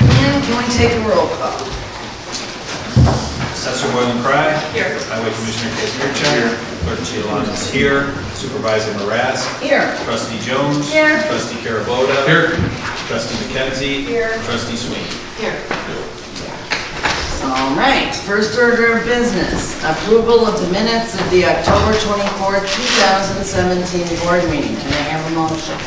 And can we take a roll call? Assessor Boylan Cry. Here. Highway Commissioner Kazmierczak. Here. Clerk Giovanni is here. Supervisor Marask. Here. Trustee Jones. Here. Trustee Carabota. Here. Trustee McKenzie. Here. Trustee Sweeney. Here. All right, first order of business, approval of the minutes of the October 24th, 2017 board meeting. Can I have a motion?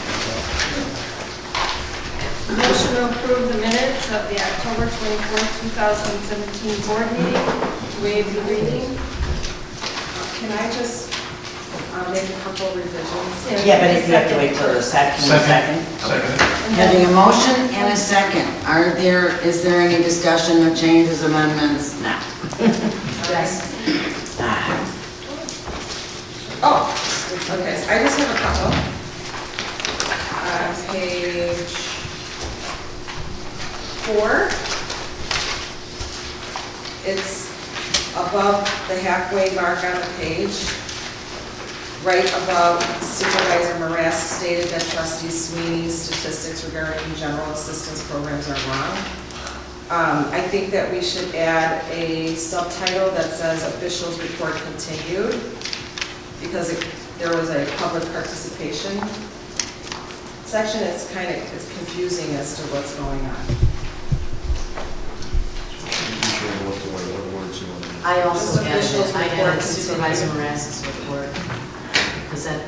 Motion to approve the minutes of the October 24th, 2017 board meeting, waive the reading. Can I just make a couple revisions? Yeah, but if you have to wait till the second. Second. Having a motion and a second, is there any discussion of changes, amendments? No. Yes. Ah, Oh, okay, so I just have a couple. Page 4. It's above the halfway mark on the page. Right above Supervisor Marask stated that Trustee Sweeney's statistics regarding general assistance programs are wrong. I think that we should add a subtitle that says officials report continued, because there was a public participation section. It's confusing as to what's going on. I also Just added, officials I report added Supervisor Marask's report, because that,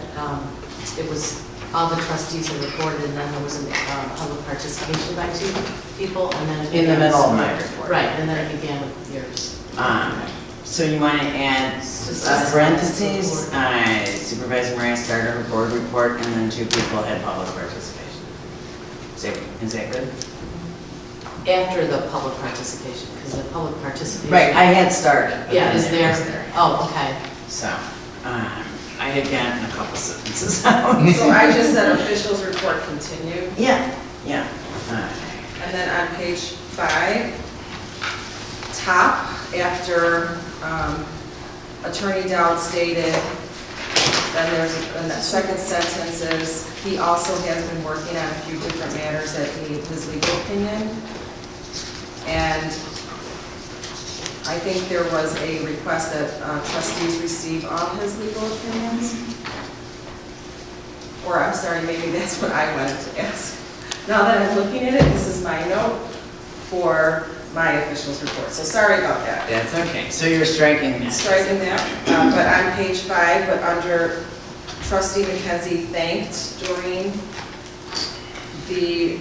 it was, all the trustees had reported, and then there was a public participation by 2 people, and then it in the began- middle of my report. Right, and then it began with yours. So you want to add parentheses, Supervisor Moran started her board report, and then 2 people had public participation. Is that good? After the public participation, because the public participation. Right, I had started. but Yeah, then is it was there, oh, okay. So, I had gotten a couple sentences out. So I just said officials report continued. Yeah, yeah. And then on page 5, top, after Attorney Dowd stated, then there's, and the second sentence is, he also has been working on a few different matters that need his legal opinion. And I think there was a request that trustees receive all his legal opinions. Or, I'm sorry, maybe that's what I wanted to ask. Now that I'm looking at it, this is my note for my officials report, so sorry about that. That's okay. So you're striking that. Striking that, but on page 5, but under trustee McKenzie thanked during the,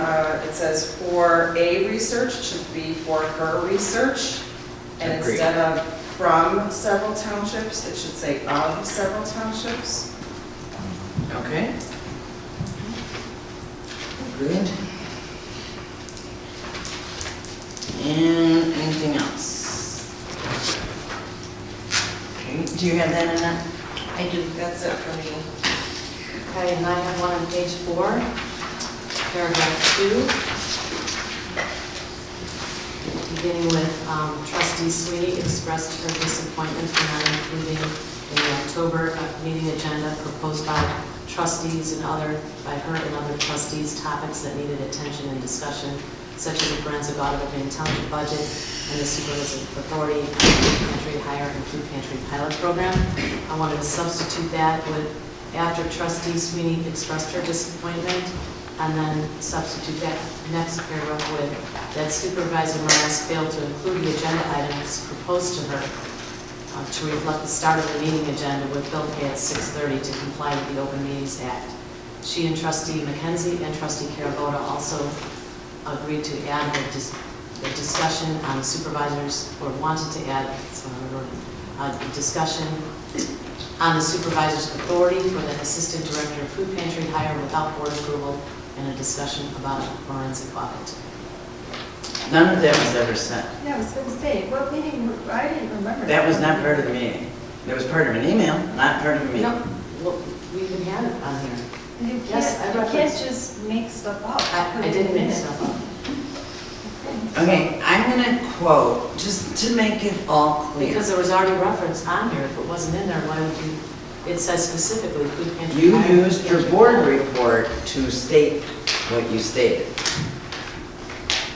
it says for a research, it should be for her research. And Agreed. instead of from several townships, it should say of several townships. Okay. Good. And anything else? Okay, do you have that in that? I do. That's it for me. Okay, and I have one on page 4, paragraph 2. Beginning with trustee Sweeney expressed her disappointment for not including in the October meeting agenda proposed by trustees and by her and other trustees topics that needed attention and discussion, such as a forensic audit of Maine Township budget and the supervisory authority on the food pantry hire and food pantry pilot program. I wanted to substitute that with after trustee Sweeney expressed her disappointment, and then substitute that next paragraph with that Supervisor Marask failed to include the agenda items proposed to her to reflect the start of the meeting agenda with bill pay at 6:30 to comply with the Open Meetings Act. She and trustee McKenzie and trustee Carabota also agreed to add the discussion on the supervisors, or wanted to add, that's what I wrote, discussion on the supervisor's authority for the assistant director of food pantry hire without board approval, and a discussion about a forensic audit. None of that was ever said. Yeah, I was going to say, what meeting, I didn't remember. That was not part of the meeting. It was part of an email, not part of a meeting. No, well, we even had it on here. You Yes, I can't, you can't referenced- just make stuff up. I didn't make stuff up. Okay, I'm gonna quote, just to make it all clear. Because there was already reference on here. If it wasn't in there, why would you, it says specifically food pantry. You hire, used food your pantry board hire. report to state what you stated.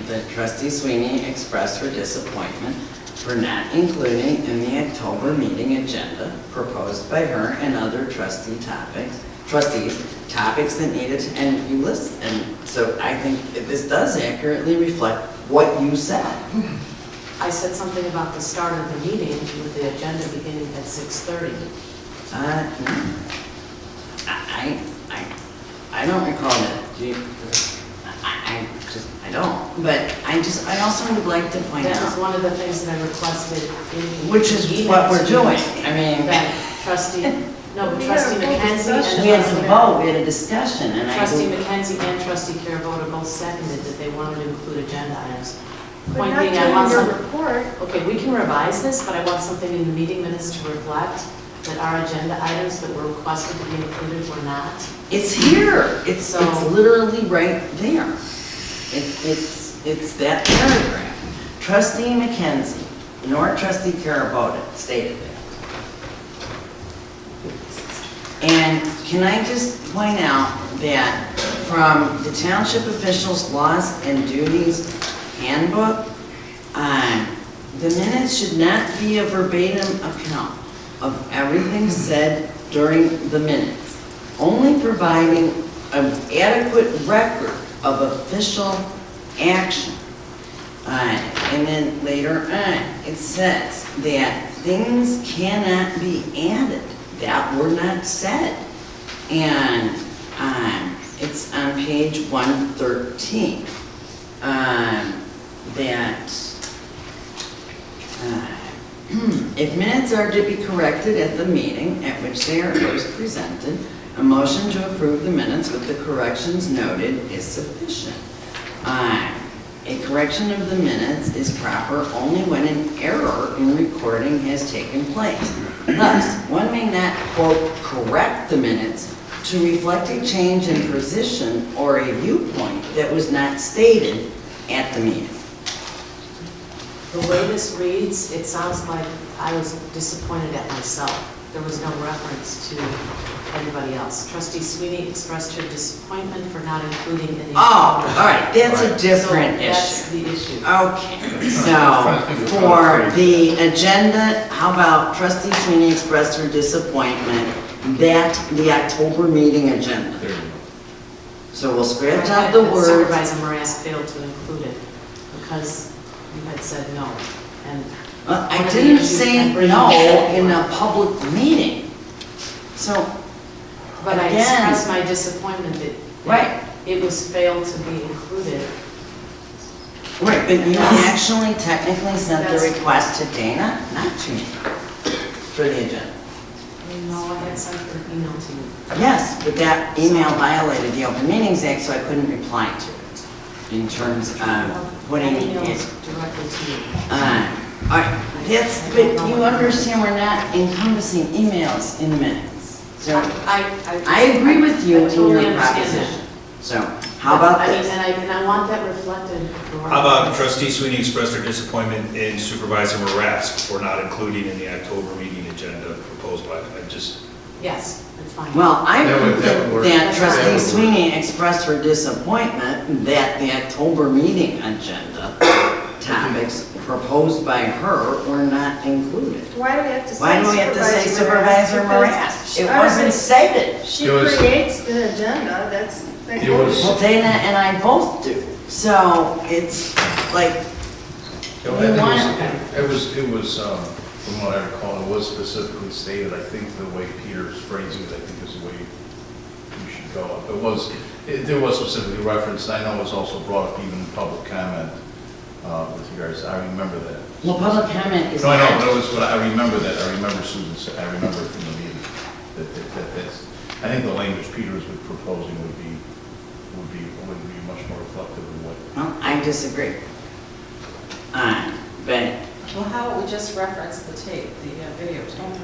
that trustee Sweeney expressed her disappointment for not including in the October meeting agenda proposed by her and other trustees, topics that needed, and you listen. And so I think that this does accurately reflect what you said. I said something about the start of the meeting with the agenda beginning at 6:30. I don't recall that. Do you? I don't. But I also would like to point That was out, one of the things that I requested in. which is email what we're to doing. I mean, That trustee, no, but trustee We had a full McKenzie discussion. we had and to vote, we had a discussion, and trustee McKenzie and trustee Carabota both seconded that they wanted to include agenda items. But Point not being, I want during your some, report. okay, we can revise this, but I want something in the meeting minutes to reflect that our agenda items that were requested to be included were not. It's here. It's So- literally right there. It's that paragraph. Trustee McKenzie nor trustee Carabota stated that. And can I just point out that from the Township Officials Laws and Duties Handbook, the minutes should not be a verbatim account of everything said during the minutes, only providing an adequate record of official action. And then later on, it says that things cannot be added that were not said. And it's on page 113. If minutes are to be corrected at the meeting at which they are first presented, a motion to approve the minutes with the corrections noted is sufficient. A correction of the minutes is proper only when an error in recording has taken place. Thus, one may not, quote, correct the minutes to reflect a change in position or a viewpoint that was not stated at the meeting. The way this reads, it sounds like I was disappointed at myself. There was no reference to anybody else. Trustee Sweeney expressed her disappointment for not including any. Oh, all right, that's a different So that's issue. the issue. Okay, so for the agenda, how about trustee Sweeney expressed her disappointment that the October meeting agenda. There you go. So we'll scratch I out the had word. Supervisor Morass failed to include it because you had said no. And I one of the didn't issues say I'm bringing no up- in a public meeting. So, But I again- expressed my disappointment that right, it was failed to be included. right, but you actually technically sent the That's- request to Dana, not to me, for the agenda. No, I had sent an email to you. Yes, but that email violated the Open Meetings Act, so I couldn't reply to it in terms of putting I emailed it. directly to you. All right, that's, but you understand we're not encompassing emails in the minutes. So I agree with you I in totally your understand proposition. So how about I mean, this? and I want that reflected. How about trustee Sweeney expressed her disappointment in Supervisor Morass for not including in the October meeting agenda proposed by, Yes, that's fine. Well, I That would- heard that would work. that That trustee would work. Sweeney expressed her disappointment that the October meeting agenda topics proposed by her were not included. Why do we have to say Why do we have to say Supervisor Morass? It wasn't stated. She It was- creates the agenda, that It was- goes. Well, Dana and I both do. So it's like, It was, from what I recall, it was specifically stated, I think the way Peter's phrasing it, I think is the way we should go. There was specifically referenced, I know it was also brought up even in public comment with regards, I remember that. well, public comment is No, I know, not. but it was, but I remember that, I remember Susan said, I remember it from the meeting, that's, I think the language Peter was proposing would be much more reflective of what. Well, I disagree. But Well, how about we just reference the tape, the videotape?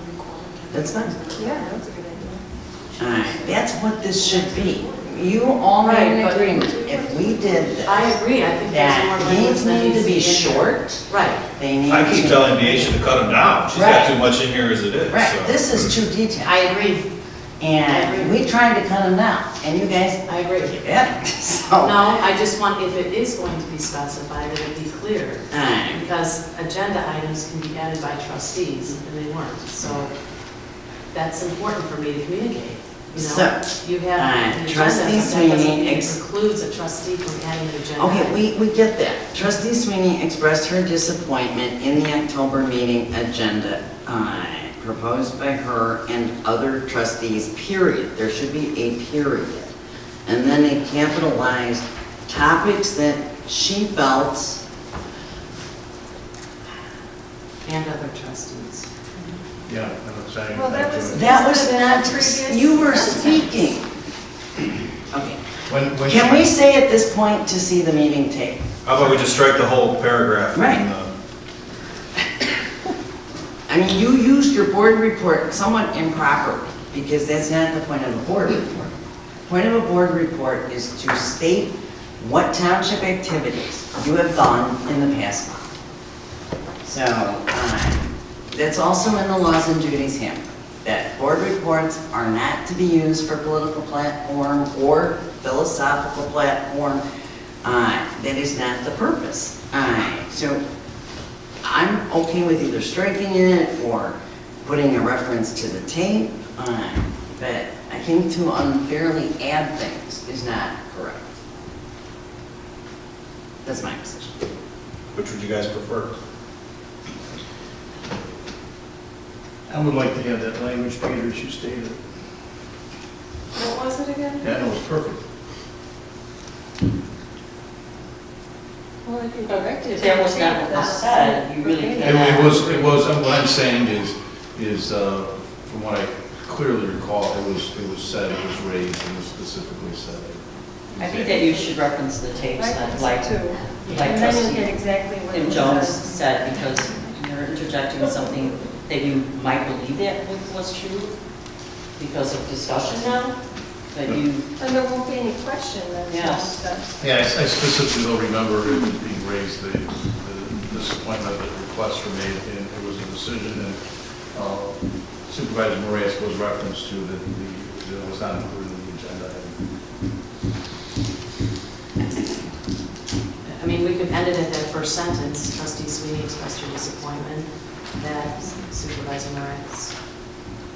that's fine. Yeah, that's a good idea. That's what this should be. You all made Right, an but- agreement. If we did this, I agree, I think there's more that language these that need to needs be in there. short. Right, They need I to keep be. telling Deisha to cut them down. She's Right. got too much in here as it is. Right, so. this is too detailed. I agree. And we tried to cut them down. and you guys, I agree. yeah, so. No, I just want, if it is going to be specified, that it be clear. Aye. Because agenda items can be added by trustees, and they weren't. So that's important for me to communicate. You know, you have an agenda, Trustee but that doesn't Sweeney mean it precludes a trustee from adding an agenda. Okay, we get that. Trustee Sweeney expressed her disappointment in the October meeting agenda proposed by her and other trustees, period. There should be a period. And then they capitalized topics that she felt. And other trustees. Yeah, I'm saying. Well, that was- That was not, Previous you were sentence. speaking. Okay. When Can we say at this point to see the meeting tape? How about we just strike the whole paragraph? from Right. I mean, you used your board report somewhat improperly, because that's not the point of a board report. The point of a board report is to state what township activities you have done in the past month. So, that's also in the laws and duties handbook, that board reports are not to be used for political platform or philosophical platform. That is not the purpose. So, I'm okay with either striking it or putting a reference to the tape, but I think to unfairly add things is not correct. That's my position. Which would you guys prefer? I would like to have that language, Peter, as you stated. What was it again? Yeah, no, it was perfect. Well, if you corrected. If that was not what was said, you really can't. It was, what I'm saying is, from what I clearly recall, it was said, it was raised, it was specifically said. I think that you should reference the tapes I that, think like, so too. like And then you trustee get exactly what Tim was Jones said. said, because you're interjecting something that you might believe that was true because of discussion now, but you, And there won't be any question then. Yes. Yeah, I specifically don't remember it being raised, the disappointment that requests were made, and it was a decision, and Supervisor Moraes was referenced to that it was not included in the agenda. I mean, we could end it at that first sentence. Trustee Sweeney expressed her disappointment that Supervisor Moretz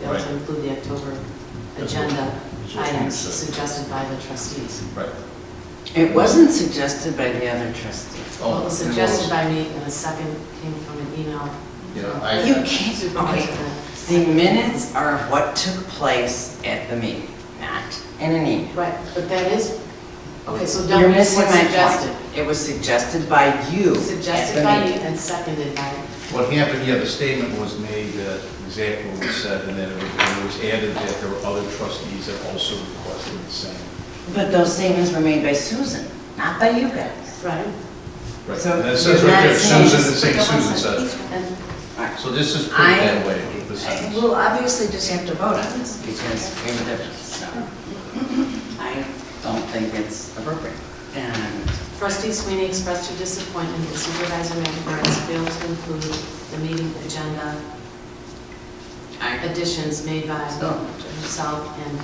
failed to Right. include the October That's agenda what you items said. suggested by the trustees. Right. It wasn't suggested by the other trustees. Well, it was suggested by me, and a second came from an email. Yeah, You can't, Supervisor. okay. The minutes are what took place at the meeting, not in an email. Right, but that is, okay, so You're don't use missing what's my suggested. point. It was suggested by you at Suggested the by you meeting. and seconded by, What happened, yeah, the statement was made that exactly what was said, and then it was added that there were other trustees that also requested the same. But those statements were made by Susan, not by you guys. right? Right, So and that says you're right not there, saying- Susan, it's saying Susan said. And So this is put that way, the I sentence. will obviously just have to vote on this because we have a difference, so. I don't think it's appropriate. And Trustee Sweeney expressed her disappointment that Supervisor Moretz failed to include the meeting agenda I, additions made by So- herself and.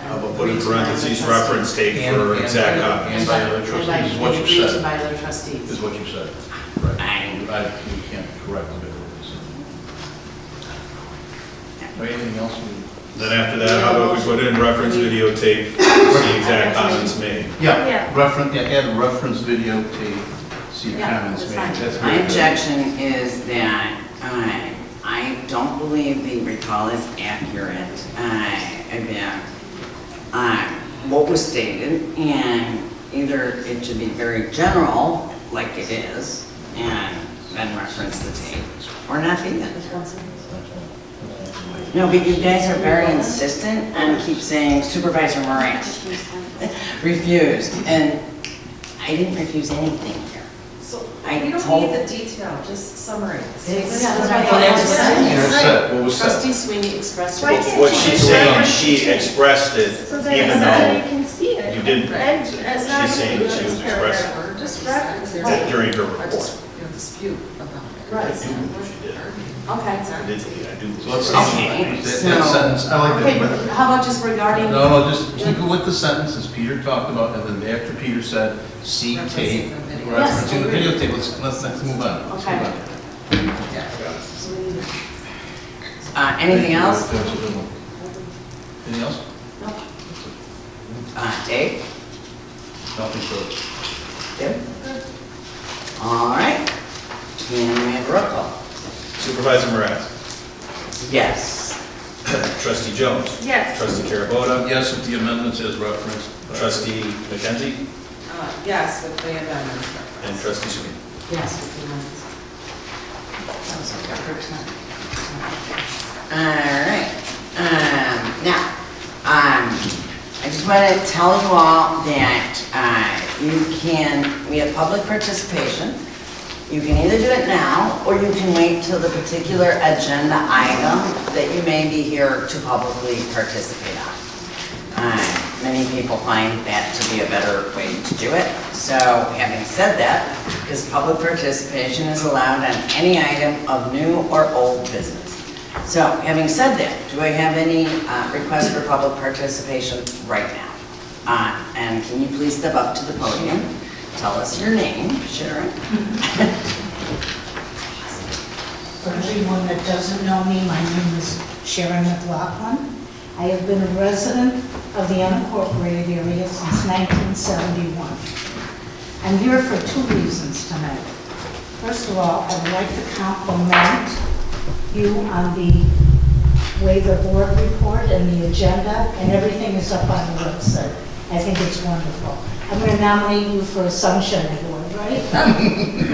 How about put in parentheses reference tape for exact copies? And by other trustees, is what you agreed to said. by other trustees. Is what you said. Right. I- You can't correct it. Anything else? Then after that, how about we put in reference videotape, the exact comments made? Yeah. Reference, add reference videotape, see Yeah, comments that's made. fine. That's my very good. objection is that I don't believe the recall is accurate. What was stated, and either it should be very general, like it is, and then reference the tape, or not be it. No, but you guys are very insistent and keep saying Supervisor Moretz refused, and I didn't refuse anything here. So, I you don't told- need the detail, just summarize. It's- Yeah, that's right. Well, that was said. That's said, what was said. Trustee Sweeney expressed her Why What can't what you she's just saying, reference she it? expressed it, So that even you though can see it. you didn't. And it's not She's saying included she in was this expressing paragraph, just reference it. that during her A report. dispute about it. Right. I do what she did. Okay. I do. So let's, Okay, that so- sentence, I like Okay, that. but how about just regarding? No, just keep it with the sentences Peter talked about, and then after Peter said, see tape, referencing the videotape, let's move on. Let's Okay. move on. Anything else? That was a good one. Anything else? Dave? Nothing further. Good. All right. And we have roll call. Supervisor Moran. Yes. Trustee Jones. Yes. Trustee Carabota. Yes, with the amendments as referenced. Trustee McKenzie. Yes, with the amendment. And Trustee Sweeney. Yes, with the amendments. That was like our first time. All right. Now, I just want to tell you all that we have public participation. You can either do it now, or you can wait till the particular agenda item that you may be here to publicly participate on. Many people find that to be a better way to do it. So having said that, because public participation is allowed on any item of new or old business. So having said that, do I have any requests for public participation right now? And can you please step up to the podium? Tell us your name, Sharon. For everyone that doesn't know me, my name is Sharon McLaughlin. I have been a resident of the unincorporated area since 1971. I'm here for two reasons tonight. First of all, I would like to compliment you on the way the board report and the agenda and everything is up on the website. I think it's wonderful. I'm going to nominate you for a sunshine award, right?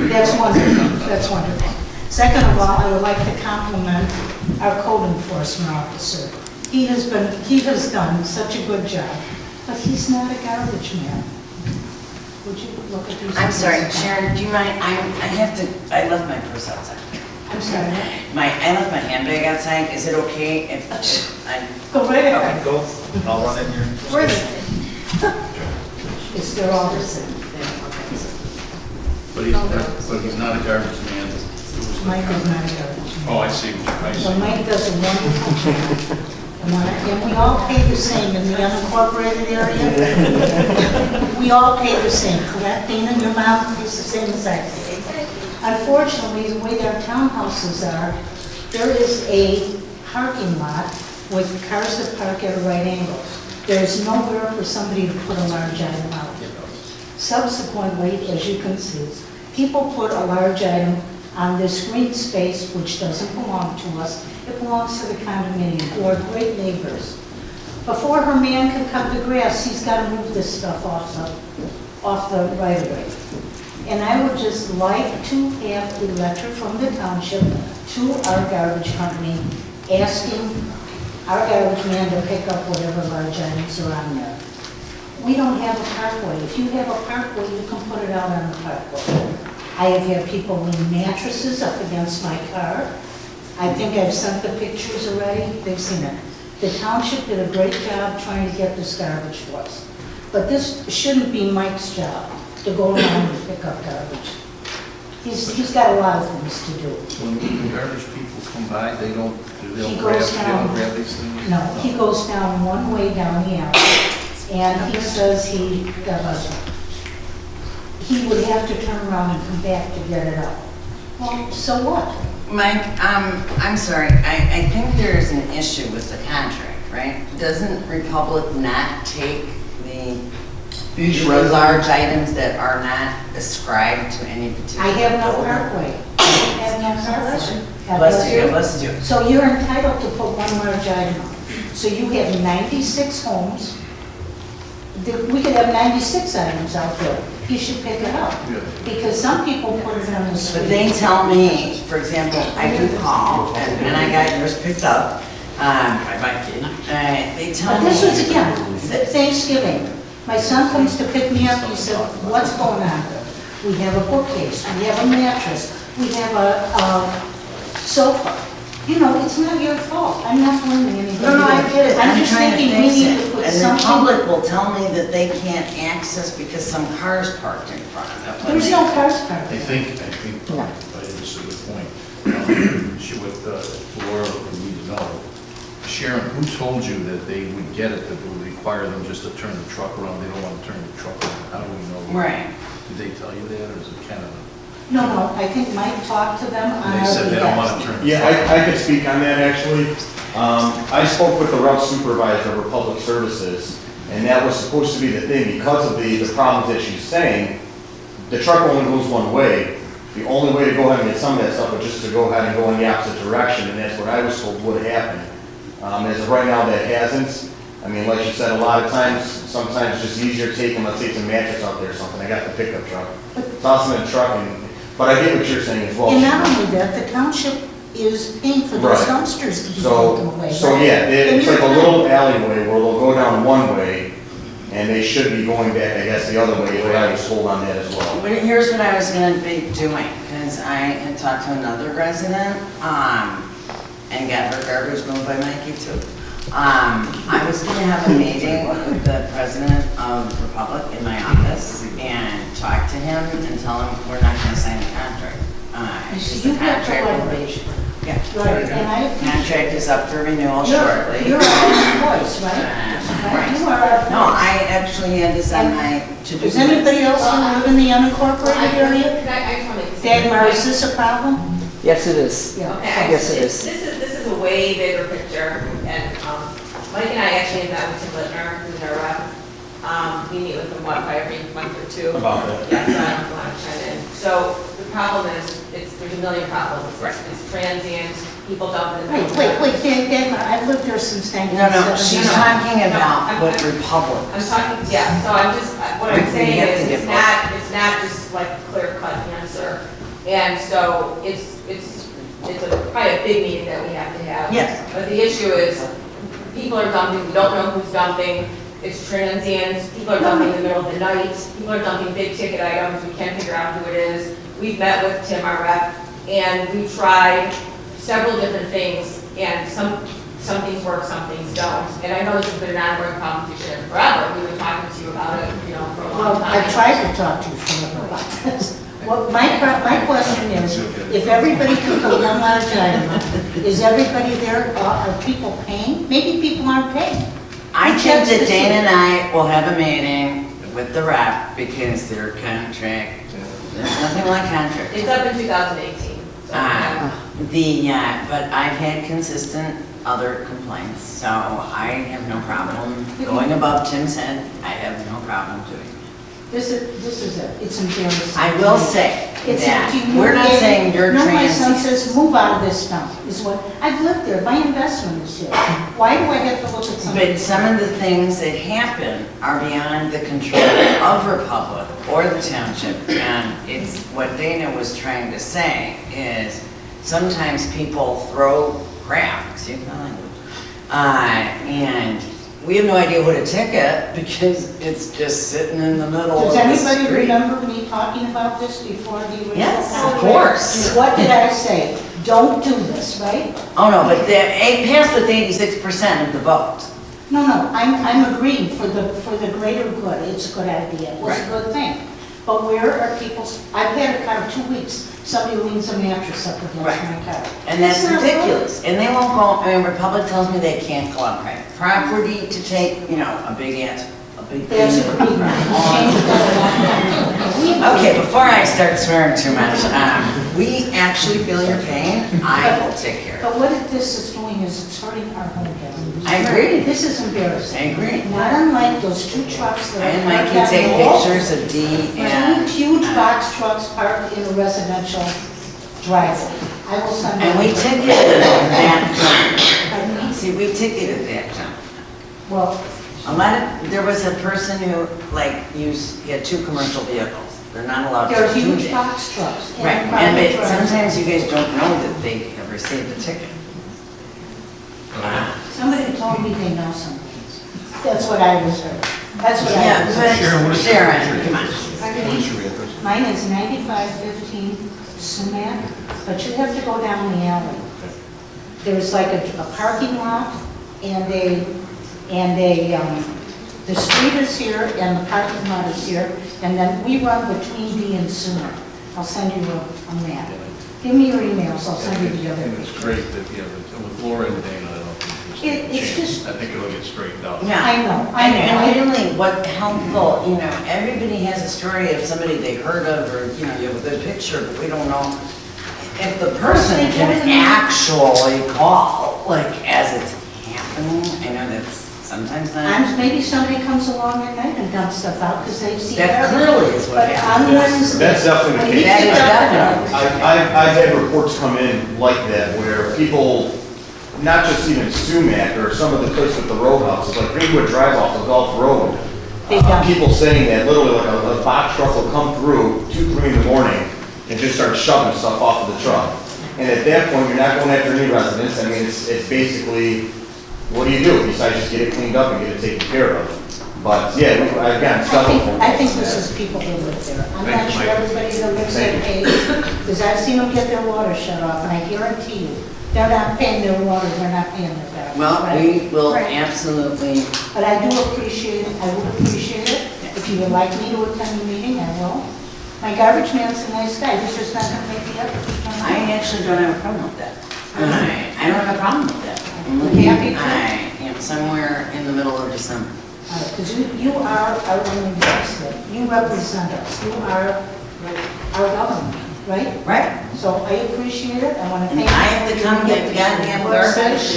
That's wonderful. That's wonderful. Second of all, I would like to compliment our code enforcement officer. He has done such a good job, but he's not a garbage man. Would you look at these? I'm sorry, Sharon, do you mind, I left my purse outside. I'm sorry. I left my handbag outside, is it okay if I? Go right ahead. Go. I'll run in here. Where is it? Is there all the same? But he's not a garbage man. Mike is not a garbage man. Oh, I see. So Mike does a wonderful job. And we all pay the same in the unincorporated area. We all pay the same, correct? Dana, your mom pays the same as I pay. Unfortunately, the way our townhouses are, there is a parking lot with cars that park at a right angle. There's nowhere for somebody to put a large item out. Subsequently, as you can see, people put a large item on this green space, which doesn't belong to us. It belongs to the condominium, who are great neighbors. Before her man can cut the grass, he's got to move this stuff off the right-of-way. And I would just like to have a letter from the township to our garbage company asking our garbage man to pick up whatever large items are on there. We don't have a parkway. If you have a parkway, you can put it out on the parkway. I have had people lean mattresses up against my car. I think I've sent the pictures already. They've seen it. The township did a great job trying to get this garbage to us. But this shouldn't be Mike's job to go around and pick up garbage. He's got a lot of things to do. When garbage people come by, they don't He goes down. grab these things? No, he goes down one way down the alley, and he says he would have to turn around and come back to get it up. Well, so what? Mike, I'm sorry, I think there's an issue with the contract, right? Doesn't Republic not take the large items that are not ascribed to any particular I have no building? parkway. I have no parkway. Bless you, bless you. So you're entitled to put one large item on. So you have 96 homes. We could have 96 items out there. You should pick it up. Yeah. Because some people put it on the street. But they tell me, for example, I do call, and I got yours picked up by my kid. They tell But me. this was, again, Thanksgiving. My son comes to pick me up, he said, what's going on? We have a bookcase, we have a mattress, we have a sofa. You know, it's not your fault, I'm not blaming anybody. No, I get it. I'm just trying to thinking we fix need it. to put And the something. public will tell me that they can't access because some cars parked in front of it. There's no cars parked. I think, but this is the point. with Laura, we need to know. Sharon, who told you that they would get it, that would require them just to turn the truck around? They don't want to turn the truck around. How do we know? Right. Did they tell you that, or is it Canada? No, I think Mike talked to them on They our said they don't behalf. want to turn the Yeah, truck. I could speak on that actually. I spoke with the route supervisor for public services, and that was supposed to be the thing, because of the problems that she's saying, the truck only goes one way. The only way to go ahead and get some of that stuff was just to go ahead and go in the opposite direction, and that's what I was told would happen. As of right now, that hasn't. I mean, like you said, a lot of times, sometimes it's just easier taking, let's say, some mattress out there or something. I got the pickup truck. Toss them in the truck, but I get what you're saying as well. And not only that, the township is paying for those Right. dumpsters to be taken So, away. so right? yeah, And it's you're like a right. little alleyway where they'll go down one way, and they should be going back, I guess, the other way, is what I was told on that as well. But here's what I was gonna be doing, because I had talked to another resident, and got her garbage moved by Mikey too. I was gonna have a meeting with the president of Republic in my office and talk to him and tell him we're not gonna sign the contract. Because You the have to contract, leverage. yeah, Right, and I, contract is up for renewal shortly. you're our voice, right? Right, Right. you are our No, voice. I actually had to send my to-do Does list. anybody else live in the unincorporated area? I just want to. Dagmar, is this a problem? Yes, it is. Yeah. Okay, Yes, it is. This is a way bigger picture, and Mike and I actually met with Tim Littner, who's our rep. We meet with him, probably every month or two. About that. Yeah, so I don't want to chime in. So the problem is, there's a million problems. It's transient, people dump in. Wait, Dagmar, I've lived there since No, 1970. no, she's No, talking no, about I'm- what Republic. I'm talking, yeah, so I'm just, what I'm We saying have to is, get it's not just like a clear-cut answer. And so it's probably a big meeting that we have to have. Yes. But the issue is, people are dumping, we don't know who's dumping, it's transient, people are dumping in the middle of the night, people are dumping big ticket items, we can't figure out who it is. We've met with Tim, our rep, and we've tried several different things, and some things work, some things don't. And I know this has been an ongoing competition forever, we've been talking to you about it, for a long Well, time. I've tried to talk to you forever about this. Well, my question is, if everybody took a 1 large item, is everybody there, are people paying? Maybe people aren't paying. I Who think checks that the Dana seat? and I will have a meeting with the rep because their contract, there's nothing like contract. It's up in 2018. So, yeah. But I've had consistent other complaints, so I have no problem going above Tim's head. I have no problem doing it. This is it, it's embarrassing. I will say It's that, we're not saying you're No, my son transient. says, move out of this town, is what, I've lived there, my investment is here. Why do I have to look at something? But some of the things that happen are beyond the control of Republic or the township. And it's, what Dana was trying to say is, sometimes people throw crap, excuse my language, and we have no idea who to ticket because it's just sitting in the middle of Does the anybody street. remember me talking about this before the original? Yes, of contract? course. What did I say? Don't do this, right? Oh, no, but it passed with 86% of the vote. No, I'm agreeing for the greater good, it's a good idea, it was a good thing. But where are people, I've had a car 2 weeks, somebody leans a mattress up against Right. my car. And that's It's not right. ridiculous. And they won't go, I mean, Republic tells me they can't go on private property to take, a big ass, a big That's piece a of big one. Change that. Okay, before I start swearing too much, we actually feel your pain. I will take care of But what this is doing is it's hurting our home values. I agree. This is it. embarrassing. I agree. Not unlike those 2 trucks that are And parked Mikey on take the wall. pictures of Dee and. Two huge box trucks parked in a residential driveway. I will send And them. we ticketed that Pardon me? junk. See, we ticketed that junk. Well, There was a person who, he had 2 commercial vehicles. They're not allowed they're to do huge that. box trucks. in a Right, private and but driveway. sometimes you guys don't know that they have received the ticket. Somebody told me they know some things. That's what I was heard. That's what I Yeah, was but Sharon, come on. What is your address? Mine is 9515 Sumac, but you have to go down the alley. There's like a parking lot and the street is here and the parking lot is here, and then we run between D and Sumac. I'll send you a map. Give me your emails, I'll send you the other. And it's great that, you know, with Laura and Dana, I don't think It's there's a chance. just- I think it'll get straightened out. Yeah. I know. And really, what helpful, you know, everybody has a story of somebody they heard of, or, you know, you have a good picture, but we don't know if the person can actually call, like, as it's happening. I know that's sometimes not, And maybe somebody comes along at night and dumps stuff out because they see. that everything. clearly is what But happened. on Wednesday. That's definitely the when case. you That is get done- definitely. I've had reports come in like that, where people, not just even Sumac, or some of the places with the row houses, like Greenwood Drive off of Gulf Road. They dump. People saying that literally like a box truck will come through 2, 3 in the morning and just start shoving stuff off of the truck. And at that point, you're not going after any residents. I mean, it's basically, what do you do besides just get it cleaned up and get it taken care of? But yeah, I've gotten several phone I think calls. this is people who live there. I'm Thank not you, sure Mike. everybody that lives Thank there pays, because I've seen them get their water shut off, and I guarantee you, they're not paying their water, they're not paying their garbage. Well, right? we will Right. absolutely, But I do appreciate it, I would appreciate it. If you would like me to attend the meeting, I will. My garbage man's a nice guy, he's just not gonna make the effort to come out. I actually don't have a problem with that. I don't have a problem with that. I'm Happy looking, to. I am somewhere in the middle of December. Because you are our only resident, you represent us, you are our government, right? Right. So I appreciate it, I want to And thank you. I have to come get the goddamn garbage.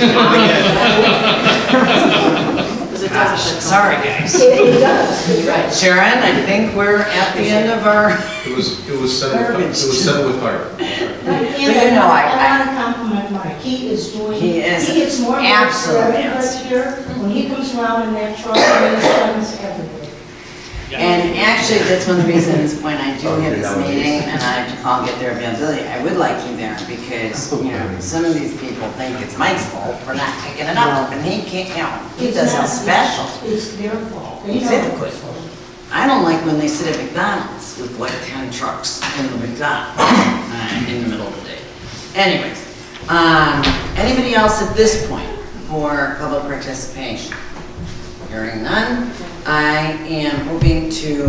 Because it does. Sorry, guys. It does. You're right. Sharon, I think we're at the end of our, It was said with heart. And you know, I want to compliment Mike, he is doing, He is he gets more work for absolute everybody ass. here. When he comes around in that truck, he spends everything. and actually, that's one of the reasons when I do have this meeting and I have to call, get their availability, I would like you there because, you know, some of these people think it's Mike's fault for not picking it up and he can't, you know, he It's does not- it special. It's their fault. They know Exactly. it's their fault. I don't like when they sit at McDonald's with like 10 trucks in the McDonald's in the middle of the day. Anyways, anybody else at this point for public participation? Hearing none, I am moving to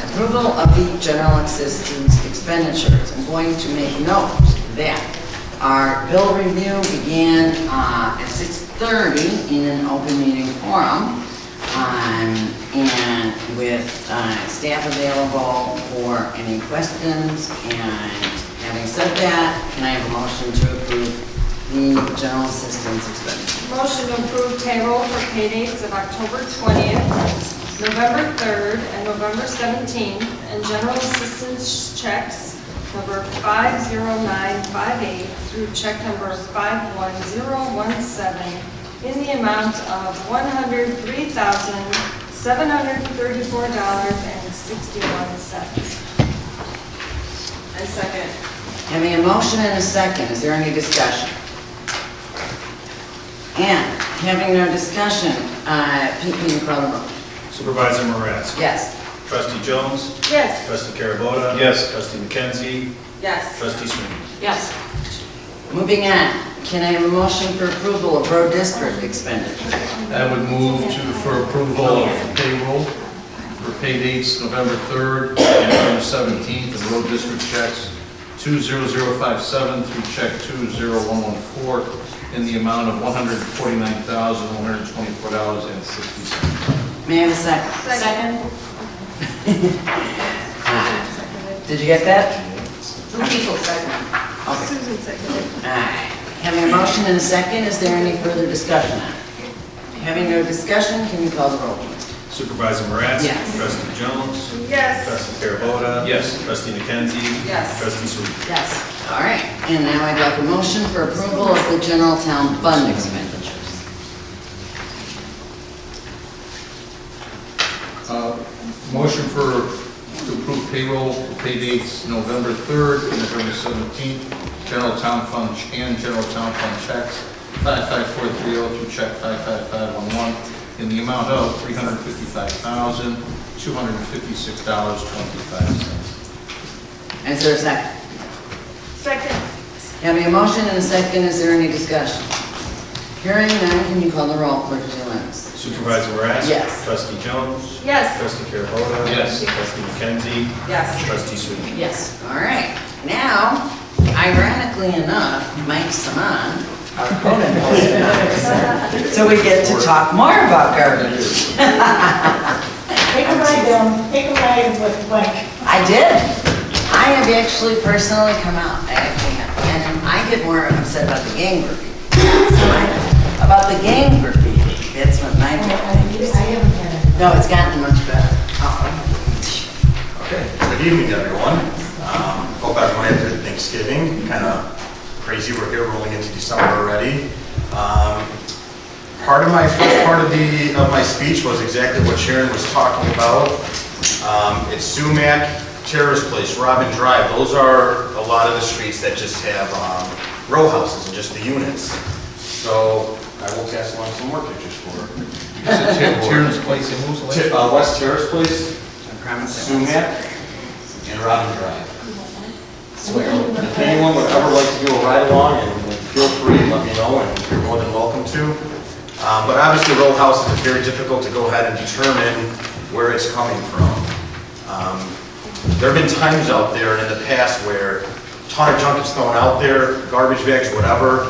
approval of the general assistance expenditures. I'm going to make note that our bill review began at 6:30 in an open meeting forum. And with staff available for any questions, and having said that, can I have a motion to approve the general assistance expenditure? Motion to approve payroll for pay dates of October 20th, November 3rd, and November 17th, and general assistance checks number 50958 through check number 51017 in the amount of $103,734.61. And second. Having a motion and a second, is there any discussion? And having no discussion, Pete, can you call the roll? Supervisor Marasco? Yes. Trustee Jones? Yes. Trustee Carabota? Yes. Trustee McKenzie? Yes. Trustee Sweeney? Yes. Moving on, can I have a motion for approval of road district expenditure? I would move for approval of payroll for pay dates November 3rd and November 17th, and road district checks 20057 through check 20114 in the amount of $149,124.60. May I have a second? Second. Did you get that? Two people second. Okay. Susan seconded. All right. Having a motion and a second, is there any further discussion on it? Having no discussion, can you call the roll, please? Supervisor Marasco? Yes. Trustee Jones? Yes. Trustee Carabota? Yes. Trustee McKenzie? Yes. Trustee Sweeney? Yes. All right, and now I'd like a motion for approval of the general town fund expenditures. Motion to approve payroll for pay dates November 3rd and November 17th, general town fund and general town fund checks 55430 through check 55511 in the amount of $355,256.25. Is there a second? Second. Having a motion and a second, is there any discussion? Hearing none, can you call the roll, clerk Lewis? Supervisor Marasco? Yes. Trustee Jones? Yes. Trustee Carabota? Yes. Trustee McKenzie? Yes. Trustee Sweeney? Yes. All right, now, I ironically enough, Mike Saman, our code enforcement officer, so we get to talk more about garbage. Take a ride down, take a ride with Mike. I did. I have actually personally come out, and I get more upset about the gang graffiti. About the gang graffiti, that's what my I big thing is. haven't had it. No, it's gotten much better. Okay, good evening, everyone. Hope everyone had a good Thanksgiving. Kind of crazy we're here rolling into December already. Part of my first part of my speech was exactly what Sharon was talking about. It's Sumac, Terrace Place, Robin Drive. Those are a lot of the streets that just have row houses and just the units. So I will pass along some more pictures for her. You said Terrence Place and who's the last? West Terrace Place, Sumac, and Robin Drive. So if anyone would ever like to do a ride along, and feel free, let me know, and you're more than welcome to. But obviously, row houses is very difficult to go ahead and determine where it's coming from. There have been times out there in the past where a ton of junk is thrown out there, garbage bags, whatever.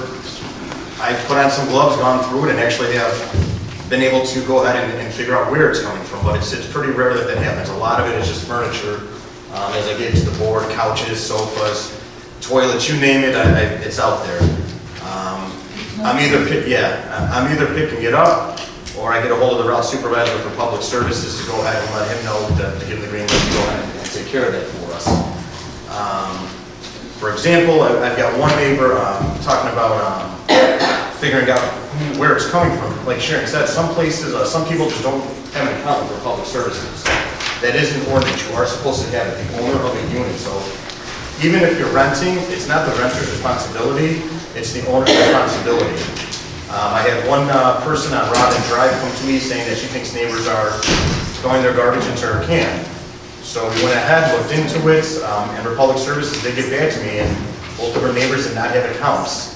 I've put on some gloves, gone through it, and actually have been able to go ahead and figure out where it's coming from, but it's pretty rare that that happens. A lot of it is just furniture, as I get to the board, couches, sofas, toilets, you name it, it's out there. I'm either picking it up, or I get a hold of the route supervisor for public services to go ahead and let him know to give him the green light to go ahead and take care of that for us. For example, I've got one neighbor talking about figuring out where it's coming from. Like Sharon said, some places, some people just don't have an account for public services. That is an ordinance. You are supposed to have it, the owner of a unit. So even if you're renting, it's not the renter's responsibility, it's the owner's responsibility. I had one person on Robin Drive come to me saying that she thinks neighbors are throwing their garbage into her can. So we went ahead, looked into it, and for public services, they get back to me, and both of her neighbors did not have accounts.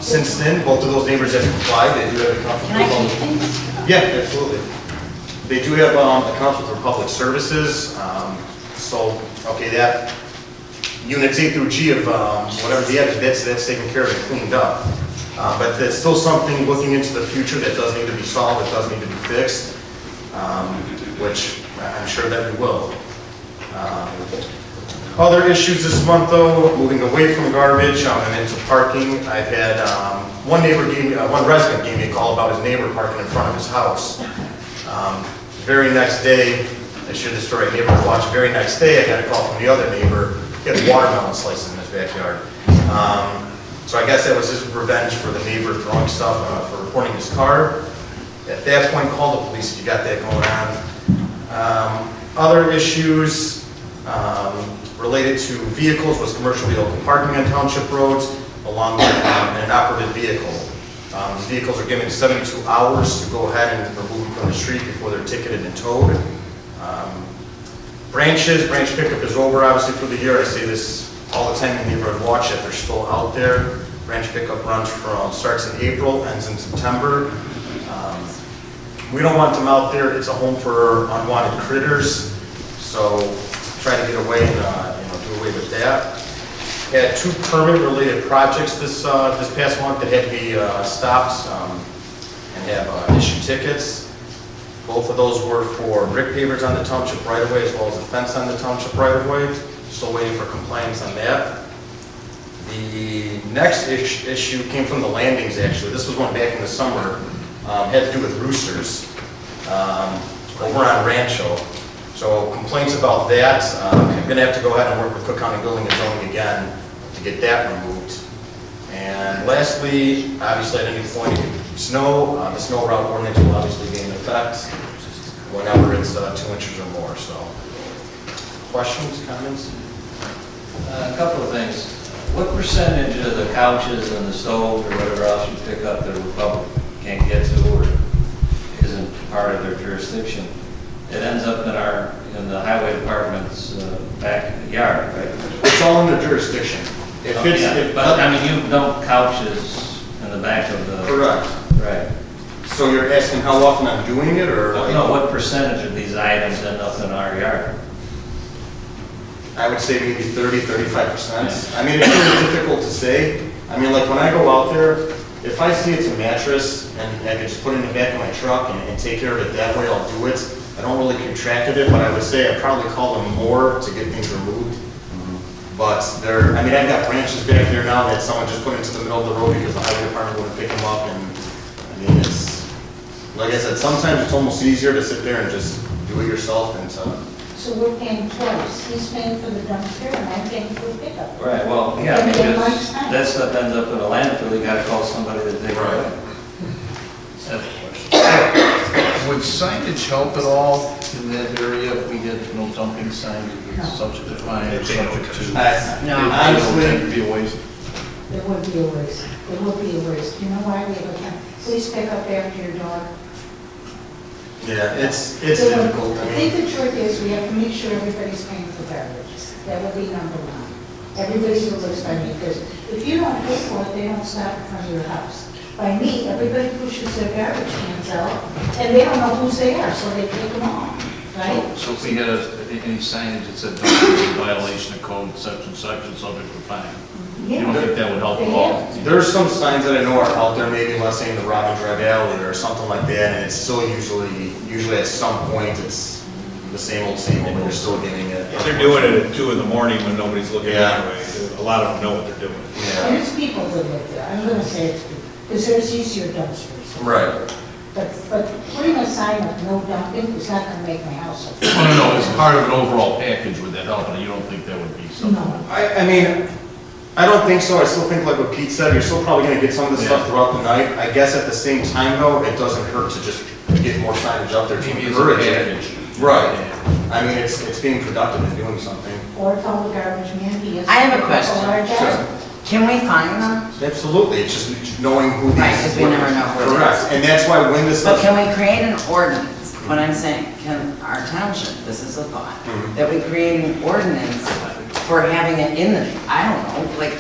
Since then, both of those neighbors have complied. They do have accounts. Can I keep these? Yeah, absolutely. They do have accounts with their public services. So, okay, that units A through G of whatever the edge, that's taken care of and cleaned up. But there's still something looking into the future that does need to be solved, that does need to be fixed, which I'm sure that we will. Other issues this month, though, moving away from garbage and into parking. I've had one resident gave me a call about his neighbor parking in front of his house. Very next day, I shared this story, neighbor watched. Very next day, I got a call from the other neighbor. He had watermelon slices in his backyard. So I guess that was his revenge for the neighbor throwing stuff for reporting his car. At that point, called the police if you got that going on. Other issues related to vehicles was commercial vehicle parking on township roads, along with an operative vehicle. These vehicles are given 72 hours to go ahead and remove them from the street before they're ticketed and towed. Branch pickup is over, obviously, for the year. I say this all the time in the neighborhood watch if they're still out there. Branch pickup starts in April, ends in September. We don't want them out there. It's a home for unwanted critters, so try to get away and do away with that. Had 2 permit-related projects this past month that had to be stopped and have issued tickets. Both of those were for brick pavers on the township right-of-way as well as a fence on the township right-of-way. Still waiting for compliance on that. The next issue came from the landings, actually. This was one back in the summer. Had to do with roosters over on Rancho. So complaints about that. I'm going to have to go ahead and work with Cook County Building and Zoning again to get that removed. And lastly, obviously at any point it could snow. The snow route ordinance will obviously be in effect whenever it's 2 inches or more. So, questions, comments? A couple of things. What percentage of the couches and the stove or whatever else you pick up that the Republic can't get to or isn't part of their jurisdiction? It ends up in the highway department's backyard, right? It's all in the jurisdiction. But I mean, you dump couches in the back of the... Correct. Right. So you're asking how often I'm doing it, or? No, what percentage of these items end up in our yard? I would say maybe 30-35%. I mean, it's really difficult to say. I mean, like when I go out there, if I see it's a mattress and I can just put it in the back of my truck and take care of it that way, I'll do it. I don't really keep track of it, but I would say I probably call them more to get things removed. But I mean, I've got branches back there now that someone just put into the middle of the road because the highway department wouldn't pick them up. And I mean, it's, like I said, sometimes it's almost easier to sit there and just do it yourself than to. So we're paying twice. He's paying for the dumpster and I'm paying for the pickup. Right, well, yeah, And then because Mike's time. that stuff ends up in a landfill, you gotta call somebody to take it Right. away. That's the question. Would signage help at all in that area if we had no dumping signs, subject to fine or subject to? No, honestly, It'd be a waste. There would be a waste. There would be a waste. You know why we have a camp? Please pick up after your daughter. yeah, it's difficult. I I think mean, the truth is, we have to make sure everybody's paying for garbage. That would be number one. Everybody who lives by me, because if you don't pay for it, they don't stop in front of your house. By me, everybody pushes their garbage cans out, and they don't know whose they are, so they take them off, right? So if we had any signage that said dumping is in violation of code, such and subject to fine, you don't think that would help at all? there's some signs that I know are out there, maybe let's say in the Robin Drive Alley or something like that, and it's still usually at some point, it's the same old, and they're still getting it. They're doing it at 2 in the morning when nobody's looking Yeah. anyway. A lot of them know what they're doing. And Yeah, it's people that live there. I'm gonna say it's people, because there's easier dumpsters. right. But putting a sign of no dumping is not gonna make my house look. I don't know, as part of an overall package, would that help, and you don't think that would be something? No. I mean, I don't think so. I still think like what Pete said, you're still probably gonna get some of the stuff throughout the night. I guess at the same time though, it doesn't hurt to just get more signage up there to Maybe it's a encourage it. package. Right. I mean, it's being productive and doing something. Or tell the garbage man he has. I have a question. Sure. Can we find them? Absolutely, it's just knowing who these. Right, 'cause we never know who it is. Correct, and that's why when this But stuff. can we create an ordinance? What I'm saying, can our township, this is a thought, Mhm. that we create an ordinance for having it in the, I don't know, like,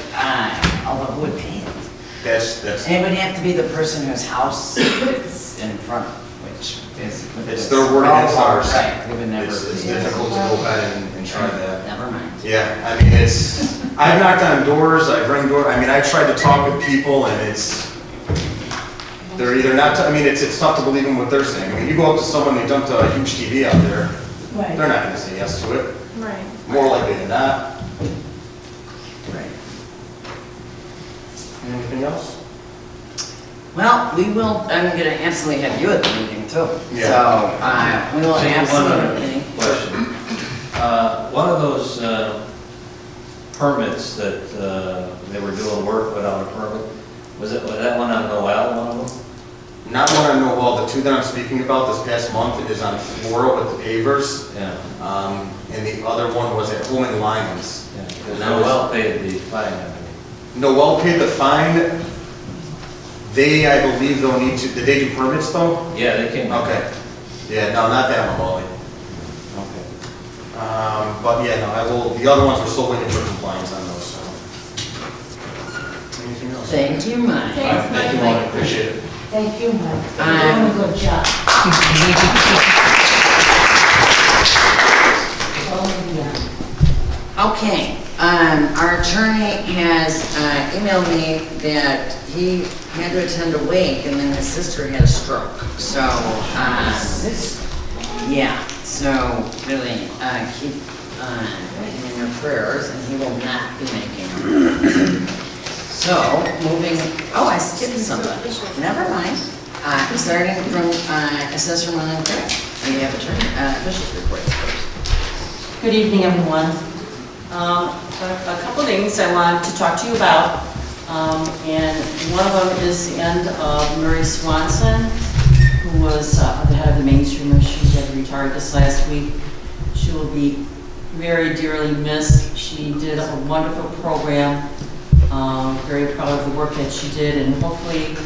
although who would pay it? That's, Anybody have to be the person whose house is in front, which is. It's their word against ours. Right, we would never. it's difficult to go ahead and try that. Never mind. Yeah, I mean, I've knocked on doors, I've rung doors, I mean, I've tried to talk with people and they're either not, I mean, it's tough to believe in what they're saying. I mean, you go up to someone, they dumped a huge TV out there, Right. they're not gonna say yes to it, Right. more likely than not. Right. Anything else? Well, we will, I'm gonna absolutely have you at the meeting too. Yeah. So, we will Say one absolutely. other question. One of those permits that they were doing work without a permit, was that one on Noel, one of them? Not one on Noel, the two that I'm speaking about this past month is on Flora with the pavers, Yeah. and the other one was at Home and Lyons. Because Noel paid the fine, I mean. Noel paid the fine. They, I believe they'll need to, did they do permits though? Yeah, they came. Okay. Yeah, no, not that one, Wally. Okay. But yeah, no, the other ones we're still waiting for compliance on those, so. Anything else? Thank you, Mike. Thanks, Thank you, Mike. Wally, appreciate it. Thank you, Mike. You're doing a good job. Oh, yeah. Okay, our attorney has emailed me that he had to attend a wake and then his sister had a stroke. So, yeah, so really keep him in your prayers and he will not be making them. So, moving, oh, I skipped something. Never mind. Starting from Assessor Montgomery, we have attorney, officials reports first. Good evening, everyone. A couple of things I wanted to talk to you about, and one of them is the end of Murray Swanson, who was the head of the mainstreamer. She had retired this last week. She will be very dearly missed. She did a wonderful program. Very proud of the work that she did, and hopefully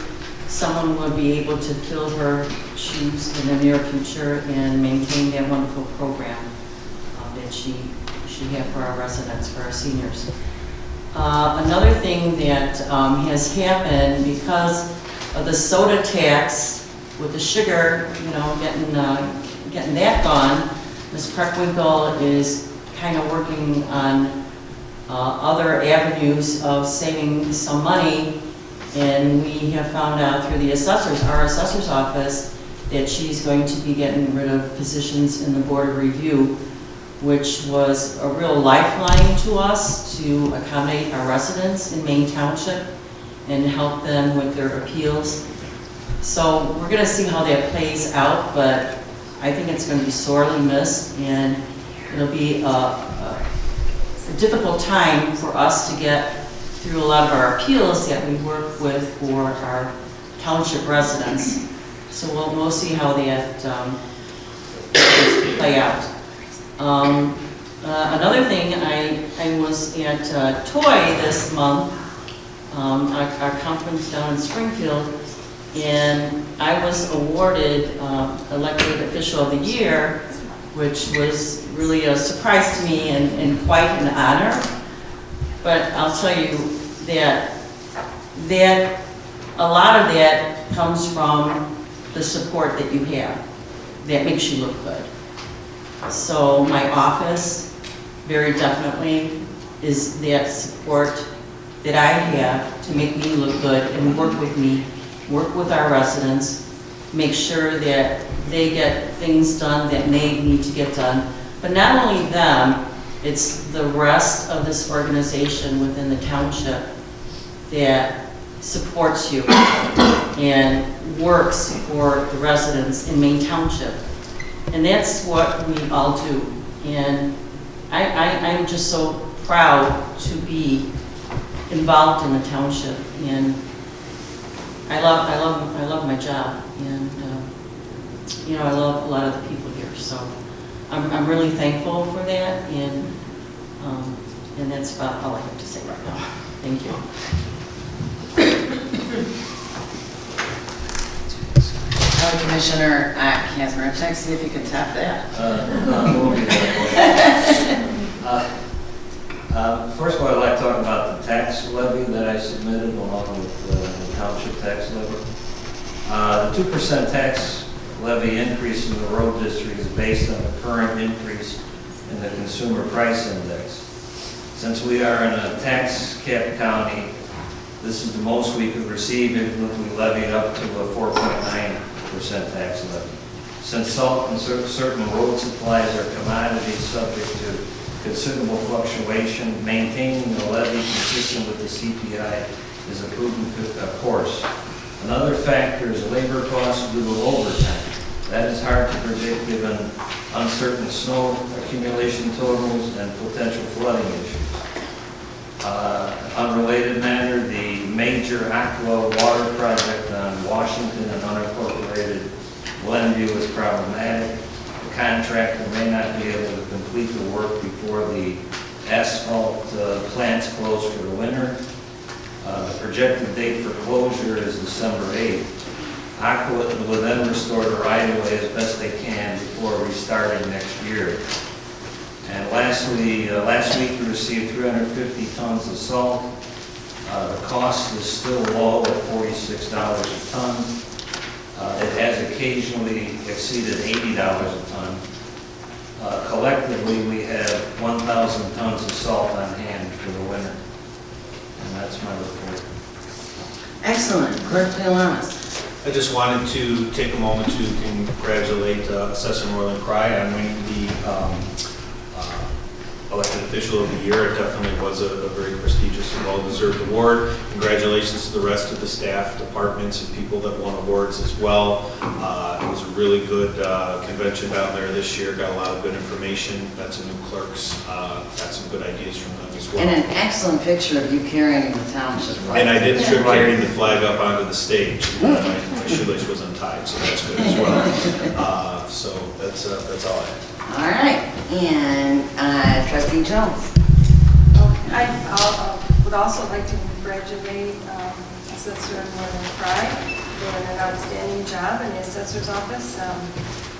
someone will be able to fill her shoes in the near future and maintain that wonderful program that she had for our residents, for our seniors. Another thing that has happened because of the soda tax with the sugar, getting that gone, Ms. Preckwinkle is kind of working on other avenues of saving some money, and we have found out through our assessor's office, that she's going to be getting rid of positions in the Board of Review, which was a real lifeline to us to accommodate our residents in Maine Township and help them with their appeals. So we're gonna see how that plays out, but I think it's gonna be sorely missed, and it'll be a difficult time for us to get through a lot of our appeals that we work with for our township residents. So we'll see how that play out. Another thing, I was at TOY this month, our conference down in Springfield, and I was awarded Elected Official of the Year, which was really a surprise to me and quite an honor. But I'll tell you that a lot of that comes from the support that you have that makes you look good. So my office very definitely is that support that I have to make me look good and work with me, work with our residents, make sure that they get things done that they need to get done. But not only them, it's the rest of this organization within the township that supports you and works for the residents in Maine Township. And that's what we all do. And I'm just so proud to be involved in the township. And I love my job. And you know, I love a lot of the people here. So I'm really thankful for that. And that's about all I have to say right now. Thank you. Commissioner Kazmarchuk, see if you can tap that. First of all, I'd like to talk about the tax levy that I submitted along with the township tax levy. The 2% tax levy increase in the road district is based on the current increase in the consumer price index. Since we are in a tax cap county, this is the most we could receive even if we levied up to a 4.9% tax levy. Since salt and certain road supplies are commodities subject to considerable fluctuation, maintaining the levy consistent with the CPI is a prudent course. Another factor is labor costs due to overtime. That is hard to predict given uncertain snow accumulation totals and potential flooding issues. Unrelated matter, the major Aqua water project on Washington and unincorporated Glenview is problematic. The contractor may not be able to complete the work before the asphalt plants close for the winter. The projected date for closure is December 8th. Aqua will then restore the right-of-way as best they can before restarting next year. And lastly, last week we received 350 tons of salt. The cost is still low at $46 a ton. It has occasionally exceeded $80 a ton. Collectively, we have 1,000 tons of salt on hand for the winter. And that's my report. Excellent. Clerk Palamas. I just wanted to take a moment to congratulate Assessor Norland Cry on winning the Elected Official of the Year. It definitely was a very prestigious and well-deserved award. Congratulations to the rest of the staff, departments, and people that won awards as well. It was a really good convention down there this year. Got a lot of good information. Got some new clerks. Got some good ideas from them as well. And an excellent picture of you carrying the township flag. And I did trip carrying the flag up onto the stage. My shoelace was untied, so that's good as well. So that's all I have. All right, and Trustee Jones. I would also like to congratulate Assessor Norman Fry doing an outstanding job in the assessor's office.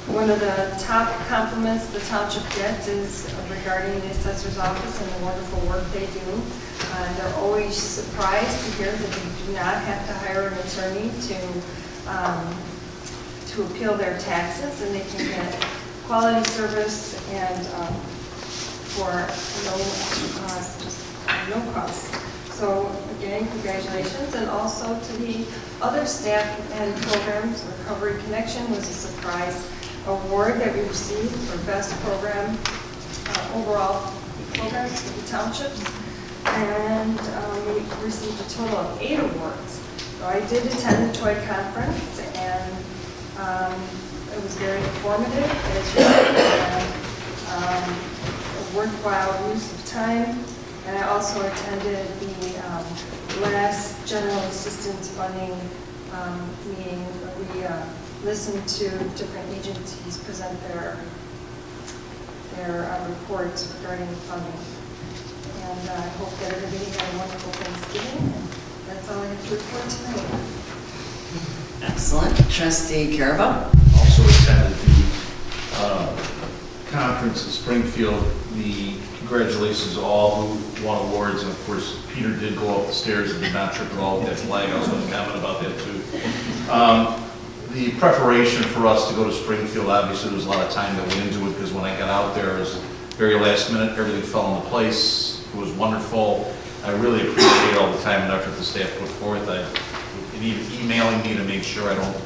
One of the top compliments the township gets is regarding the assessor's office and the wonderful work they do. They're always surprised to hear that they do not have to hire an attorney to appeal their taxes, and they can get quality service and for no cost. So again, congratulations, and also to the other staff and programs. Recovery Connection was a surprise award that we received for best program, overall programs for the townships. And we received a total of 8 awards. So I did attend the Toy Conference, and it was very informative, as usual, and a worthwhile use of time. And I also attended the last General Assistance Funding meeting, where we listened to different agencies present their reports regarding funding. And I hope that everybody had a wonderful Thanksgiving. And that's all I have to report tonight. Excellent. Trustee Carabo? Also attended the conference in Springfield. The congratulations to all who won awards, and of course, Peter did go up the stairs and did not trip at all with that flag. I was going to comment about that too. The preparation for us to go to Springfield, obviously there was a lot of time that went into it, because when I got out there, it was very last minute, everything fell into place. It was wonderful. I really appreciate all the time and effort the staff put forth. And even emailing me to make sure I don't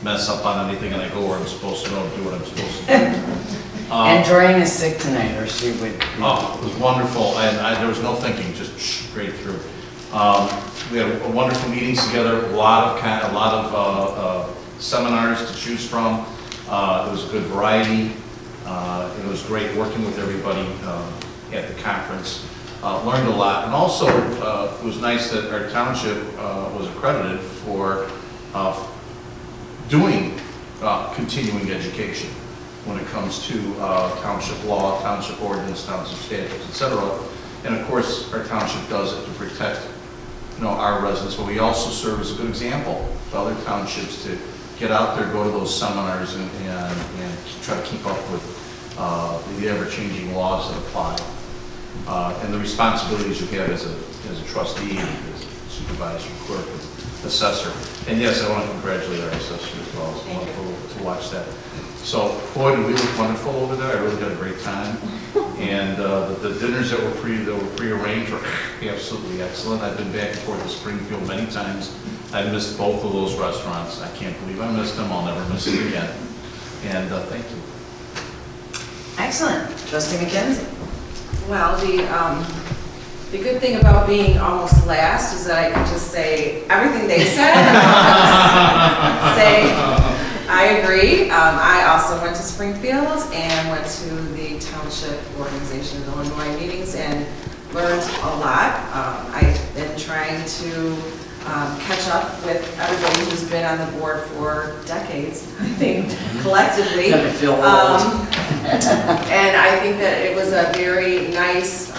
mess up on anything and I go where I'm supposed to go and do what I'm supposed to do. And Doreen is sick tonight, or she would. Oh, it was wonderful, and there was no thinking, just straight through. We had a wonderful meetings together, a lot of seminars to choose from. It was a good variety. It was great working with everybody at the conference. Learned a lot, and also it was nice that our township was accredited for doing continuing education when it comes to township law, township ordinance, township statutes, etc. And of course, our township does it to protect, our residents, but we also serve as a good example to other townships to get out there, go to those seminars, and try to keep up with the ever-changing laws that apply. And the responsibilities you have as a trustee, as a supervisor, clerk, assessor. And yes, I want to congratulate our assessor as well. It's wonderful to watch that. So, boy, did we look wonderful over there. I really had a great time. And the dinners that were pre-arranged were absolutely excellent. I've been back and forth to Springfield many times. I missed both of those restaurants. I can't believe I missed them. I'll never miss them again. And thank you. Excellent. Trustee McKenzie? Well, the good thing about being almost last is that I can just say everything they said. I agree. I also went to Springfield and went to the Township Organization of Illinois meetings and learned a lot. I've been trying to catch up with everybody who's been on the board for decades, I think, collectively. Never feel old. And I think that it was a very nice,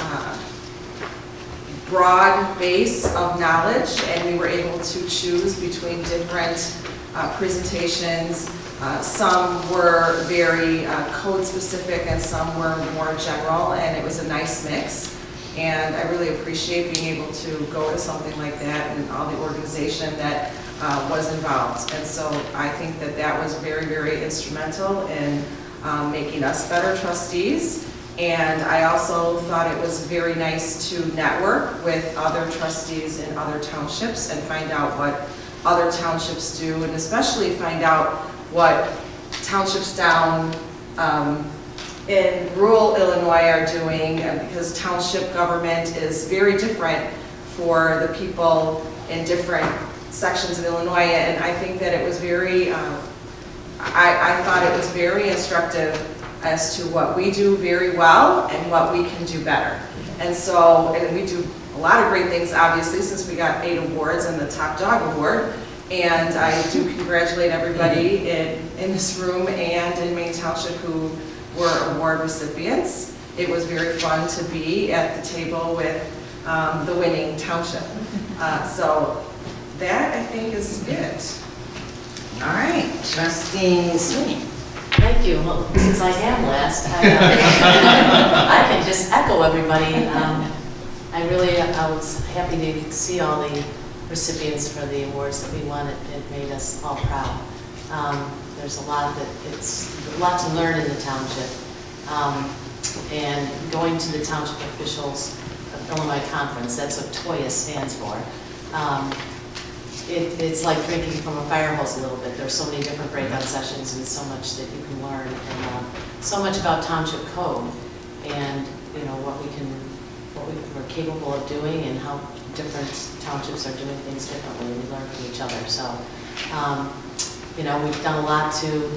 broad base of knowledge, and we were able to choose between different presentations. Some were very code specific and some were more general, and it was a nice mix. And I really appreciate being able to go to something like that and all the organization that was involved. And so I think that that was very, very instrumental in making us better trustees. And I also thought it was very nice to network with other trustees in other townships and find out what other townships do, and especially find out what townships down in rural Illinois are doing, because township government is very different for the people in different sections of Illinois. And I think that it was very, I thought it was very instructive as to what we do very well and what we can do better. And so, and we do a lot of great things, obviously, since we got 8 awards and the Top Dog Award. And I do congratulate everybody in this room and in Maine Township who were award recipients. It was very fun to be at the table with the winning township. So that, I think, is it. All right, Trustee Sweeney. Thank you. Well, since I am last, I can just echo everybody. I was happy to see all the recipients for the awards that we won. It made us all proud. There's a lot to learn in the township. And going to the township officials of Illinois Conference, that's what TOIA stands for. It's like drinking from a fire hose a little bit. There's so many different breakout sessions and so much that you can learn, and so much about township code and, you know, what we're capable of doing and how different townships are doing things differently. We learn from each other. So, you know, we've done a lot to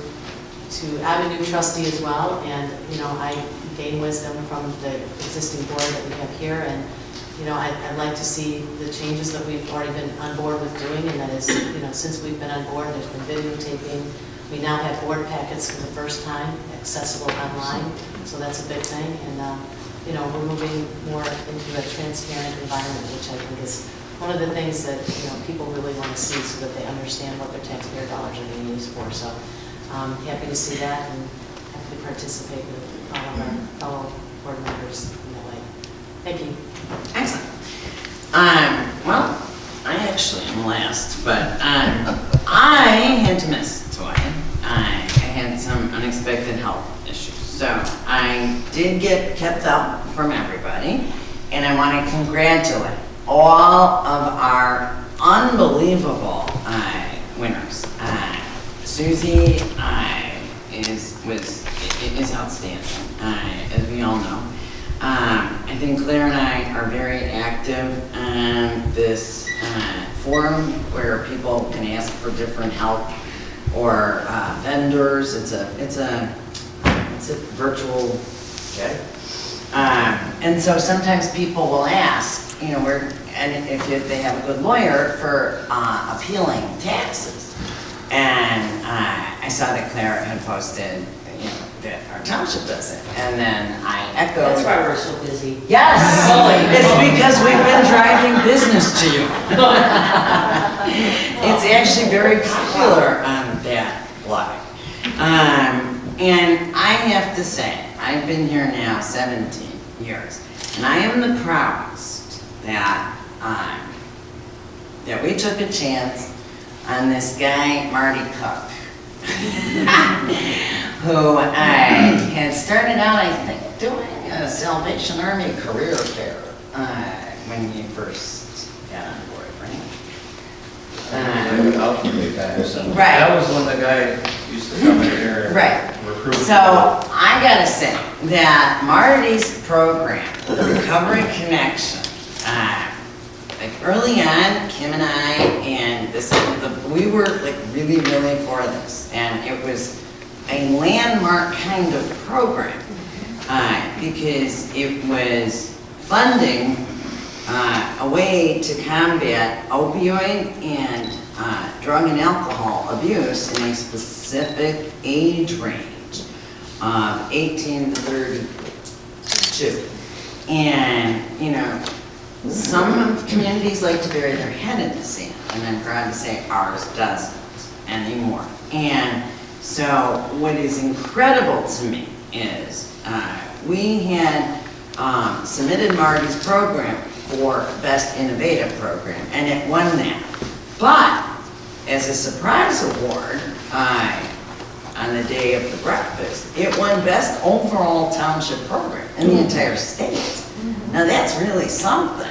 add a new trustee as well, and, you know, I gain wisdom from the existing board that we have here, and, you know, I'd like to see the changes that we've already been on board with doing, and that is, you know, since we've been on board, there's been videotaping. We now have board packets for the first time, accessible online, so that's a big thing, and, you know, we're moving more into a transparent environment, which I think is one of the things that, you know, people really want to see so that they understand what their taxpayer dollars are being used for. So happy to see that and happy to participate with all of our fellow board members in that way. Thank you. Excellent. Well, I actually am last, but I had to miss Toya. I had some unexpected health issues. So I did get kept up from everybody, and I want to congratulate all of our unbelievable winners. Susie is outstanding, as we all know. I think Claire and I are very active on this forum where people can ask for different help or vendors. It's a virtual. Okay. And so sometimes people will ask, you know, and if they have a good lawyer for appealing taxes. And I saw that Claire had posted, you know, that our township does it. And then I echoed. That's why we're so busy. Yes, it's because we've been driving business to you. It's actually very popular on that blog. And I have to say, I've been here now 17 years, and I am the proudest that we took a chance on this guy, Marty Cook, who had started out, I think, doing a Salvation Army career fair when he first got on board, right? Right. That was when the guy used to come in here and Right. recruit. So I gotta say that Marty's program, the Recovery Connection, like early on, Kim and I and we were like really for this, and it was a landmark kind of program because it was funding a way to combat opioid and drug and alcohol abuse in a specific age range of 18 to 32. And, you know, some communities like to bury their head in the sand, and I'm proud to say ours doesn't anymore. And so what is incredible to me is we had submitted Marty's program for Best Innovative Program, and it won that. But as a surprise award, on the day of the breakfast, it won Best Overall Township Program in the entire state. Now that's really something.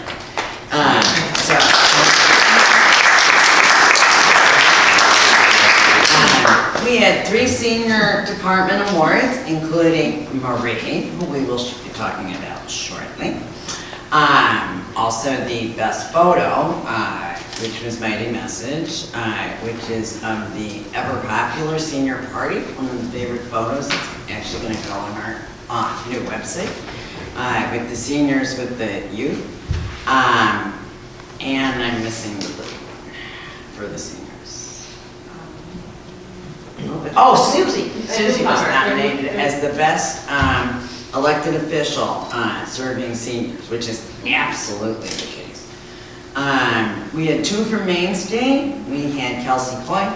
We had 3 senior department awards, including Marie, who we will be talking about shortly. Also the best photo, which was Mighty Message, which is of the ever popular senior party, one of the favorite photos. It's actually going to go on our new website, with the seniors, with the youth. And I'm missing the little one for the seniors. Oh, Susie! Susie was nominated as the best elected official serving seniors, which is absolutely the case. We had 2 from Mainstay. We had Kelsey Coy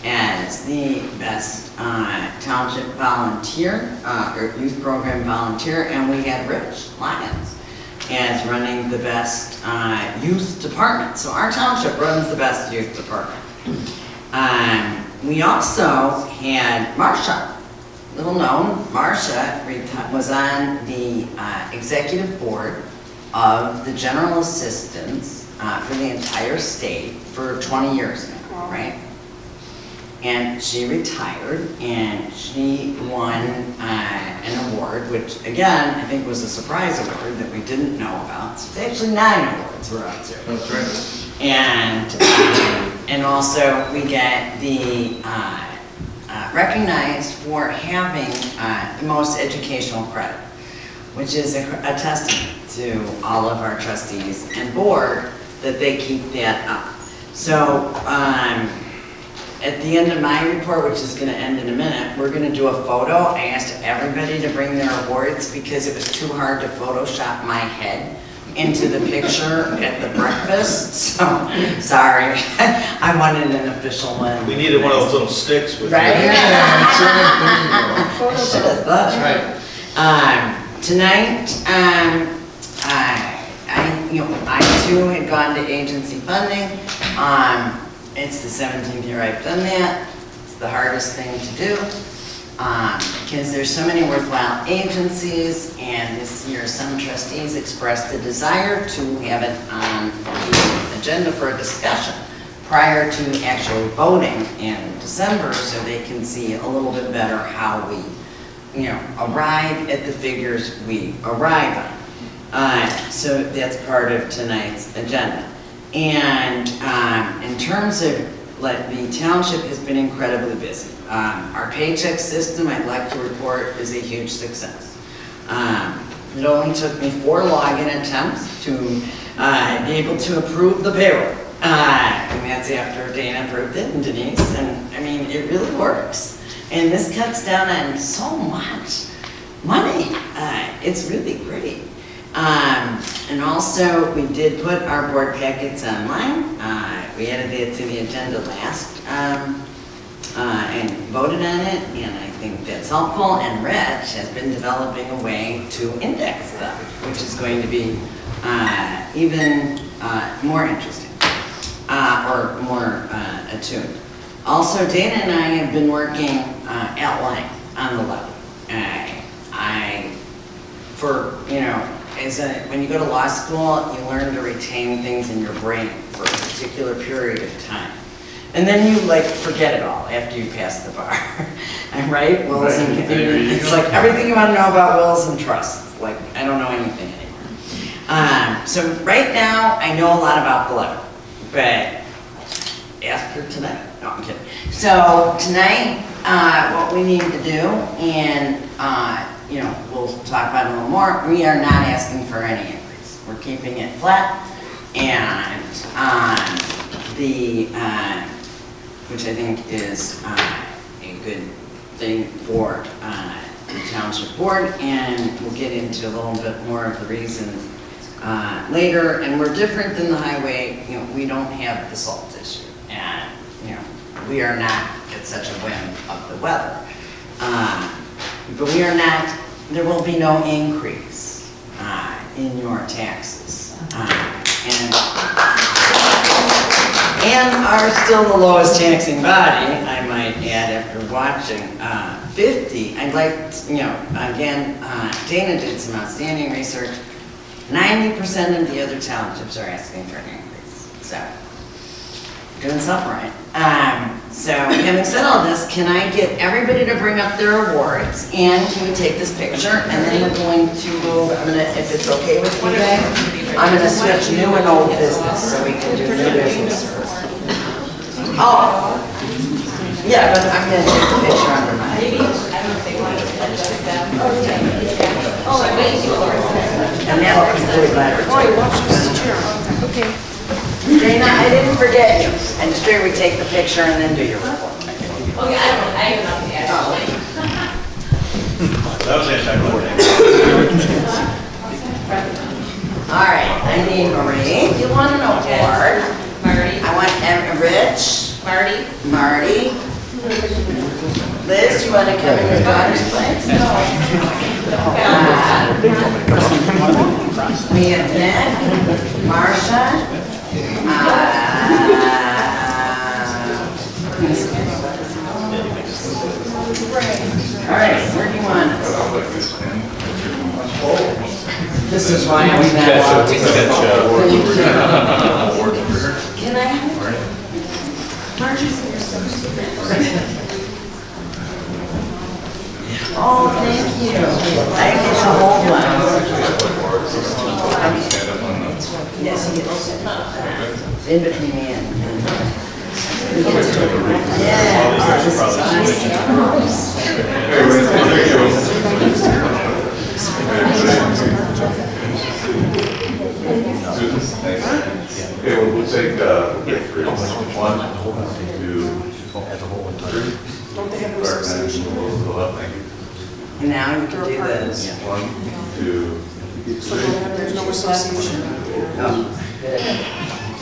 as the best township volunteer, or youth program volunteer, and we had Rich Lyons as running the best youth department. So our township runs the best youth department. We also had Marsha little known, Marcia was on the executive board of the general assistance for the entire state for 20 years now, right? And she retired, and she won an award, which again, I think was a surprise award that we didn't know about. So it's actually 9 awards we're up to. That's right. And also we get the recognized for having the most educational credit, which is a testament to all of our trustees and board that they keep that up. So at the end of my report, which is going to end in a minute, we're going to do a photo. I asked everybody to bring their awards because it was too hard to Photoshop my head into the picture at the breakfast. So, sorry. I wanted an official one. We needed one of those little sticks with. Right? That's right. Should have thought. That's right. Tonight, I too had gone to agency funding. It's the 17th year I've done that. It's the hardest thing to do because there's so many worthwhile agencies, and this year some trustees expressed a desire to have it on the agenda for a discussion prior to actually voting in December, so they can see a little bit better how we, arrive at the figures we arrive on. So that's part of tonight's agenda. And in terms of, the township has been incredibly busy. Our paycheck system, I'd like to report, is a huge success. It only took me 4 login attempts to be able to approve the payroll. And that's after Dana approved it and Denise, and I mean, it really works. And this cuts down on so much money. It's really great. And also, we did put our board packets online. We added it to the agenda last and voted on it, and I think that's helpful. And Rich has been developing a way to index them, which is going to be even more interesting or more attuned. Also, Dana and I have been working at length on the levy. When you go to law school, you learn to retain things in your brain for a particular period of time. And then you forget it all after you pass the bar. I'm right? Wills and it's like everything you want to know about wills and trusts. I don't know anything anymore. So right now, I know a lot about the levy, but after tonight, no, I'm kidding. So tonight, what we need to do, and we'll talk about it a little more. We are not asking for any increase. We're keeping it flat, and which I think is a good thing for the township board, and we'll get into a little bit more of the reasons later. And we're different than the highway. We don't have the salt issue, and we are not at such a whim of the weather. But we are not, there will be no increase in your taxes. And are still the lowest taxing body, I might add, after watching 50. I'd like to, again, Dana did some outstanding research. 90% of the other townships are asking for an increase. So, doing something right. So having said all this, can I get everybody to bring up their awards, and can we take this picture, and then we're going to go, if it's okay with you guys, I'm gonna switch new and old business, so we can do new business first. Oh, yeah, but I'm gonna take the picture under my. And that'll conclude my report. Okay. Dana, I didn't forget you. I just figured we'd take the picture and then do your report. Okay, I have nothing to add. That was anti-voting. All right, I need Marie. You want an award? Marty. I want Rich. Marty. Liz, you want to come in your daughter's place? We have Nick, Marcia. All right. like this, man. This is why I'm not allowed to go. Can I have it? Oh, thank you. I get the whole one. Yes, yes. In between me and. Yeah. This is Okay, well, we'll take, three. 1, 2, 3. Thank you. And now you can do this. 1, 2, 3. There's no association. Oh, good.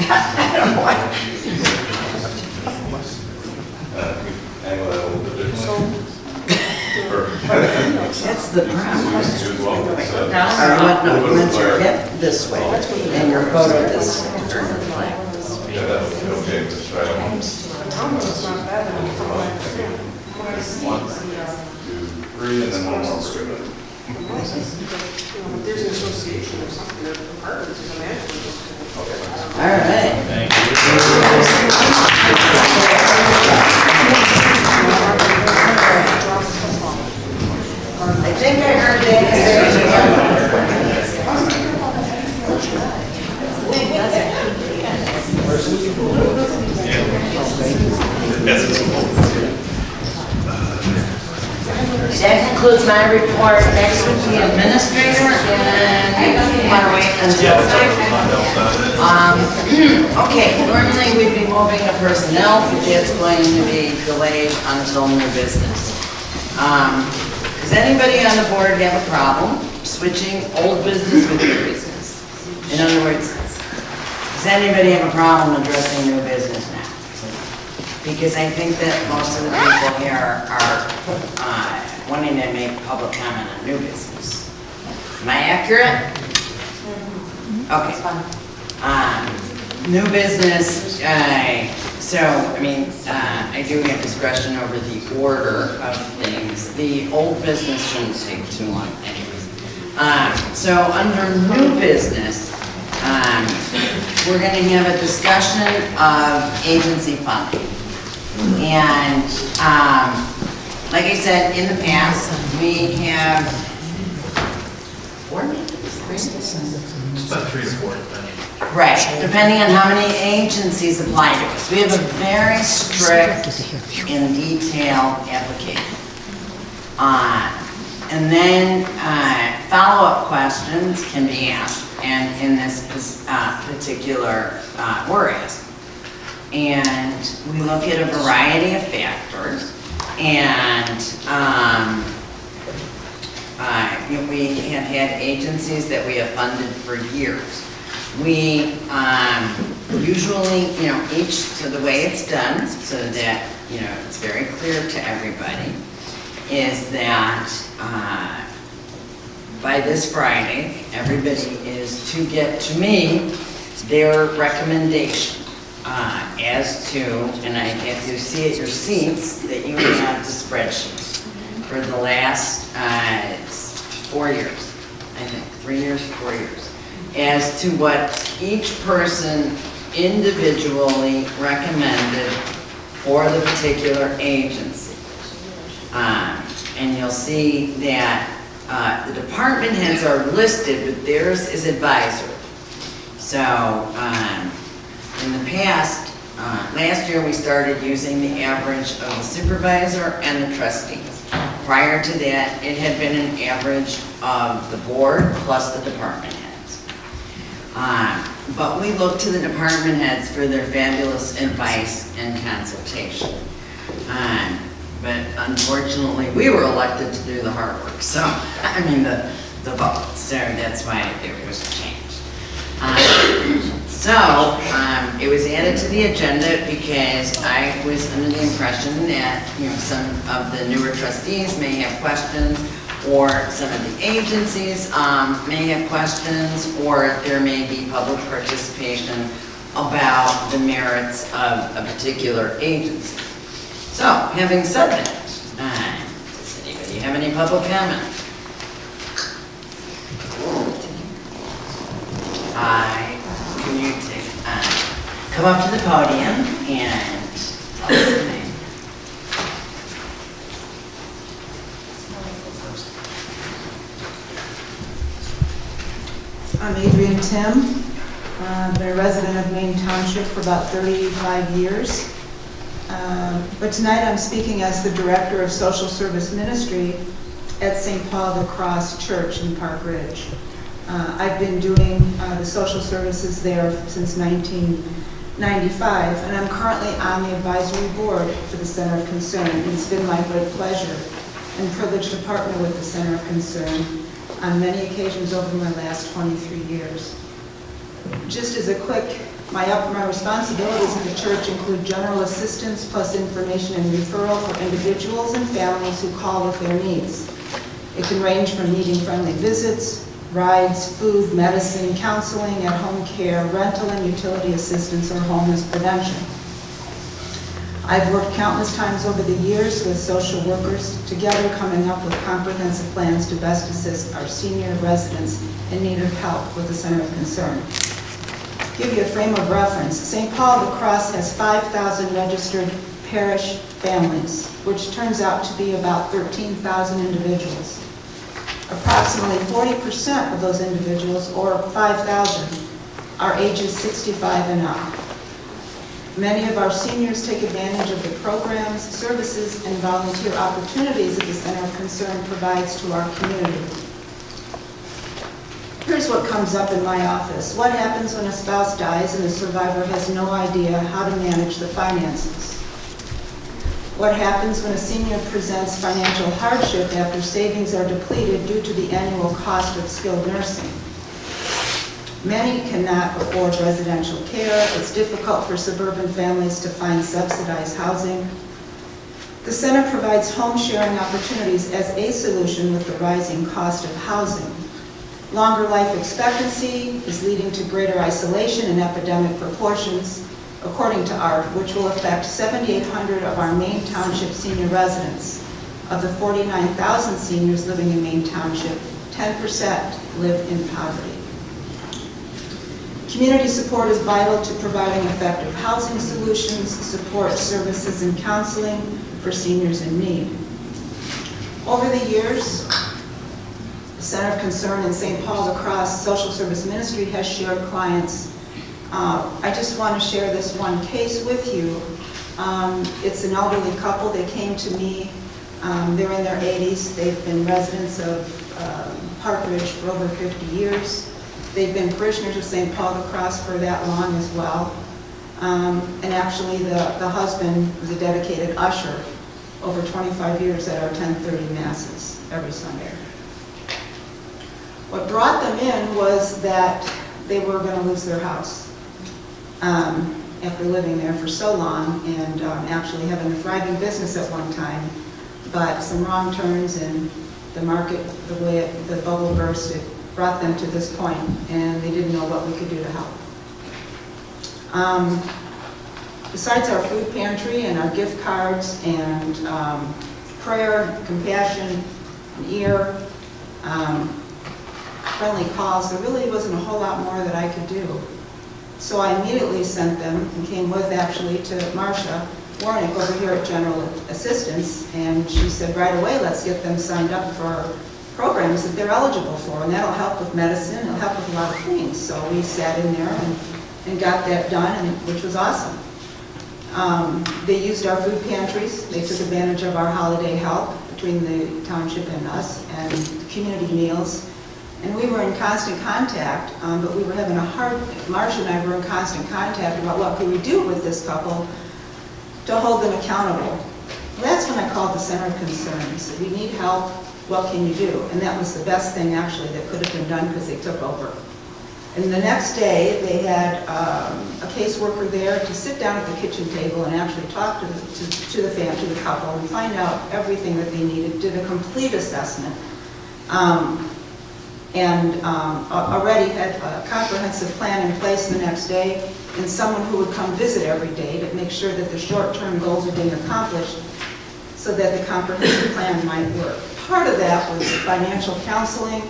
I don't want. Angle that a little bit differently. Perfect. That's the problem. You as well. It's, Or what, no, you want your hip this way and your photo this way. Yeah, that'll be okay, let's try that one. 1, 2, 3, and then one more. There's an association or something, there's departments, there's a management. All right. Thank you. I think I heard that. That concludes my report. Next would be administrator, and you want to wait until okay, normally we'd be moving to personnel, but that's going to be delayed until new business. Does anybody on the board have a problem switching old business with new business? In other words, does anybody have a problem addressing new business now? Because I think that most of the people here are wanting to make public comment on new business. Am I accurate? Okay. New business, so, I mean, I do have discretion over the order of things. The old business shouldn't take too long anyways. So under new business, we're gonna have a discussion of agency funding. And, like I said, in the past, we have 4 meetings, 3 meetings? It's about 3 to 4, depending. Right, depending on how many agencies apply to us. We have a very strict and detailed application. And then follow-up questions can be asked, and in this particular, we're asked. And we look at a variety of factors, and we have had agencies that we have funded for years. We usually, so the way it's done, so that, it's very clear to everybody, is that by this Friday, everybody is to get to me their recommendation as to, and if you see at your seats, that you have the spreadsheet for the last 4 years, I think, 3 years, 4 years, as to what each person individually recommended for the particular agency. And you'll see that the department heads are listed, but theirs is advisory. So in the past, last year we started using the average of the supervisor and the trustees. Prior to that, it had been an average of the board plus the department heads. But we look to the department heads for their fabulous advice and consultation. But unfortunately, we were elected to do the hard work, so, the vote, so that's why it was changed. It was added to the agenda because I was under the impression that, some of the newer trustees may have questions, or some of the agencies may have questions, or there may be public participation about the merits of a particular agency. So, having said that, does anybody have any public comment? can you come up to the podium and tell us your name? I'm Adrienne Tim. I've been a resident of Maine Township for about 35 years. But tonight I'm speaking as the Director of Social Service Ministry at St. Paul the Cross Church in Park Ridge. I've been doing the social services there since 1995, and I'm currently on the advisory board for the Center of Concern. It's been my great pleasure and privilege to partner with the Center of Concern on many occasions over my last 23 years. Just as a quick, my responsibilities in the church include general assistance plus information and referral for individuals and families who call with their needs. It can range from needing friendly visits, rides, food, medicine, counseling, at-home care, rental and utility assistance, or homeless prevention. I've worked countless times over the years with social workers, together coming up with comprehensive plans to best assist our senior residents in need of help with the Center of Concern. To give you a frame of reference, St. Paul the Cross has 5,000 registered parish families, which turns out to be about 13,000 individuals. Approximately 40% of those individuals, or 5,000, are ages 65 and up. Many of our seniors take advantage of the programs, services, and volunteer opportunities that the Center of Concern provides to our community. Here's what comes up in my office. What happens when a spouse dies and the survivor has no idea how to manage the finances? What happens when a senior presents financial hardship after savings are depleted due to the annual cost of skilled nursing? Many cannot afford residential care. It's difficult for suburban families to find subsidized housing. The center provides home sharing opportunities as a solution with the rising cost of housing. Longer life expectancy is leading to greater isolation in epidemic proportions, according to ARC, which will affect 7,800 of our Maine Township senior residents. Of the 49,000 seniors living in Maine Township, 10% live in poverty. Community support is vital to providing effective housing solutions, support services, and counseling for seniors in need. Over the years, the Center of Concern in St. Paul the Cross Social Service Ministry has shared clients. I just want to share this one case with you. It's an elderly couple. They came to me. They're in their 80s. They've been residents of Park Ridge for over 50 years. They've been parishioners of St. Paul the Cross for that long as well. And actually, the husband was a dedicated usher over 25 years at our 10:30 masses every Sunday. What brought them in was that they were going to lose their house after living there for so long and actually having a thriving business at one time. But some wrong turns in the market, the way the bubble burst, it brought them to this point, and they didn't know what we could do to help. Besides our food pantry and our gift cards and prayer, compassion, an ear, friendly calls, there really wasn't a whole lot more that I could do. So I immediately sent them and came with actually to Marcia Warnick over here at General Assistance, and she said right away, let's get them signed up for programs that they're eligible for, and that'll help with medicine, it'll help with a lot of things. So we sat in there and got that done, which was awesome. They used our food pantries. They took advantage of our holiday help between the township and us, and community meals. And we were in constant contact, but we were having Marcia and I were in constant contact about what could we do with this couple to hold them accountable. Well, that's when I called the Center of Concern. I said, we need help, what can you do? And that was the best thing actually that could have been done because they took over. And the next day, they had a caseworker there to sit down at the kitchen table and actually talk to the family, to the couple, and find out everything that they needed, did a complete assessment, and already had a comprehensive plan in place the next day, and someone who would come visit every day to make sure that the short-term goals were being accomplished so that the comprehensive plan might work. Part of that was financial counseling,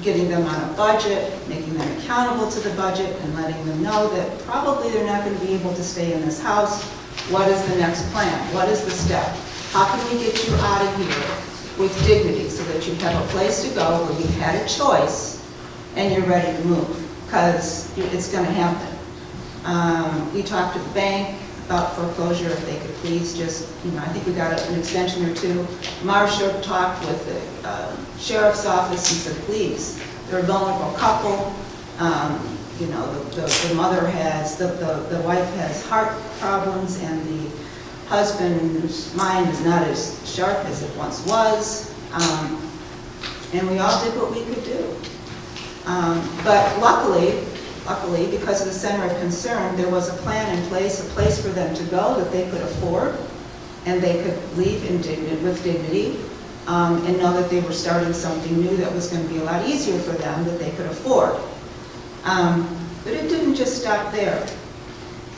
getting them on a budget, making them accountable to the budget, and letting them know that probably they're not going to be able to stay in this house. What is the next plan? What is the step? How can we get you out of here with dignity so that you have a place to go where you've had a choice and you're ready to move? Because it's going to happen. We talked to the bank about foreclosure, if they could please just, I think we got an extension or two. Marcia talked with the sheriff's office and said, please, they're a vulnerable couple. The mother has, the wife has heart problems, and the husband's mind is not as sharp as it once was. And we all did what we could do. But luckily, because of the center of concern, there was a plan in place, a place for them to go that they could afford, and they could leave with dignity, and know that they were starting something new that was going to be a lot easier for them, that they could afford. But it didn't just stop there.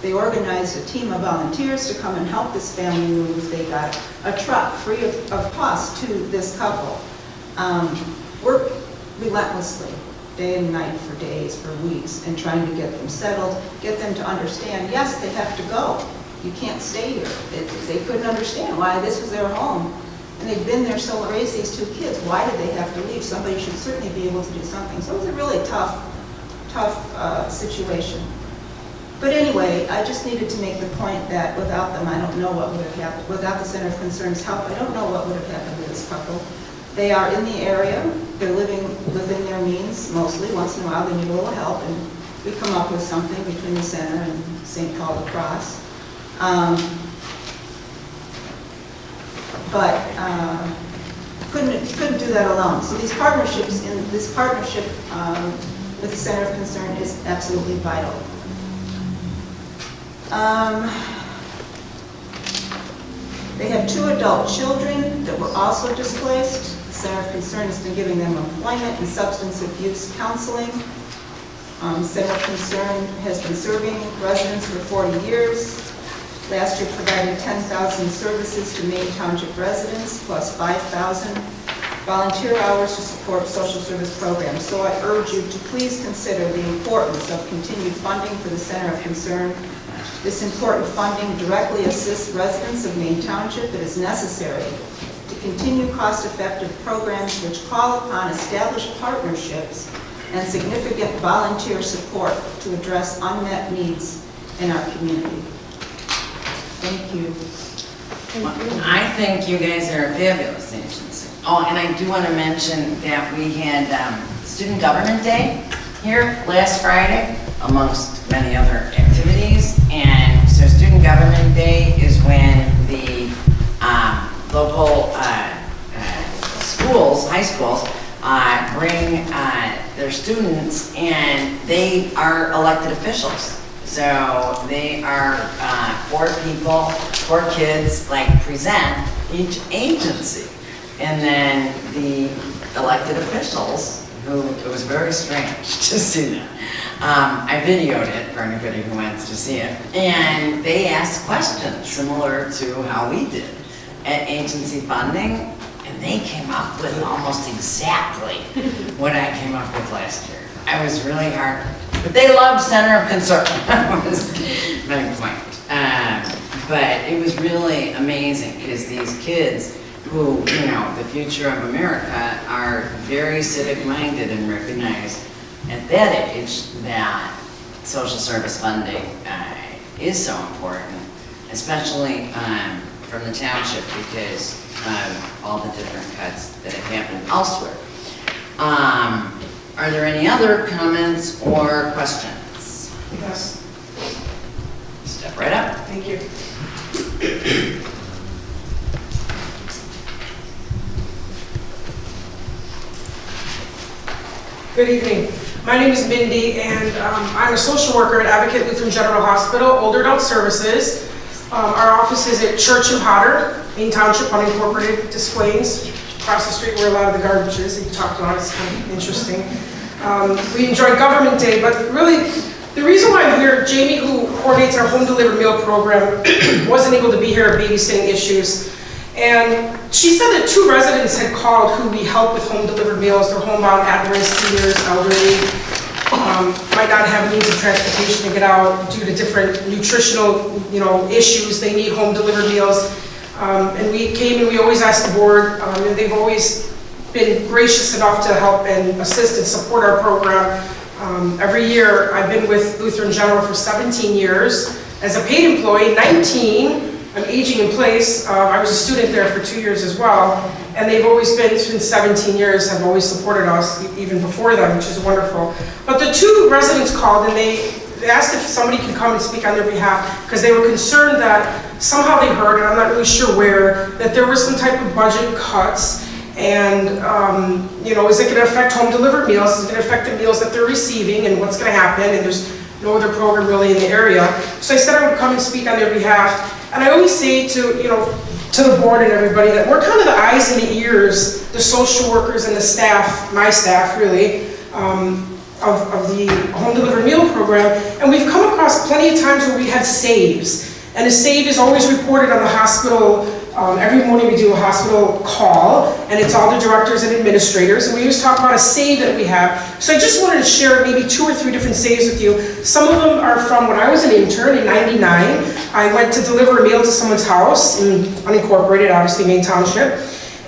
They organized a team of volunteers to come and help this family move. They got a truck free of cost to this couple. Worked relentlessly, day and night for days, for weeks, and trying to get them settled, get them to understand, yes, they have to go. You can't stay here. They couldn't understand why this was their home. And they'd been there, so raised these two kids. Why did they have to leave? Somebody should certainly be able to do something. So it was a really tough situation. But anyway, I just needed to make the point that without them, I don't know what would have happened. Without the Center of Concern's help, I don't know what would have happened to this couple. They are in the area. They're living within their means mostly. Once in a while, they need a little help, and we come up with something between the center and St. Paul La Crosse. But couldn't do that alone. So this partnership with the Center of Concern is absolutely vital. They have 2 adult children that were also displaced. The Center of Concern has been giving them employment and substance abuse counseling. Center of Concern has been serving residents for 40 years. Last year provided 10,000 services to Maine Township residents, plus 5,000 volunteer hours to support social service programs. So I urge you to please consider the importance of continued funding for the Center of Concern. This important funding directly assists residents of Maine Township. It is necessary to continue cost-effective programs which call upon established partnerships and significant volunteer support to address unmet needs in our community. Thank you. I think you guys are a fabulous agency. Oh, and I do want to mention that we had Student Government Day here last Friday, amongst many other activities. And so Student Government Day is when the local schools, high schools, bring their students, and they are elected officials. So they are 4 people, 4 kids, present each agency. And then the elected officials, it was very strange to see that. I videoed it for anybody who wants to see it. And they asked questions similar to how we did at agency funding. And they came up with almost exactly what I came up with last year. I was really hard. But they loved Center of Concern. was my point. But it was really amazing because these kids who, the future of America, are very civic-minded and recognize at that age that social service funding is so important, especially from the township because of all the different cuts that have happened elsewhere. Are there any other comments or questions? Yes. Step right up. Thank you. Good evening. My name is Mindy, and I'm a social worker at Advocate Lutheran General Hospital, Older Adult Services. Our office is at Church and Potter, Maine Township, unincorporated, Des Plaines, across the street where a lot of the garbage is that you talked about. It's kind of interesting. We enjoy Government Day, but really, the reason why I'm here, Jamie, who coordinates our home delivered meal program, wasn't able to be here babysitting issues. And she said that 2 residents had called who we help with home delivered meals. They're homebound, at-risk, seniors, elderly, might not have means of transportation to get out due to different nutritional, issues. They need home delivered meals. And we came and we always asked the board, and they've always been gracious enough to help and assist and support our program. Every year, I've been with Lutheran General for 17 years. As a paid employee, 19, I'm aging in place. I was a student there for 2 years as well. And they've always been, it's been 17 years, have always supported us, even before them, which is wonderful. But the 2 residents called and they asked if somebody could come and speak on their behalf because they were concerned that somehow they heard, and I'm not really sure where, that there were some type of budget cuts. And, is it going to affect home delivered meals? Is it going to affect the meals that they're receiving and what's going to happen? And there's no other program really in the area. So I said I would come and speak on their behalf. And I always say to the board and everybody that we're kind of the eyes and the ears, the social workers and the staff, my staff really, of the home delivered meal program. And we've come across plenty of times where we had saves. And a save is always reported on the hospital. Every morning we do a hospital call, and it's all the directors and administrators, and we always talk about a save that we have. So I just wanted to share maybe 2 or 3 different saves with you. Some of them are from when I was an intern in '99. I went to deliver a meal to someone's house in unincorporated, obviously Maine Township,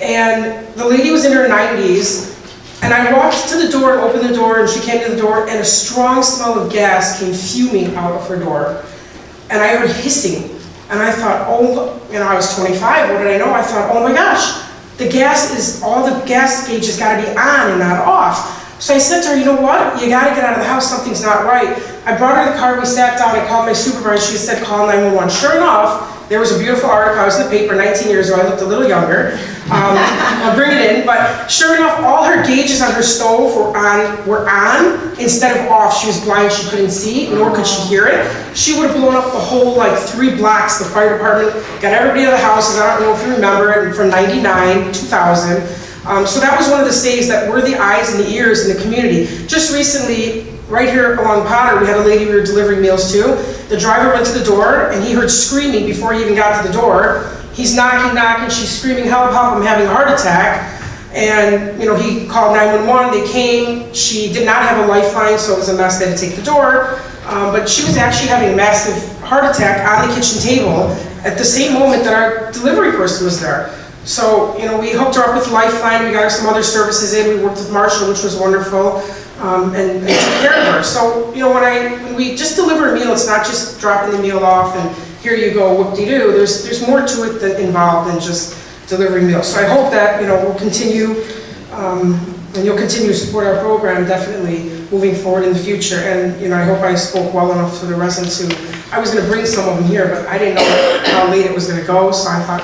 and the lady was in her 90s, and I walked to the door and opened the door, and she came to the door, and a strong smell of gas came fuming out of her door, and I heard hissing. And I thought, I was 25, what did I know? I thought, oh my gosh, all the gas gauges gotta be on and not off. So I said to her, you know what? You gotta get out of the house, something's not right. I brought her the car, we sat down, I called my supervisor, she said, call 911. Sure enough, there was a beautiful article, I was in the paper 19 years ago, I looked a little younger. I'll bring it in, but sure enough, all her gauges on her stove were on instead of off. She was blind, she couldn't see, nor could she hear it. She would have blown up the whole 3 blocks. The fire department got everybody out of the houses. I don't know if you remember it, from 99, 2000. So that was one of the saves that were the eyes and the ears in the community. Just recently, right here along Potter, we had a lady we were delivering meals to. The driver went to the door and he heard screaming before he even got to the door. He's knocking, she's screaming, help, help, I'm having a heart attack. And, he called 911, they came. She did not have a lifeline, so it was a mess, they had to take the door. But she was actually having a massive heart attack on the kitchen table at the same moment that our delivery person was there. So, we hooked her up with Lifeline, we got her some other services in, we worked with Marshall, which was wonderful, and took care of her. So, when we just deliver a meal, it's not just dropping the meal off and here you go, whoop-de-doo. There's more to it involved than just delivering meals. So I hope that, we'll continue, and you'll continue to support our program, definitely, moving forward in the future. And, I hope I spoke well enough to the residents who, I was gonna bring some of them here, but I didn't know how late it was gonna go, so I thought,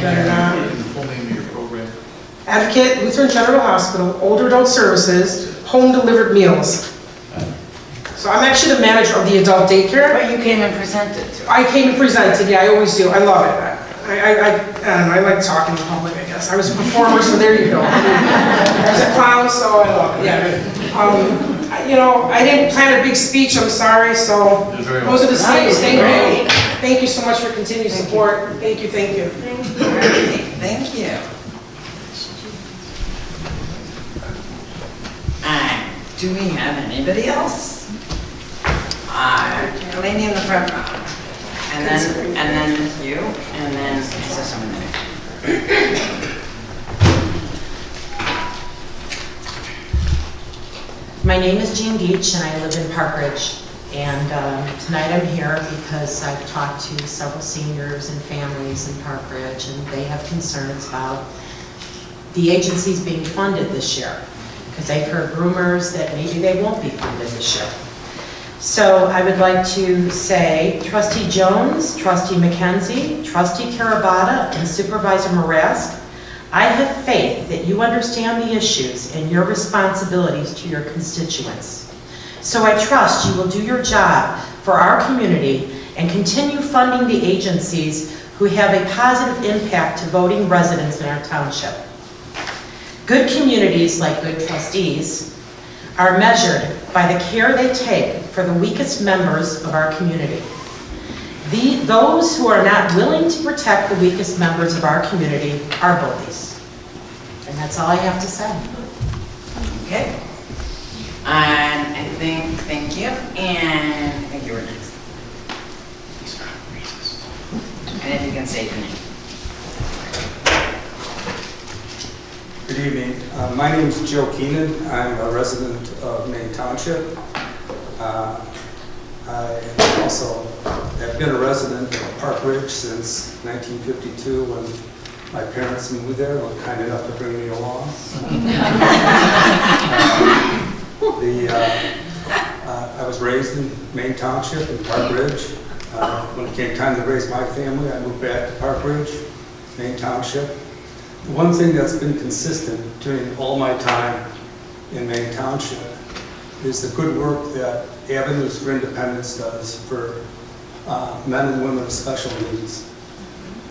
better not. The full name of your program? Advocate, Lutheran General Hospital, Older Adult Services, Home Delivered Meals. So I'm actually the manager of the adult daycare. But you came and presented to us. I came and presented, yeah, I always do, I love it. I like talking in public, I guess. I was a performer, so there you go. I was a clown, so I love it, yeah. I didn't plan a big speech, I'm sorry, so those are the things. Thank you so much for continued support. Thank you. Thank you. Do we have anybody else? Lady in the front row. And then you, and then is there someone there? My name is Jean Deach and I live in Park Ridge. And tonight I'm here because I've talked to several seniors and families in Park Ridge, and they have concerns about the agencies being funded this year, because they've heard rumors that maybe they won't be funded this year. So I would like to say, Trustee Jones, Trustee McKenzie, Trustee Carabata, and Supervisor Marask, I have faith that you understand the issues and your responsibilities to your constituents. So I trust you will do your job for our community and continue funding the agencies who have a positive impact to voting residents in our township. Good communities, like good trustees, are measured by the care they take for the weakest members of our community. Those who are not willing to protect the weakest members of our community are bullies. And that's all I have to say. Okay. And I think, thank you, and I think you were next. And if you can say your name. Good evening. My name is Joe Keenan. I'm a resident of Maine Township. I also have been a resident of Park Ridge since 1952 when my parents moved there and were kind enough to bring me along. I was raised in Maine Township in Park Ridge. When it came time to raise my family, I moved back to Park Ridge, Maine Township. The one thing that's been consistent during all my time in Maine Township is the good work that Avenues for Independence does for men and women with special needs.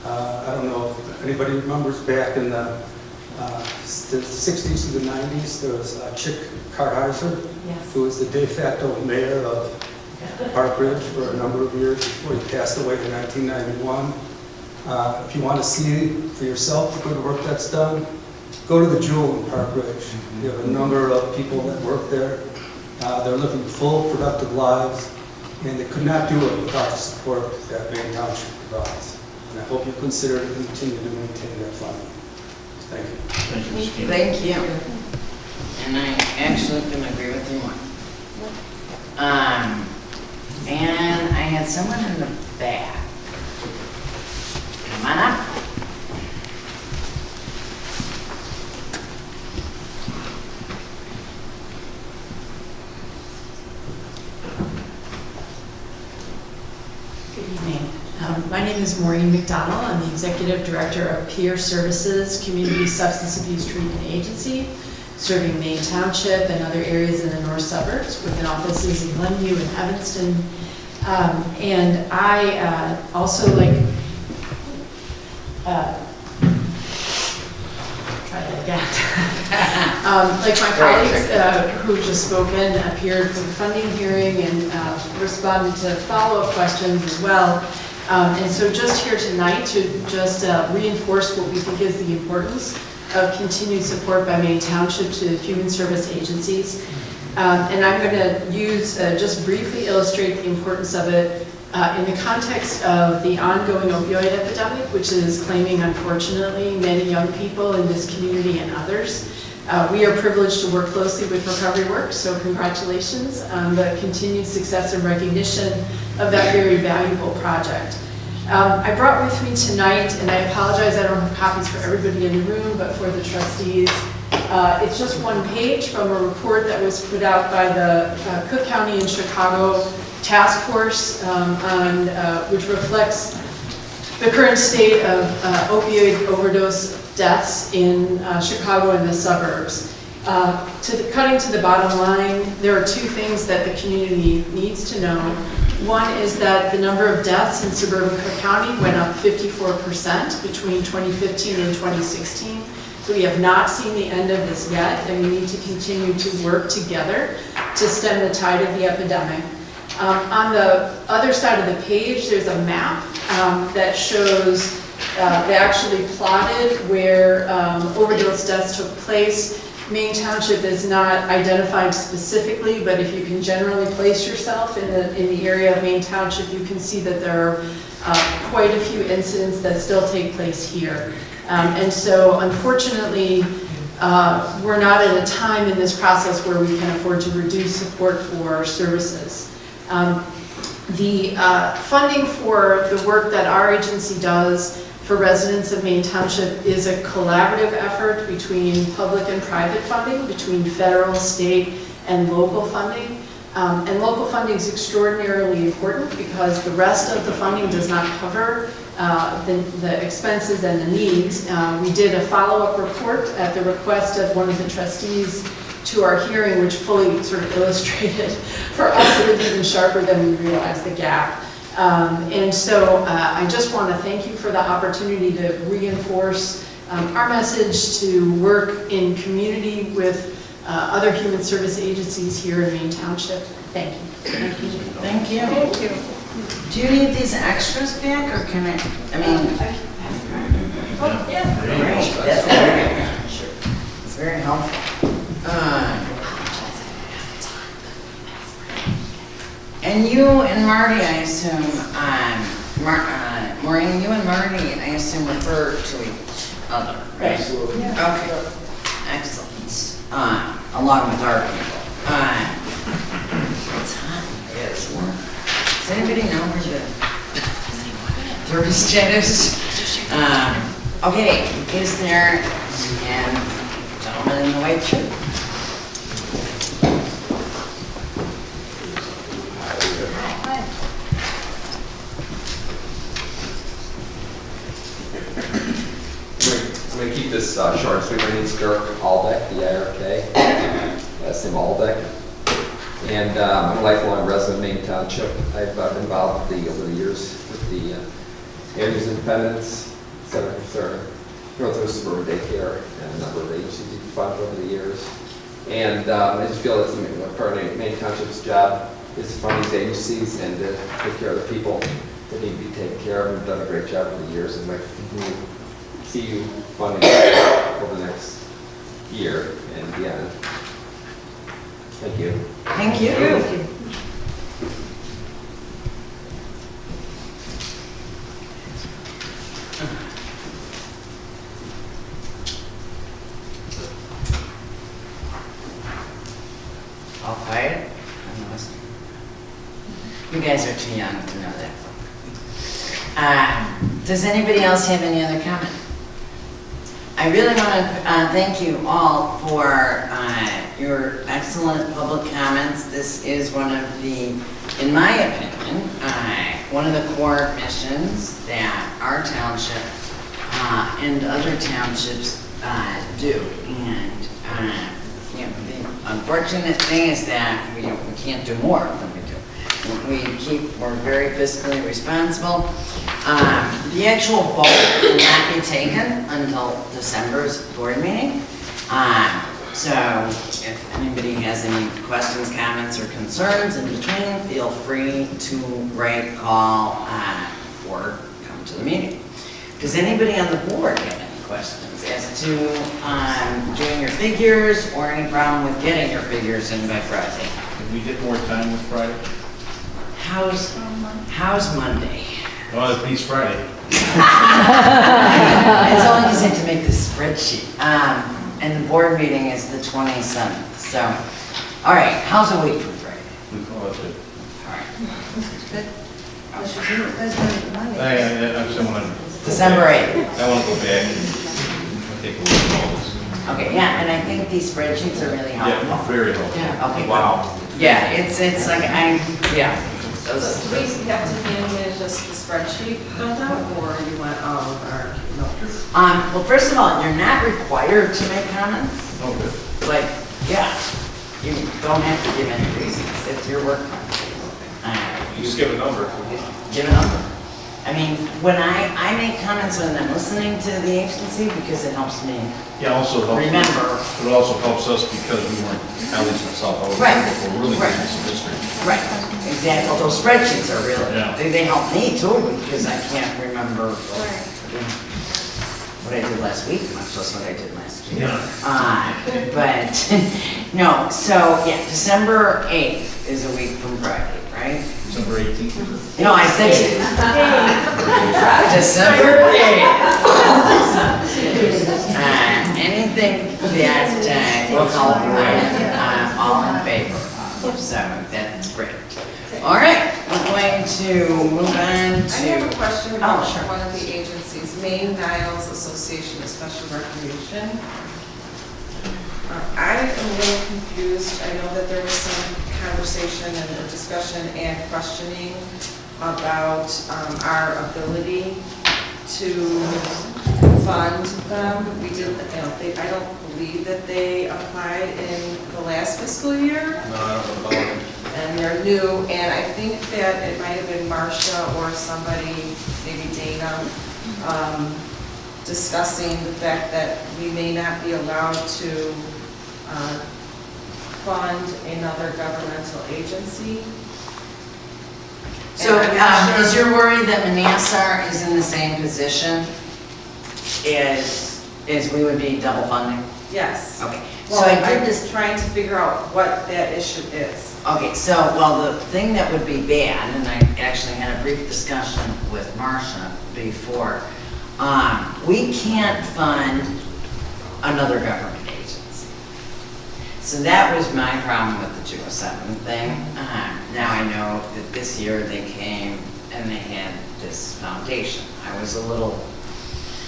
I don't know if anybody remembers back in the 60s to the 90s, there was Chick Karheiser, who was the de facto mayor of Park Ridge for a number of years before he passed away in 1991. If you want to see for yourself the good work that's done, go to the Jewel in Park Ridge. You have a number of people that work there. They're living full, productive lives, and they could not do it without the support that Maine Township provides. And I hope you consider to continue to maintain that funding. Thank you. Thank you, Mr. Keenan. Thank you. And I actually can agree with you more. And I had someone in the back. Come on up. Good evening. My name is Maureen McDonald. I'm the Executive Director of Peer Services Community Substance Abuse Treatment Agency, serving Maine Township and other areas in the north suburbs with offices in Glenview and Evanston. And I also try that again. Like my colleagues who just spoken, appeared for the funding hearing and responded to follow-up questions as well. And so just here tonight to just reinforce what we think is the importance of continued support by Maine Township to human service agencies. And I'm going to use, just briefly illustrate the importance of it in the context of the ongoing opioid epidemic, which is claiming, unfortunately, many young people in this community and others. We are privileged to work closely with Recovery Works, so congratulations on the continued success and recognition of that very valuable project. I brought with me tonight, and I apologize I don't have copies for everybody in the room, but for the trustees, it's just one page from a report that was put out by the Cook County and Chicago Task Force which reflects the current state of opioid overdose deaths in Chicago and the suburbs. Cutting to the bottom line, there are two things that the community needs to know. One is that the number of deaths in suburban Cook County went up 54% between 2015 and 2016. So we have not seen the end of this yet, and we need to continue to work together to stem the tide of the epidemic. On the other side of the page, there's a map that shows, they actually plotted where overdose deaths took place. Maine Township is not identified specifically, but if you can generally place yourself in the area of Maine Township, you can see that there are quite a few incidents that still take place here. And so, unfortunately, we're not at a time in this process where we can afford to reduce support for services. The funding for the work that our agency does for residents of Maine Township is a collaborative effort between public and private funding, between federal, state, and local funding. And local funding is extraordinarily important because the rest of the funding does not cover the expenses and the needs. We did a follow-up report at the request of one of the trustees to our hearing, which fully sort of illustrated for us it was even sharper than we realized the gap. And so I just want to thank you for the opportunity to reinforce our message to work in community with other human service agencies here in Maine Township. Thank you. Thank you. Thank you. Do you need these extras back, or can I mean, Oh, yeah. great, that's very, it's very helpful. And you and Marty, I assume, Maureen, you and Marty, I assume refer to each other, right? Absolutely. Okay, excellent. Along with our people. It's hot, yes. Does anybody know where the thermostat is? Okay, is there, and gentleman in the white shirt? I'm going to keep this short and sweet. My name's Dirk Albeck, D-I-R-K, last name Albeck. And I'm a lifelong resident of Maine Township. I've been involved over the years with the Areas Independence, Center for Concern, Northwest Suburban Daycare, and a number of agencies we've funded over the years. And I just feel it's part of Maine Township's job is to fund these agencies and to take care of the people that need to be taken care of. We've done a great job over the years, and I'd like to continue to see you funding over the next year and beyond. Thank you. Thank you. All quiet? I'm listening. You guys are too young to know that. Does anybody else have any other comment? I really want to thank you all for your excellent public comments. This is one of the, in my opinion, one of the core missions that our township and other townships do. And you know, the unfortunate thing is that we can't do more than we do. We're very fiscally responsible. The actual vote will not be taken until December's board meeting. So if anybody has any questions, comments, or concerns in between, feel free to write, call, or come to the meeting. Does anybody on the board have any questions as to doing your figures or any problem with getting your figures in by Friday? Can we get more time with Friday? How's Monday? Well, it means Friday. It's only because I have to make this spreadsheet. And the board meeting is the 27th. So, all right, how's a week from Friday? We call it good. All right. Good. I just want to. December 8th. I want to go back and take a look at all this. Okay, yeah, and I think these spreadsheets are really helpful. Yeah, very helpful. Yeah, okay. Wow. Yeah, it's like, yeah. Do we have to hand in just the spreadsheet filled out, or you want all of our notes? Well, first of all, you're not required to make comments. Oh, good. But, yeah, you don't have to give any reasons. It's your work. You just give a number. Give a number. I mean, when I make comments when I'm listening to the agency because it helps me Yeah, also helps. remember. It also helps us because we weren't, at least myself, I was Right. we're really Right. doing some history. Right, exactly. Those spreadsheets are really, Yeah. they help me too because I can't remember what I did last week, much less what I did last year. But, no, so, yeah, December 8th is a week from Friday, right? December 18th. No, I said December 8th. Anything that will help, all in favor. So that's great. All right, we're going to move on to. I have a question about sure. one of the agencies, Maine Niles Association of Special Recreation. I am a little confused. I know that there was some conversation and discussion and questioning about our ability to fund them. We didn't, I don't believe that they applied in the last fiscal year. No, I don't know about it. And they're new, and I think that it might have been Marcia or somebody, maybe Dana, discussing the fact that we may not be allowed to fund another governmental agency. So, And I'm not is sure- your worry that Manassar is in the same position as we would be double funding? Yes. Okay, so Well, I I'm did just trying to figure out what that issue is. Okay, so, well, the thing that would be bad, and I actually had a brief discussion with Marcia before, we can't fund another government agency. So that was my problem with the 207 thing. Now I know that this year they came and they had this foundation. I was a little,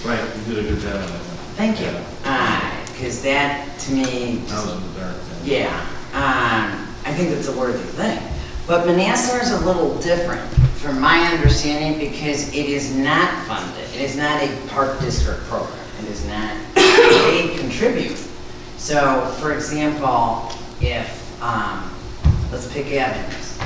Right, you did a good job on that one. thank you, because that, to me, I was in the dark. yeah, I think that's a worthy thing. But Manassar is a little different, from my understanding, because it is not funded. It is not a park district program. It is not, they contribute. So, for example, if, let's pick avenues.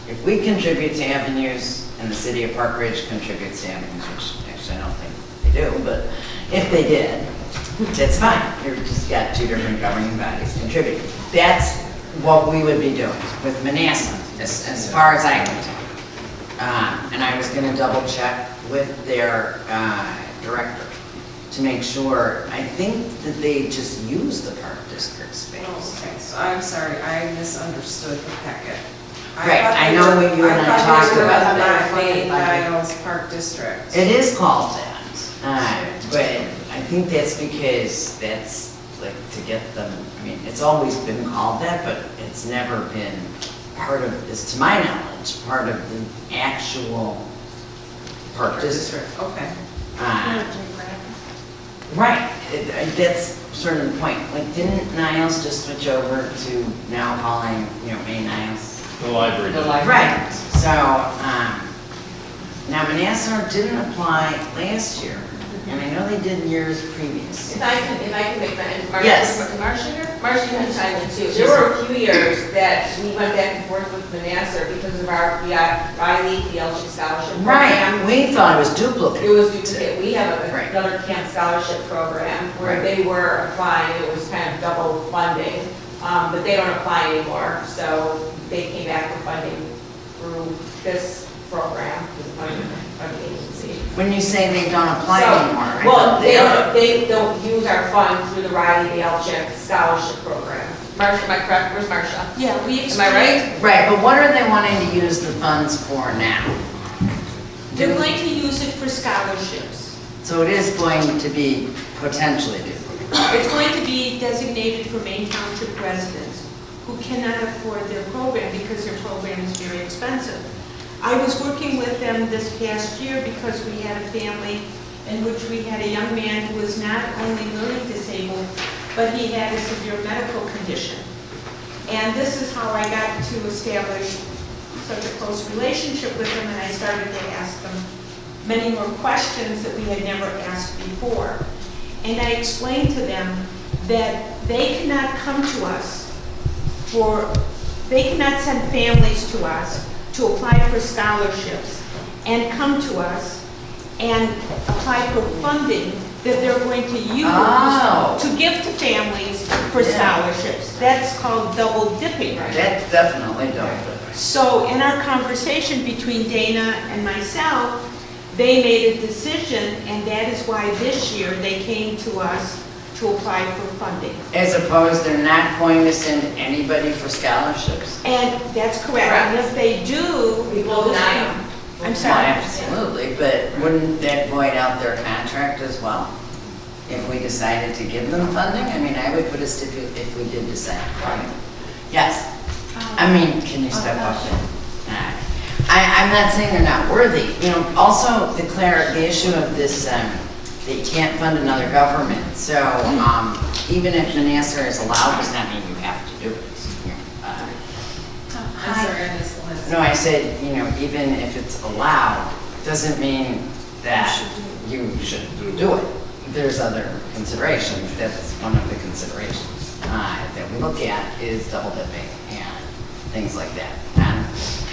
If we contribute to avenues and the city of Park Ridge contributes to avenues, which actually I don't think they do, but if they did, that's fine. You've just got two different governing bodies contributing. That's what we would be doing with Manassas, as far as I can tell. And I was gonna double check with their director to make sure. I think that they just use the park district space. Okay, so I'm sorry, I misunderstood the packet. Right, I know what you and I talked about that. Maine Niles Park District. It is called that, but I think that's because that's like to get them, I mean, it's always been called that, but it's never been part of, is to my knowledge, part of the actual park district. Okay. Right, that's sort of the point. Like, didn't Niles just switch over to now calling, Maine Niles? The library. The library. Right, so, now Manassar didn't apply last year, and I know they did years previous. If I can make that, Yes. Marcia here? Marcia can chime in too. There were a few years that we went back and forth with Manassar because of we got Riley, the LG Scholarship Program. Right, we thought it was duplicate. It was duplicate. We have Right. another camp scholarship program where Right. they were applying, it was kind of double funding, but they don't apply anymore. So they came back with funding through this program, through the funding agency. When you say they don't apply So, anymore, I well, thought they don't use our fund through the Riley Dale Chick Scholarship Program. Marcia, am I correct? Where's Marcia? Yeah, we Am I right? Right, but what are they wanting to use the funds for now? They're going to use it for scholarships. So it is going to be potentially duplicate. It's going to be designated for Maine Township residents who cannot afford their program because their program is very expensive. I was working with them this past year because we had a family in which we had a young man who was not only learning disabled, but he had a severe medical condition. And this is how I got to establish such a close relationship with them, and I started to ask them many more questions that we had never asked before. And I explained to them that they cannot come to us they cannot send families to us to apply for scholarships and come to us and apply for funding that they're going to use to give to families for scholarships. That's called double dipping. That's definitely double dipping. So in our conversation between Dana and myself, they made a decision, and that is why this year they came to us to apply for funding. As opposed, they're not going to send anybody for scholarships? And that's correct. And if they do, We will deny them. I'm Well, sorry. absolutely, but wouldn't that void out their contract as well? If we decided to give them funding? I mean, I would put a stipulation if we did decide, right? Yes. I mean, can you step up? I'm not saying they're not worthy. Also declare the issue of this, that you can't fund another government. So even if Manassar is allowed, does not mean you have to do it. I'm sorry, I missed the last. No, I said, even if it's allowed, doesn't mean that you should do it. There's other considerations. That's one of the considerations that we look at is double dipping and things like that.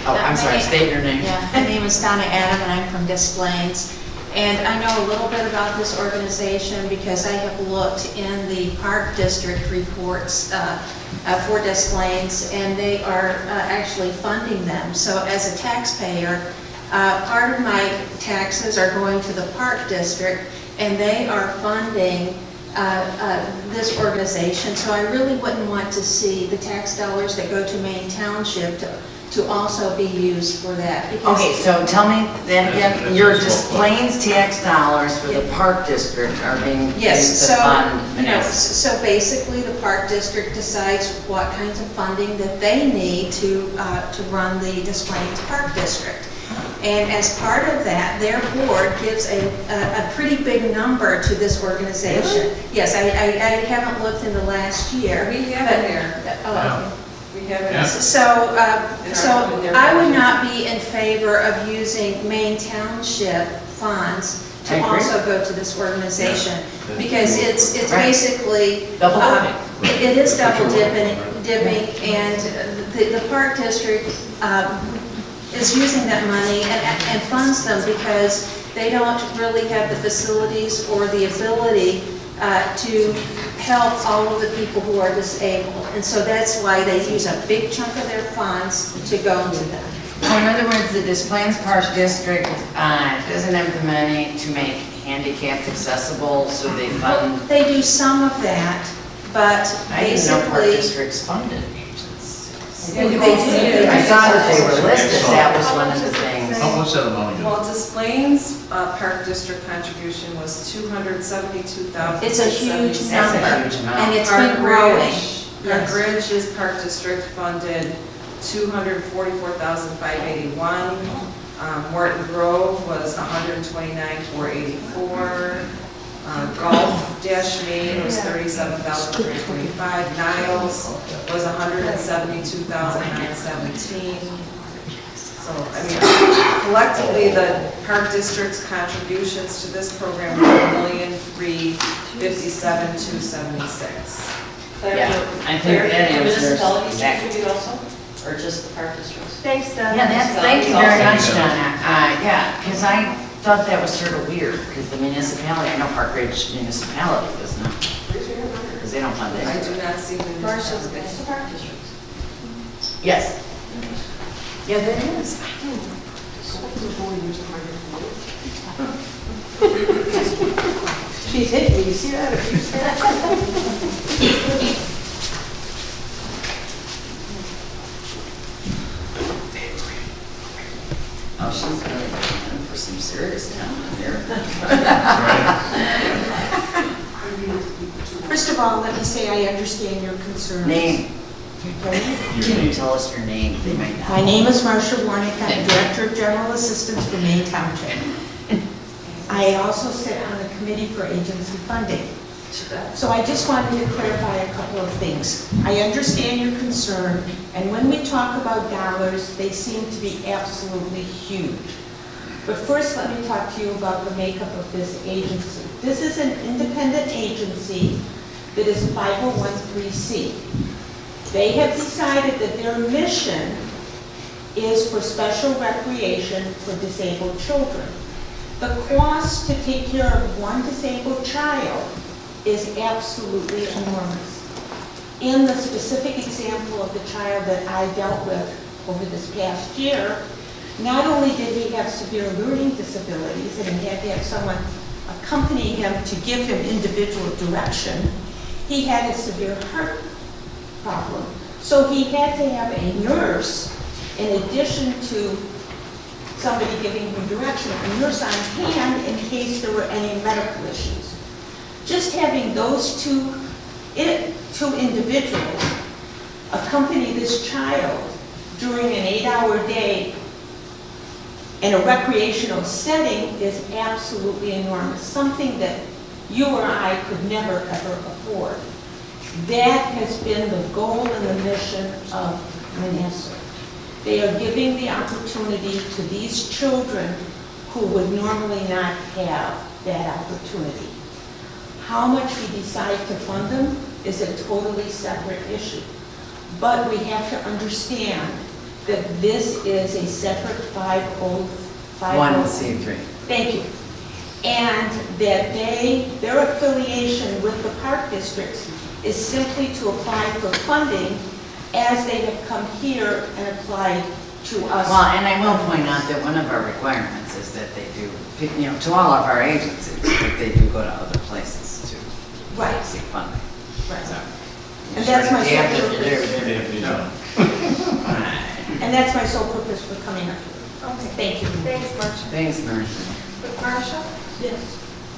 I'm sorry, state your name. Yeah, my name is Donna Adam, and I'm from Des Plaines. And I know a little bit about this organization because I have looked in the Park District reports for Des Plaines, and they are actually funding them. So as a taxpayer, part of my taxes are going to the Park District, and they are funding this organization. So I really wouldn't want to see the tax dollars that go to Maine Township to also be used for that. because- Okay, so tell me then again, your Des Plaines tax dollars for the Park District are being Yes, used to so, fund you know, Menneson. so basically the Park District decides what kinds of funding that they need to run the Des Plaines Park District. And as part of that, their board gives a pretty big number to this organization. Yes, I haven't looked in the last year. We have it here. Oh, okay. We have it. So I would not be in favor of using Maine Township funds I to agree. also go to this organization, because it's Right. basically, Double it is double dipping, and the Park District is using that money and funds them because they don't really have the facilities or the ability to help all of the people who are disabled. And so that's why they use a big chunk of their funds to go to them. So in other words, the Des Plaines Park District doesn't have the money to make handicapped accessible, so they fund. They do some of that, but I didn't know Park basically, District's funded agencies. they do. I saw that they were listed, that was one of the things. What's that amount again? Well, Des Plaines Park District contribution was $272,676. It's a huge That's number, a huge amount. and it's been growing. Park Ridge is Park District funded $244,581. Morton Grove was $129,484. Gulf Dash Maine was $37,325. Niles was $172,917. So, I mean, collectively, the Park District's contributions to this program were $1,357,276. Yeah, I think Claire, that do answers municipalities that. contribute also, or just the park districts? Thanks, Donna. Yeah, thank you very much, Donna. Yeah, because I thought that was sort of weird, because the municipality, I know Park Ridge municipality does not, because they don't fund it. I do not see the Versus the park districts. Yes. Yeah, that is. She's hit me, you see that? Oh, she's really going for some serious talent here. First of all, let me say I understand your concerns. Name. Okay? Can you tell us your name? They might not. My name is Marcia Warnick. I'm Director of General Assistance for Maine Township. I also sit on the Committee for Agency Funding. So I just wanted to clarify a couple of things. I understand your concern, and when we talk about dollars, they seem to be absolutely huge. But first, let me talk to you about the makeup of this agency. This is an independent agency that is 501(c). They have decided that their mission is for special recreation for disabled children. The cost to take care of one disabled child is absolutely enormous. In the specific example of the child that I dealt with over this past year, not only did he have severe learning disabilities and he had to have someone accompany him to give him individual direction, he had a severe heart problem. So he had to have a nurse, in addition to somebody giving him direction, a nurse on hand in case there were any medical issues. Just having those two individuals accompany this child during an 8-hour day in a recreational setting is absolutely enormous, something that you or I could never, ever afford. That has been the goal and the mission of Menneson. They are giving the opportunity to these children who would normally not have that opportunity. How much we decide to fund them is a totally separate issue. But we have to understand that this is a separate 501c3. 1C3. Thank you. and that their affiliation with the park districts is simply to apply for funding as they have come here and applied to us. Well, and I will point out that one of our requirements is that they do, to all of our agencies, that they do go to other places to Right. seek funding. Right. So, And that's my they have sole to- purpose. Alright. And that's my sole purpose for coming up. Okay. Thank you. Thanks, Marcia. Thanks, Marcia. But Marcia, Yes.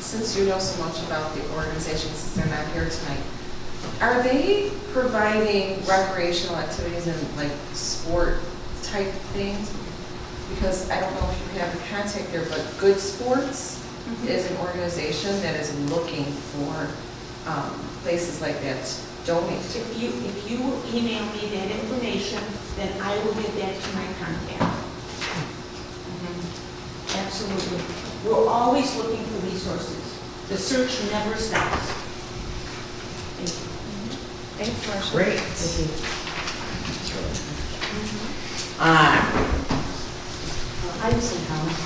since you know so much about the organization, since they're not here tonight, are they providing recreational activities and like sport type things? Because I don't know if you have a contact there, but Good Sports is an organization that is looking for places like that to donate to. If you email me that information, then I will get that to my contact. Absolutely. We're always looking for resources. The search never stops. Thank you. Thanks, Marcia. Great. I have some comments.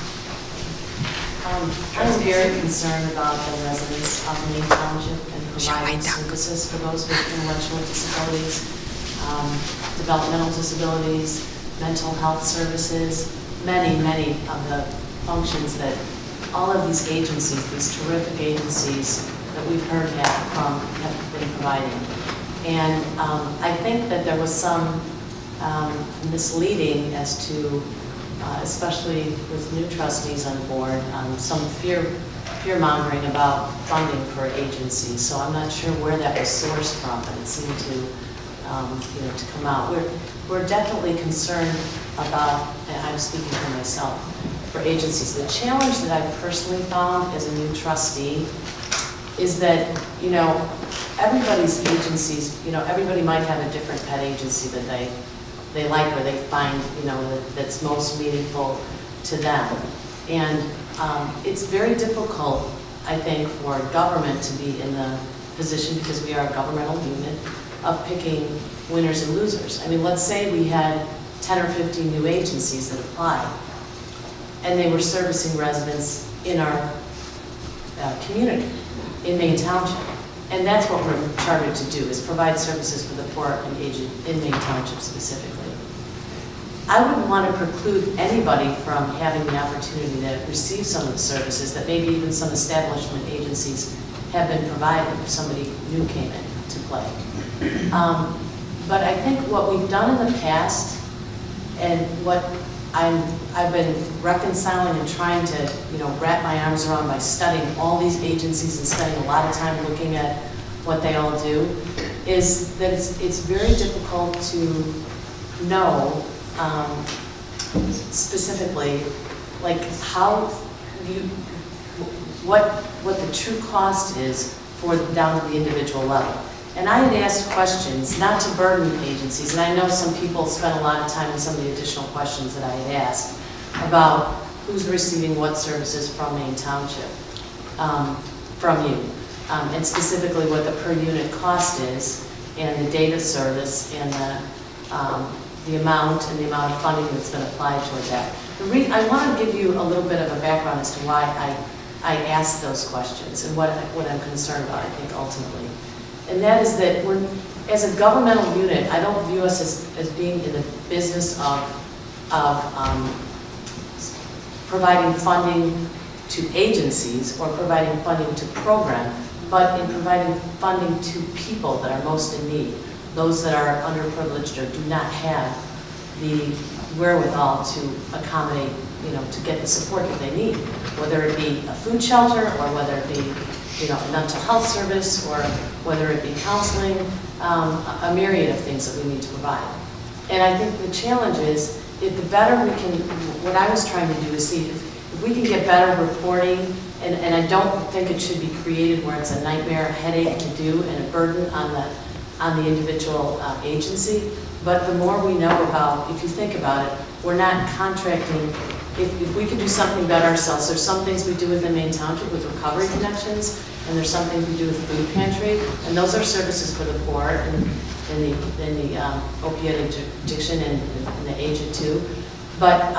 I'm very concerned about the residents of Maine Township and providing services for those with intellectual disabilities, developmental disabilities, mental health services, many of the functions that all of these agencies, these terrific agencies that we've heard have been providing. And I think that there was some misleading as to, especially with new trustees on board, some fear-mongering about funding for agencies. So I'm not sure where that was sourced from, but it seemed to come out. We're definitely concerned about, and I'm speaking for myself, for agencies. The challenge that I've personally found as a new trustee is that, everybody's agencies, everybody might have a different pet agency that they like or they find, that's most meaningful to them. And it's very difficult, I think, for government to be in the position, because we are a governmental unit, of picking winners and losers. I mean, let's say we had 10 or 15 new agencies that applied, and they were servicing residents in our community, in Maine Township. And that's what we're chartered to do, is provide services for the poor and aged in Maine Township specifically. I wouldn't want to preclude anybody from having the opportunity to receive some of the services that maybe even some establishment agencies have been providing if somebody new came in to play. But I think what we've done in the past, and what I've been reconciling and trying to, wrap my arms around by studying all these agencies and spending a lot of time looking at what they all do, is that it's very difficult to know specifically, like what the true cost is for down to the individual level. And I had asked questions, not to burden agencies, and I know some people spent a lot of time in some of the additional questions that I had asked about who's receiving what services from Maine Township, from you, and specifically what the per unit cost is, and the data service, and the amount of funding that's been applied toward that. I want to give you a little bit of a background as to why I asked those questions and what I'm concerned about, I think, ultimately. And that is that as a governmental unit, I don't view us as being in the business of providing funding to agencies or providing funding to program, but in providing funding to people that are most in need, those that are underprivileged or do not have the wherewithal to accommodate, to get the support that they need, whether it be a food shelter or whether it be a mental health service, or whether it be counseling, a myriad of things that we need to provide. And I think the challenge is, if the better we can, what I was trying to do is see if we can get better reporting, and I don't think it should be created where it's a nightmare, a headache to do, and a burden on the individual agency. But the more we know about, if you think about it, we're not contracting. If we could do something better ourselves, there's some things we do within Maine Township with recovery connections, and there's some things we do with food pantry, and those are services for the poor and the opiate addiction and the aged too. But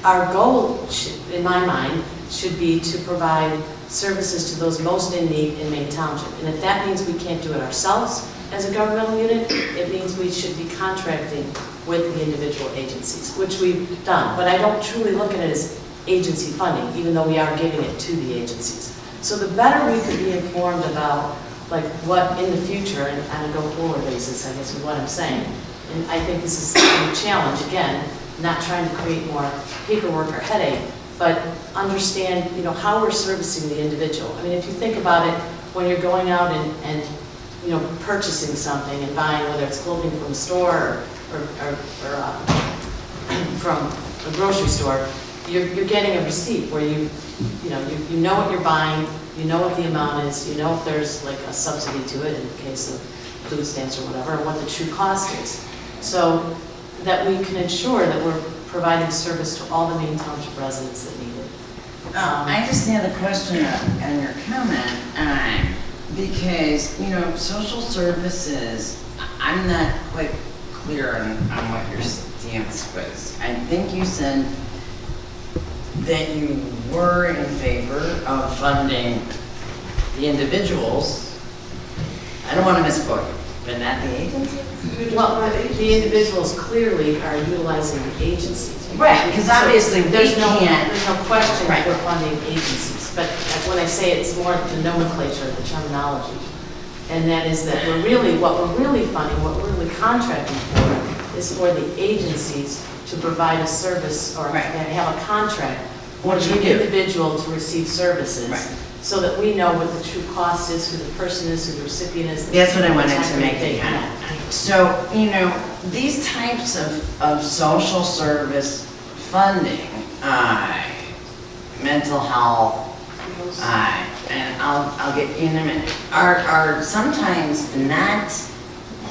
our goal, in my mind, should be to provide services to those most in need in Maine Township. And if that means we can't do it ourselves as a governmental unit, it means we should be contracting with the individual agencies, which we've done. But I don't truly look at it as agency funding, even though we are giving it to the agencies. So the better we could be informed about like what in the future and on a go-forward basis, I guess is what I'm saying. And I think this is a challenge, again, not trying to create more paperwork or headache, but understand, how we're servicing the individual. I mean, if you think about it, when you're going out and purchasing something and buying, whether it's clothing from a store or from a grocery store, you're getting a receipt where you know what you're buying, you know what the amount is, you know if there's like a subsidy to it in the case of food stamps or whatever, and what the true cost is. So that we can ensure that we're providing service to all the Maine Township residents that need it. I just had a question on your comment, because, social services, I'm not quite clear on what your stance was. I think you said that you were in favor of funding the individuals. I don't want to misquote you, but not the agency? Well, the individuals clearly are utilizing the agencies. Right, because obviously there's no can't. question Right. for funding agencies, but when I say it's more the nomenclature, the terminology, and that is that what we're really funding, what we're really contracting for is for the agencies to provide a service or have a contract for Which we the do. individual to receive services. Right. So that we know what the true cost is, who the person is, who the recipient is. That's what I wanted to the make time it they kind of. So, these types of social service funding, mental health, and I'll get you in a minute, are sometimes not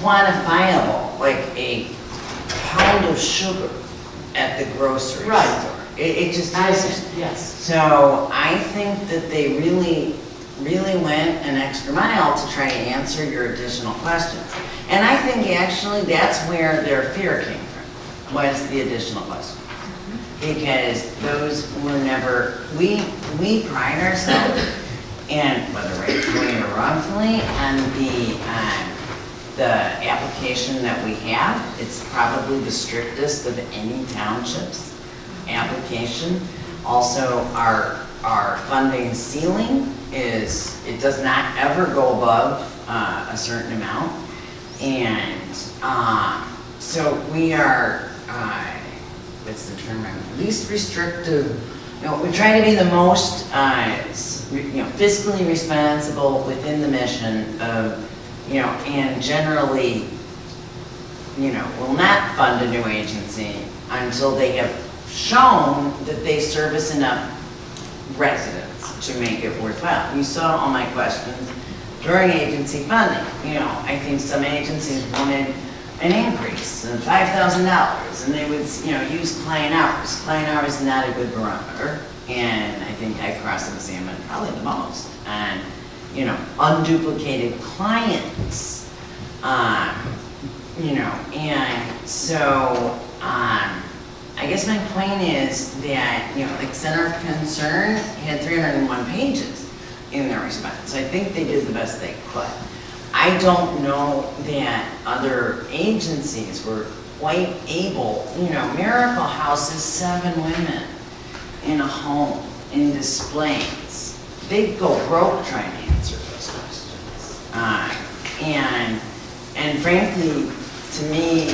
quantifiable, like a pound of sugar at the grocery Right. store. It just isn't. Yes. So I think that they really went an extra mile to try to answer your additional questions. And I think actually that's where their fear came from, was the additional questions. Because those were never, we pride ourselves, and whether rightfully or wrongfully, on the application that we have. It's probably the strictest of any township's application. Also, our funding ceiling is, it does not ever go above a certain amount. And so we are, what's the term, least restrictive, we try to be the most fiscally responsible within the mission of, and generally, will not fund a new agency until they have shown that they service enough residents to make it worthwhile. You saw all my questions during agency funding. I think some agencies wanted an increase of $5,000, and they would, use client hours. Client hours is not a good barometer, and I think I cross-examined probably the most. And, unduplicated clients, and so, I guess my point is that, like Center of Concern had 301 pages in their response. So I think they did the best they could. I don't know that other agencies were quite able, Miracle House is 7 women in a home in displays. They'd go broke trying to answer those questions. And frankly, to me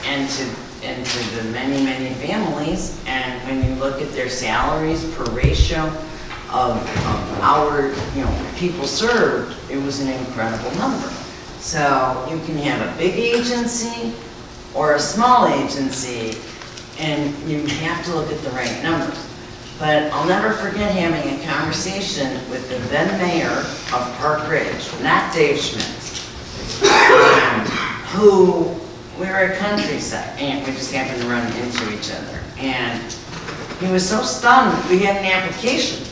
and to the many, many families, and when you look at their salaries per ratio of our, people served, it was an incredible number. So you can have a big agency or a small agency, and you have to look at the right numbers. But I'll never forget having a conversation with the then mayor of Park Ridge, not Dave Schmidt, who, we were at Countryside, and we just happened to run into each other. And he was so stunned, we had an application.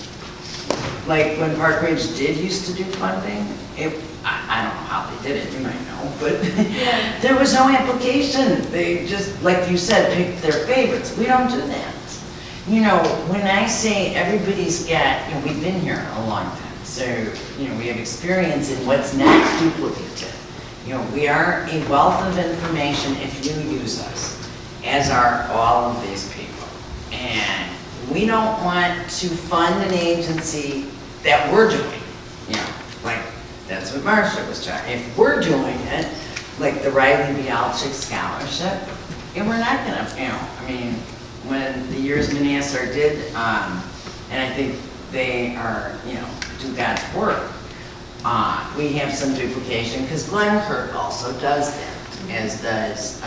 Like when Park Ridge did used to do funding, I don't know how they did it, you might know, but there was no application. They just, like you said, picked their favorites. We don't do that. you know, when I say everybody's got, you know, we've been here a long time, so, you know, we have experience in what's not duplicative. You know, we are a wealth of information if you use us, as are all of these people. And we don't want to fund an agency that we're doing, you know, like, that's what Marcia was trying. If we're doing it, like the Riley Bialczyk Scholarship, and we're not gonna, you know, I mean, when the Years Manassar did, and I think they are, you know, do God's work, we have some duplication, because Glencoe also does that, as does,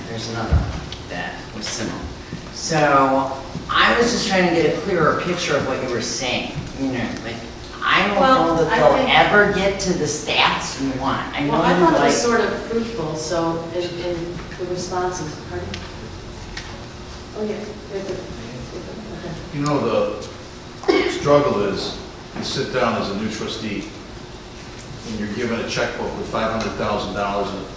there's another one that was similar. So, I was just trying to get a clearer picture of what you were saying, you know, like, I don't know that they'll ever get to the stats you want. I Well, I know, thought it like, was sort of fruitful, so in the responses, pardon? Oh, yeah. Okay. You know, the struggle is, you sit down as a new trustee, and you're given a checkbook with $500,000 in it.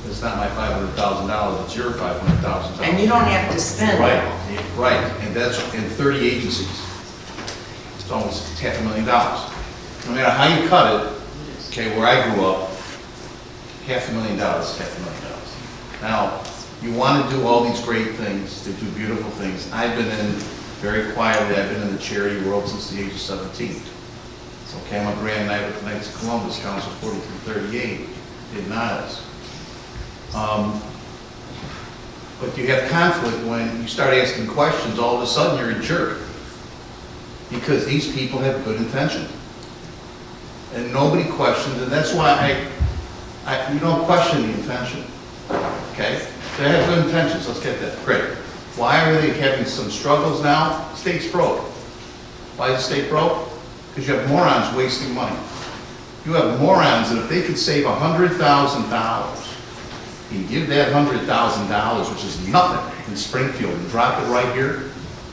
It's not my $500,000, it's your $500,000. and you don't have to spend it. Right, and that's in 30 agencies. It's almost $500,000. No matter how you cut it, okay, where I grew up, $500,000 is $500,000. Now, you want to do all these great things, to do beautiful things. I've been in, very quietly, I've been in the charity world since the age of 17. So, okay, I'm a Grand Knight with the Knights of Columbus, Council 4338, did Niles. But you have conflict when you start asking questions, all of a sudden you're a jerk. Because these people have good intention. And nobody questions, and that's why you don't question the intention. Okay? They have good intentions, let's get that. Great. Why are they having some struggles now? State's broke. Why is the state broke? Because you have morons wasting money. You have morons that if they could save $100,000, and give that $100,000, which is nothing, in Springfield, and drop it right here,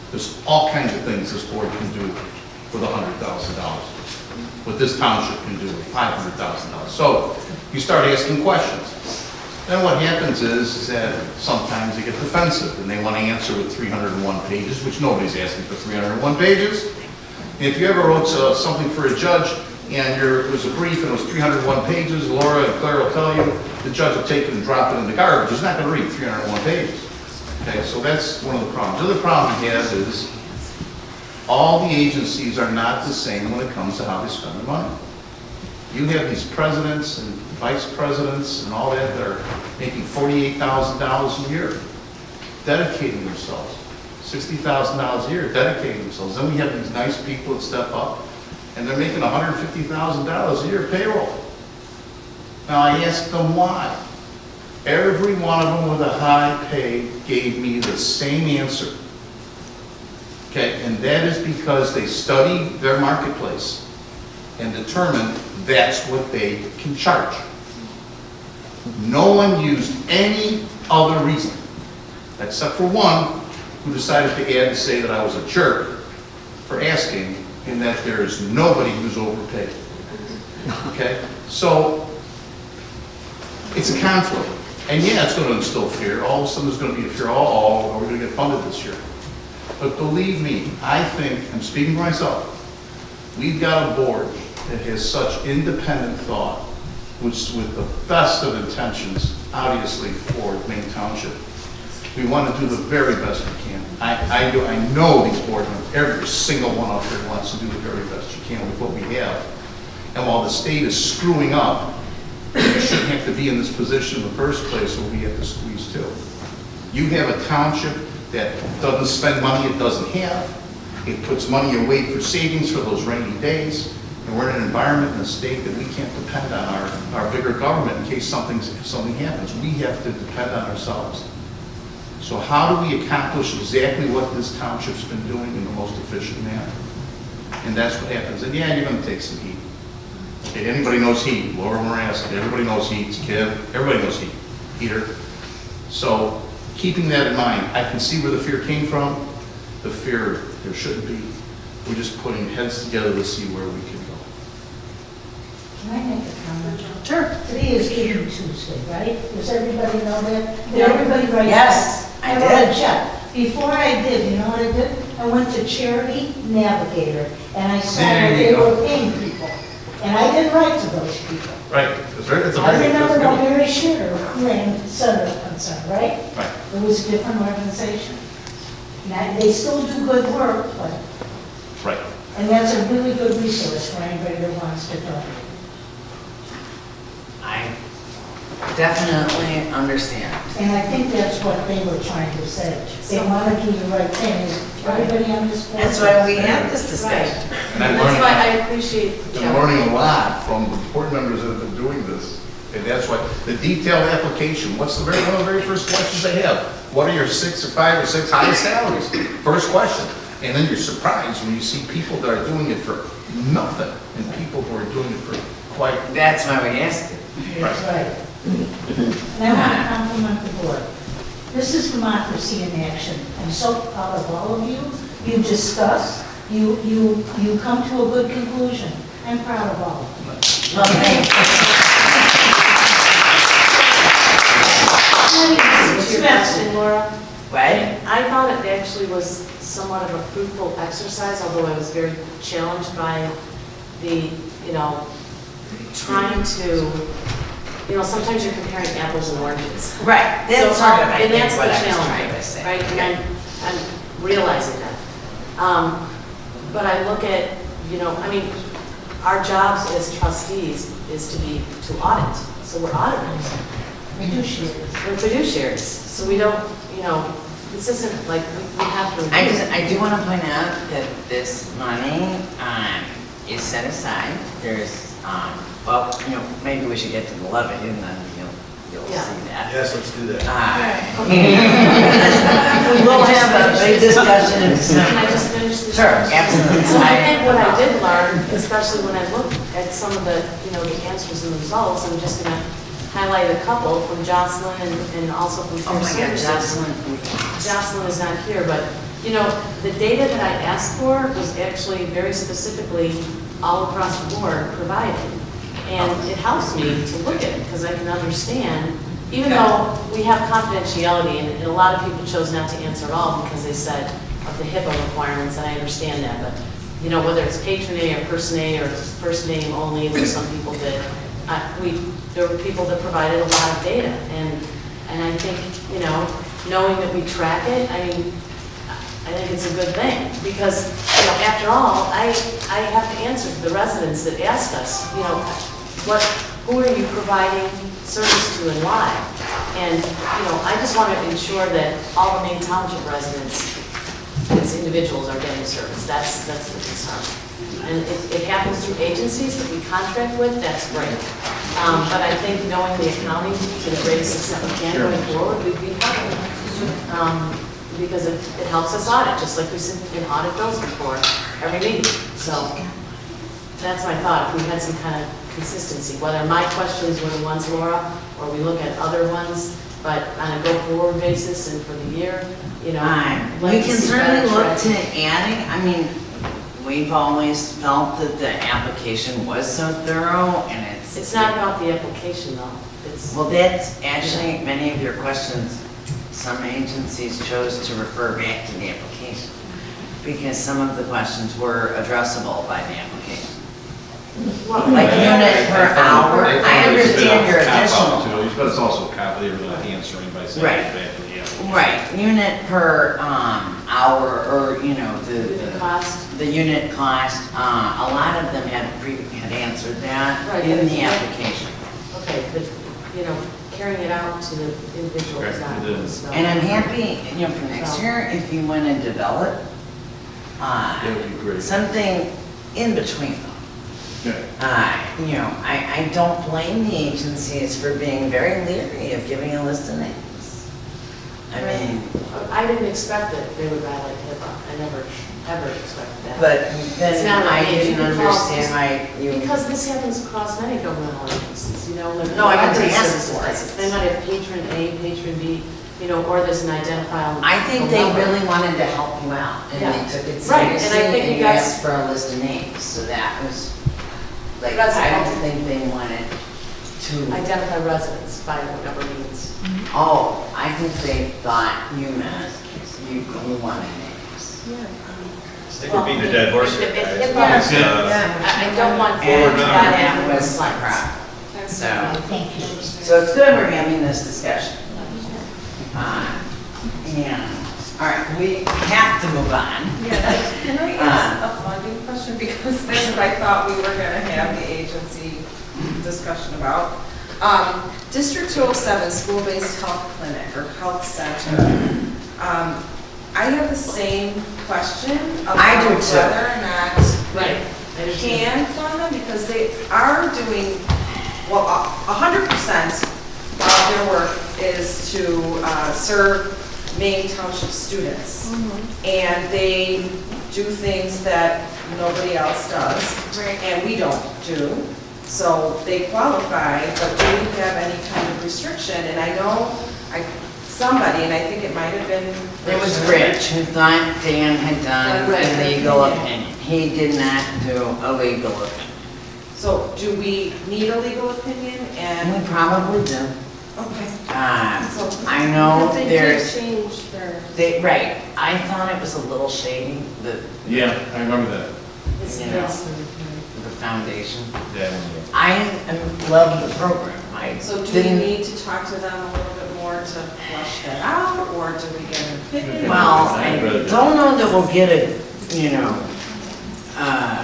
there's all kinds of things this board can do with $100,000. What this township can do with $500,000. So you start asking questions. Then what happens is that sometimes they get defensive and they want to answer with 301 pages, which nobody's asking for 301 pages. And if you ever wrote something for a judge and it was a brief and it was 301 pages, Laura and Claire will tell you, the judge will take it and drop it in the garbage. He's not going to read 301 pages. Okay, so that's one of the problems. The other problem he has is all the agencies are not the same when it comes to how they spend their money. You have these presidents and vice presidents and all that are making $48,000 a year, dedicating themselves. $60,000 a year, dedicating themselves. Then we have these nice people that step up and they're making $150,000 a year payroll. Now I asked them why. Every one of them with a high pay gave me the same answer. Okay, and that is because they study their marketplace and determine that's what they can charge. No one used any other reason, except for one who decided to add to say that I was a jerk for asking, and that there is nobody who's overpaid. Okay, so it's a conflict. And yeah, it's going to instill fear. All of a sudden there's going to be a fear, are we going to get funded this year? But believe me, I think, I'm speaking for myself, we've got a board that has such independent thought, which with the best of intentions, obviously, for Maine Township. We want to do the very best we can. I know these board members, every single one up here wants to do the very best you can with what we have. And while the state is screwing up, you shouldn't have to be in this position in the first place, so we have to squeeze too. You have a township that doesn't spend money it doesn't have. It puts money away for savings for those rainy days. And we're in an environment in a state that we can't depend on our bigger government in case something happens. We have to depend on ourselves. So how do we accomplish exactly what this township's been doing in the most efficient manner? And that's what happens. And yeah, you're going to take some heat. Okay, anybody knows heat. Laura Morass, everybody knows heat. Kim, everybody knows heat. Peter. So keeping that in mind, I can see where the fear came from. The fear, there shouldn't be. We're just putting heads together to see where we can go. Can I make a comment? Sure. Today is Giving Tuesday, right? Does everybody know that? Did Yeah. everybody write Yes, I wrote a did. check. Before I did, you know what I did? I went to Charity Navigator, and I saw There where you they go. were paying people. And I didn't write to those people. Right, it's very, it's a I very, remember that's when good. Mary Shooter ran Center Concern, right? Right. It was a different organization. Now, they still do good work, but, Right. and that's a really good resource for anybody that wants to donate. I definitely understand. And I think that's what they were trying to say. They want to do the right thing. Is everybody on this board? That's why we had this discussion. And I'm That's learning, why I appreciate. I'm learning a lot from the board members that have been doing this. And that's why, the detailed application, what's the very, one of the very first questions they have? What are your 6 or 5 or 6 highest salaries? First question. And then you're surprised when you see people that are doing it for nothing and people who are doing it for quite. That's why we asked it. That's right. And I want to compliment the board. This is democracy in action. I'm so proud of all of you. You discuss, you come to a good conclusion. I'm proud of all of you. Well, thank you. Question, Laura. Right? I thought it actually was somewhat of a fruitful exercise, although I was very challenged by the, trying to, sometimes you're comparing apples and oranges. Right. That's So, sort of, I and think, that's the what I was challenge, trying to say. right? And I'm realizing that. But I look at, our jobs as trustees is to audit. So we're auditors. Fiduciaries. We're fiduciaries. So we don't, this isn't like we have to. I do want to point out that this money is set aside. There's, maybe we should get to the levy and then you'll Yeah. see that. Yes, let's do that. We will have a big discussion in December. Can I just finish this? Sure, absolutely. So I think what I did learn, especially when I looked at some of the, the answers and the results, I'm just gonna highlight a couple from Jocelyn and also from Oh Fair my God, Services. Jocelyn. Jocelyn is not here, but, the data that I asked for was actually very specifically all across the board provided. And it helps me to look at it because I can understand, even though we have confidentiality and a lot of people chose not to answer at all because they said of the HIPAA requirements, and I understand that, but, whether it's patron A or person A or first name only, there's some people that, there were people that provided a lot of data. And I think, knowing that we track it, I think it's a good thing because, after all, I have to answer to the residents that ask us, who are you providing service to and why? And, I just want to ensure that all the Maine Township residents, as individuals, are getting service. That's the concern. And if it happens through agencies that we contract with, that's great. But I think knowing the accounting to the greatest extent we can going forward, we'd be helpful. Because it helps us audit, just like we said in audit bills before, every meeting. So that's my thought, if we had some kind of consistency, whether my questions were the ones, Laura, or we look at other ones, but on a go-forward basis and for the year, We like to can see certainly better look to tracking. adding, we've always felt that the application was so thorough and It's not about the application though, it's. Well, that's actually, many of your questions, some agencies chose to refer back to the application because some of the questions were addressable by the application. Like unit per hour, I understand your additional. But it's also they're not answering by saying Right. it back to the application. Right, unit per hour or, The cost. the unit cost, a lot of them had answered that Right, in but the it's- application. Okay, but, carrying it out to the individual is not. Right, it is. so- And I'm happy, for next year, if you want to develop That would be great. something in between them. Yeah. I don't blame the agencies for being very leery of giving a list of names. I mean, I didn't expect that they would violate HIPAA. I never, ever expected that. but It's then not I like you didn't can call understand this- why you. Because this happens across many governmental agencies, like. No, I meant to library ask services for it. places. They might have patron A, patron B, or there's an identifiable. I think they number. really wanted to help you out, and Yeah. they took it Right, and I seriously, think and you you guys- asked for a list of names, so that was, I Resident. don't think they wanted to, Identify residents by whatever means. oh, I think they thought you meant you wanted names. I think we're beating a dead horse here, guys. I don't want to. Forward now. That was my problem. So it's good we're having this discussion. And, all right, we have to move on. Yeah, can I ask a funding question, because that's what I thought we were gonna have the agency discussion about. District 207, school-based health clinic or health center. I have the same question about I do too. whether or not we can fund them, because they are doing, well, 100% of their work is to serve Maine Township students. And they do things that nobody else does, and we don't do. So they qualify, but do we have any kind of restriction? And I know somebody, and I think it might have been. It was Rich who thought Dan had done a legal opinion. He did not do a legal opinion. So do we need a legal opinion? And We probably do. okay. I know They there's, did change their. right, I thought it was a little shady, the, Yeah, I remember that. you know, the foundation. Yeah. I love the program. I So do we didn't, need to talk to them a little bit more to flush that out, or do we get an opinion? well, I don't know that we'll get it,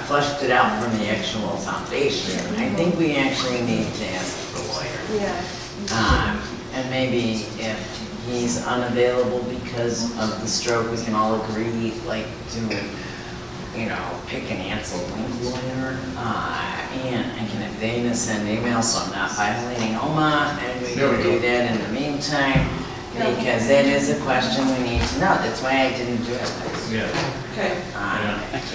flushed it out from the actual foundation. I think we actually need to ask the lawyer. Yeah. And maybe if he's unavailable because of the stroke, we can all agree, like, to, pick an Ansel Link lawyer. And I can have Dana send emails, so I'm not violating OMA, and we can do that in the meantime, because that is a question we need to know. That's why I didn't do it. Yeah. Okay.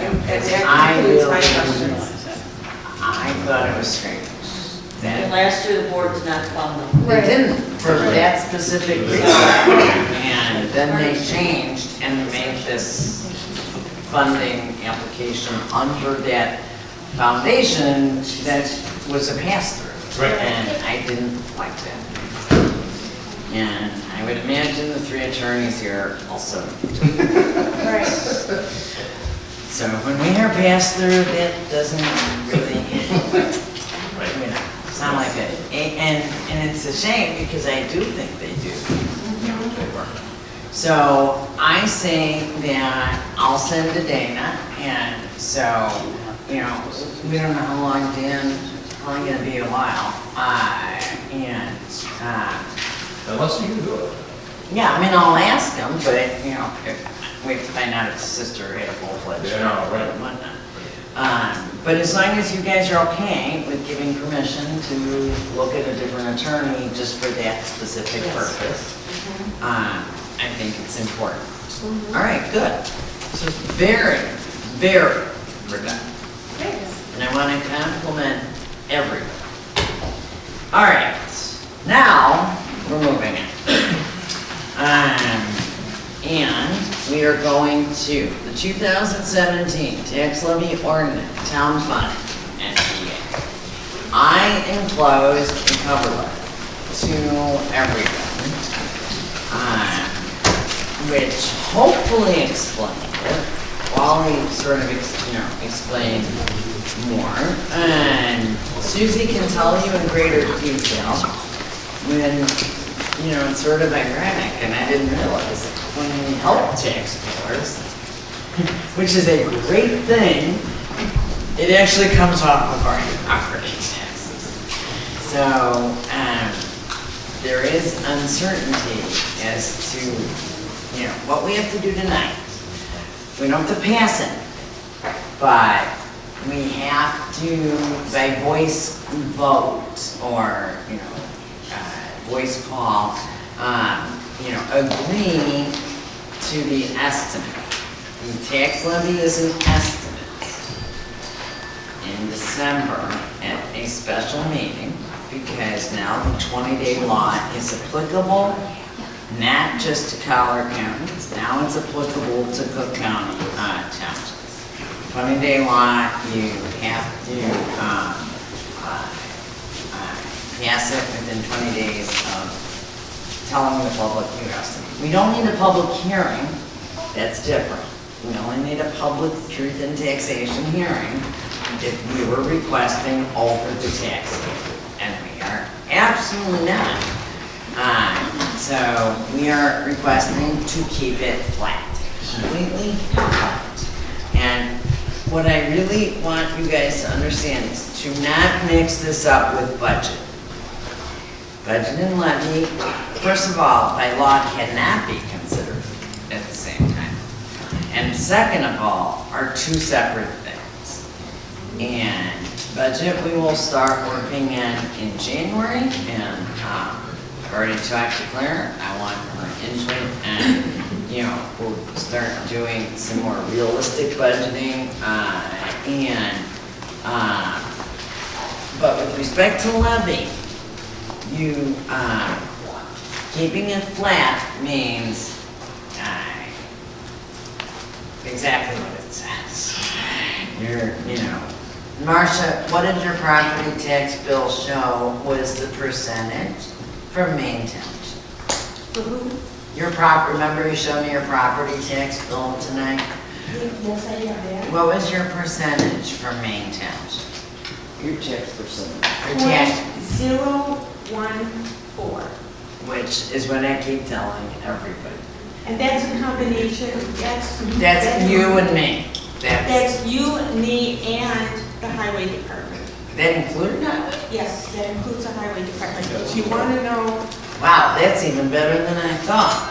And that I concludes really, my questions. I thought it was strange. And That last year, the board did not fund them. they didn't, for that specific reason. And then they changed and made this funding application under that foundation that was a pass-through. Right. And I didn't like that. And I would imagine the three attorneys here also. Right. So when we hear pass-through, that doesn't really, sound like it. And it's a shame because I do think they do good work. So I say that I'll send to Dana, and so, we don't know how long Dan, probably gonna be a while. Unless you can do it. Yeah, I'll ask him, but, if we have to find out if his sister had a full-fledged Yeah, job right. and whatnot. But as long as you guys are okay with giving permission to look at a different attorney just for that specific purpose, I think it's important. All right, good. So very, very productive. And I want to compliment everyone. All right, now we're moving on. And we are going to the 2017 tax levy ordinance, town fund, NPA. I enclosed a cover letter to everyone, which hopefully explained it. Wally sort of, explained more. And Susie can tell you in greater detail when, it's sort of ironic, and I didn't realize it. When we help taxpayers, which is a great thing, it actually comes off of our property taxes. So, there is uncertainty as to, what we have to do tonight. We don't have to pass it, but we have to, by voice vote or, voice call, agree to the estimate. The tax levy is an estimate in December at a special meeting, because now the 20-day law is applicable not just to Collier County, now it's applicable to Cook County townships. 20-day law, you have to pass it within 20 days of telling the public you asked them. We don't need a public hearing, that's different. We only need a public truth in taxation hearing if we were requesting over the tax rate. And we are absolutely not. So we are requesting to keep it flat, completely flat. And what I really want you guys to understand is to not mix this up with budget. Budget and levy, first of all, by law cannot be considered at the same time. And second of all, are two separate things. And budget we will start working in January, and I've already talked to Claire. I want her input, and we'll start doing some more realistic budgeting. But with respect to levy, you keeping it flat means exactly what it says. Marcia, what did your property tax bill show was the percentage from Maine Township? For who? Your remember you showed me your property tax bill tonight? Yes, I have that. What was your percentage for Maine Township? Your tax percentage. Your tax, 0.014. which is what I keep telling everybody. And that's a combination, that's You and me. That's you, me, and the highway department. That included highway? Yes, that includes the highway department. If you want to know, Wow, that's even better than I thought.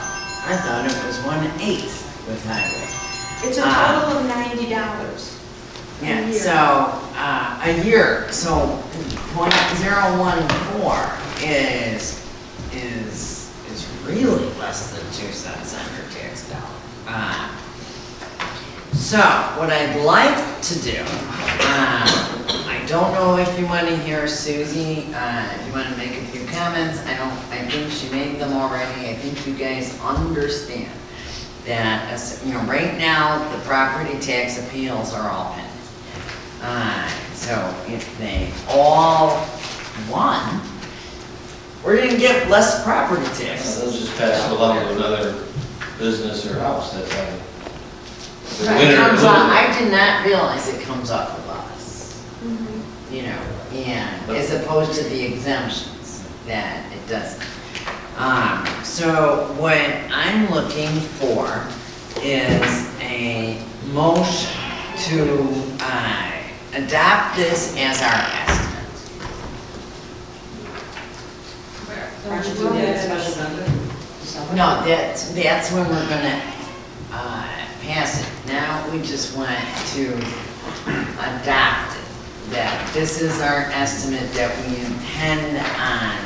I thought it was 1/8 with highway. it's a total of $90. Yeah, year. so, a year, so 0.014 is really less than 2 cents on your tax dollar. So, what I'd like to do, I don't know if you want to hear Susie, if you want to make a few comments. I think she made them already. I think you guys understand that, right now, the property tax appeals are all pending. So if they all won, we're gonna get less property tax. They'll just pass it along to another business or house, that's how. The Right, winner- it comes off, I did not realize it comes off of us. And as opposed to the exemptions, that it doesn't. So what I'm looking for is a motion to adopt this as our estimate. Aren't you doing that special measure? No, that's when we're gonna pass it. Now we just want to adopt it, that this is our estimate that we intend on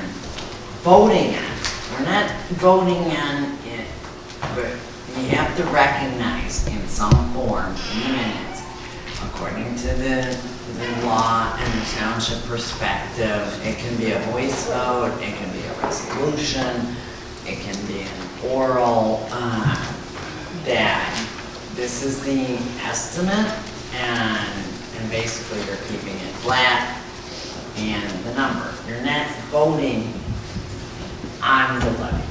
voting on. We're not voting on it, but we have to recognize in some form in the minutes, according to the law and the township perspective, it can be a voice vote, it can be a resolution, it can be an oral, that this is the estimate, and basically you're keeping it flat, and the number. You're not voting on the levy.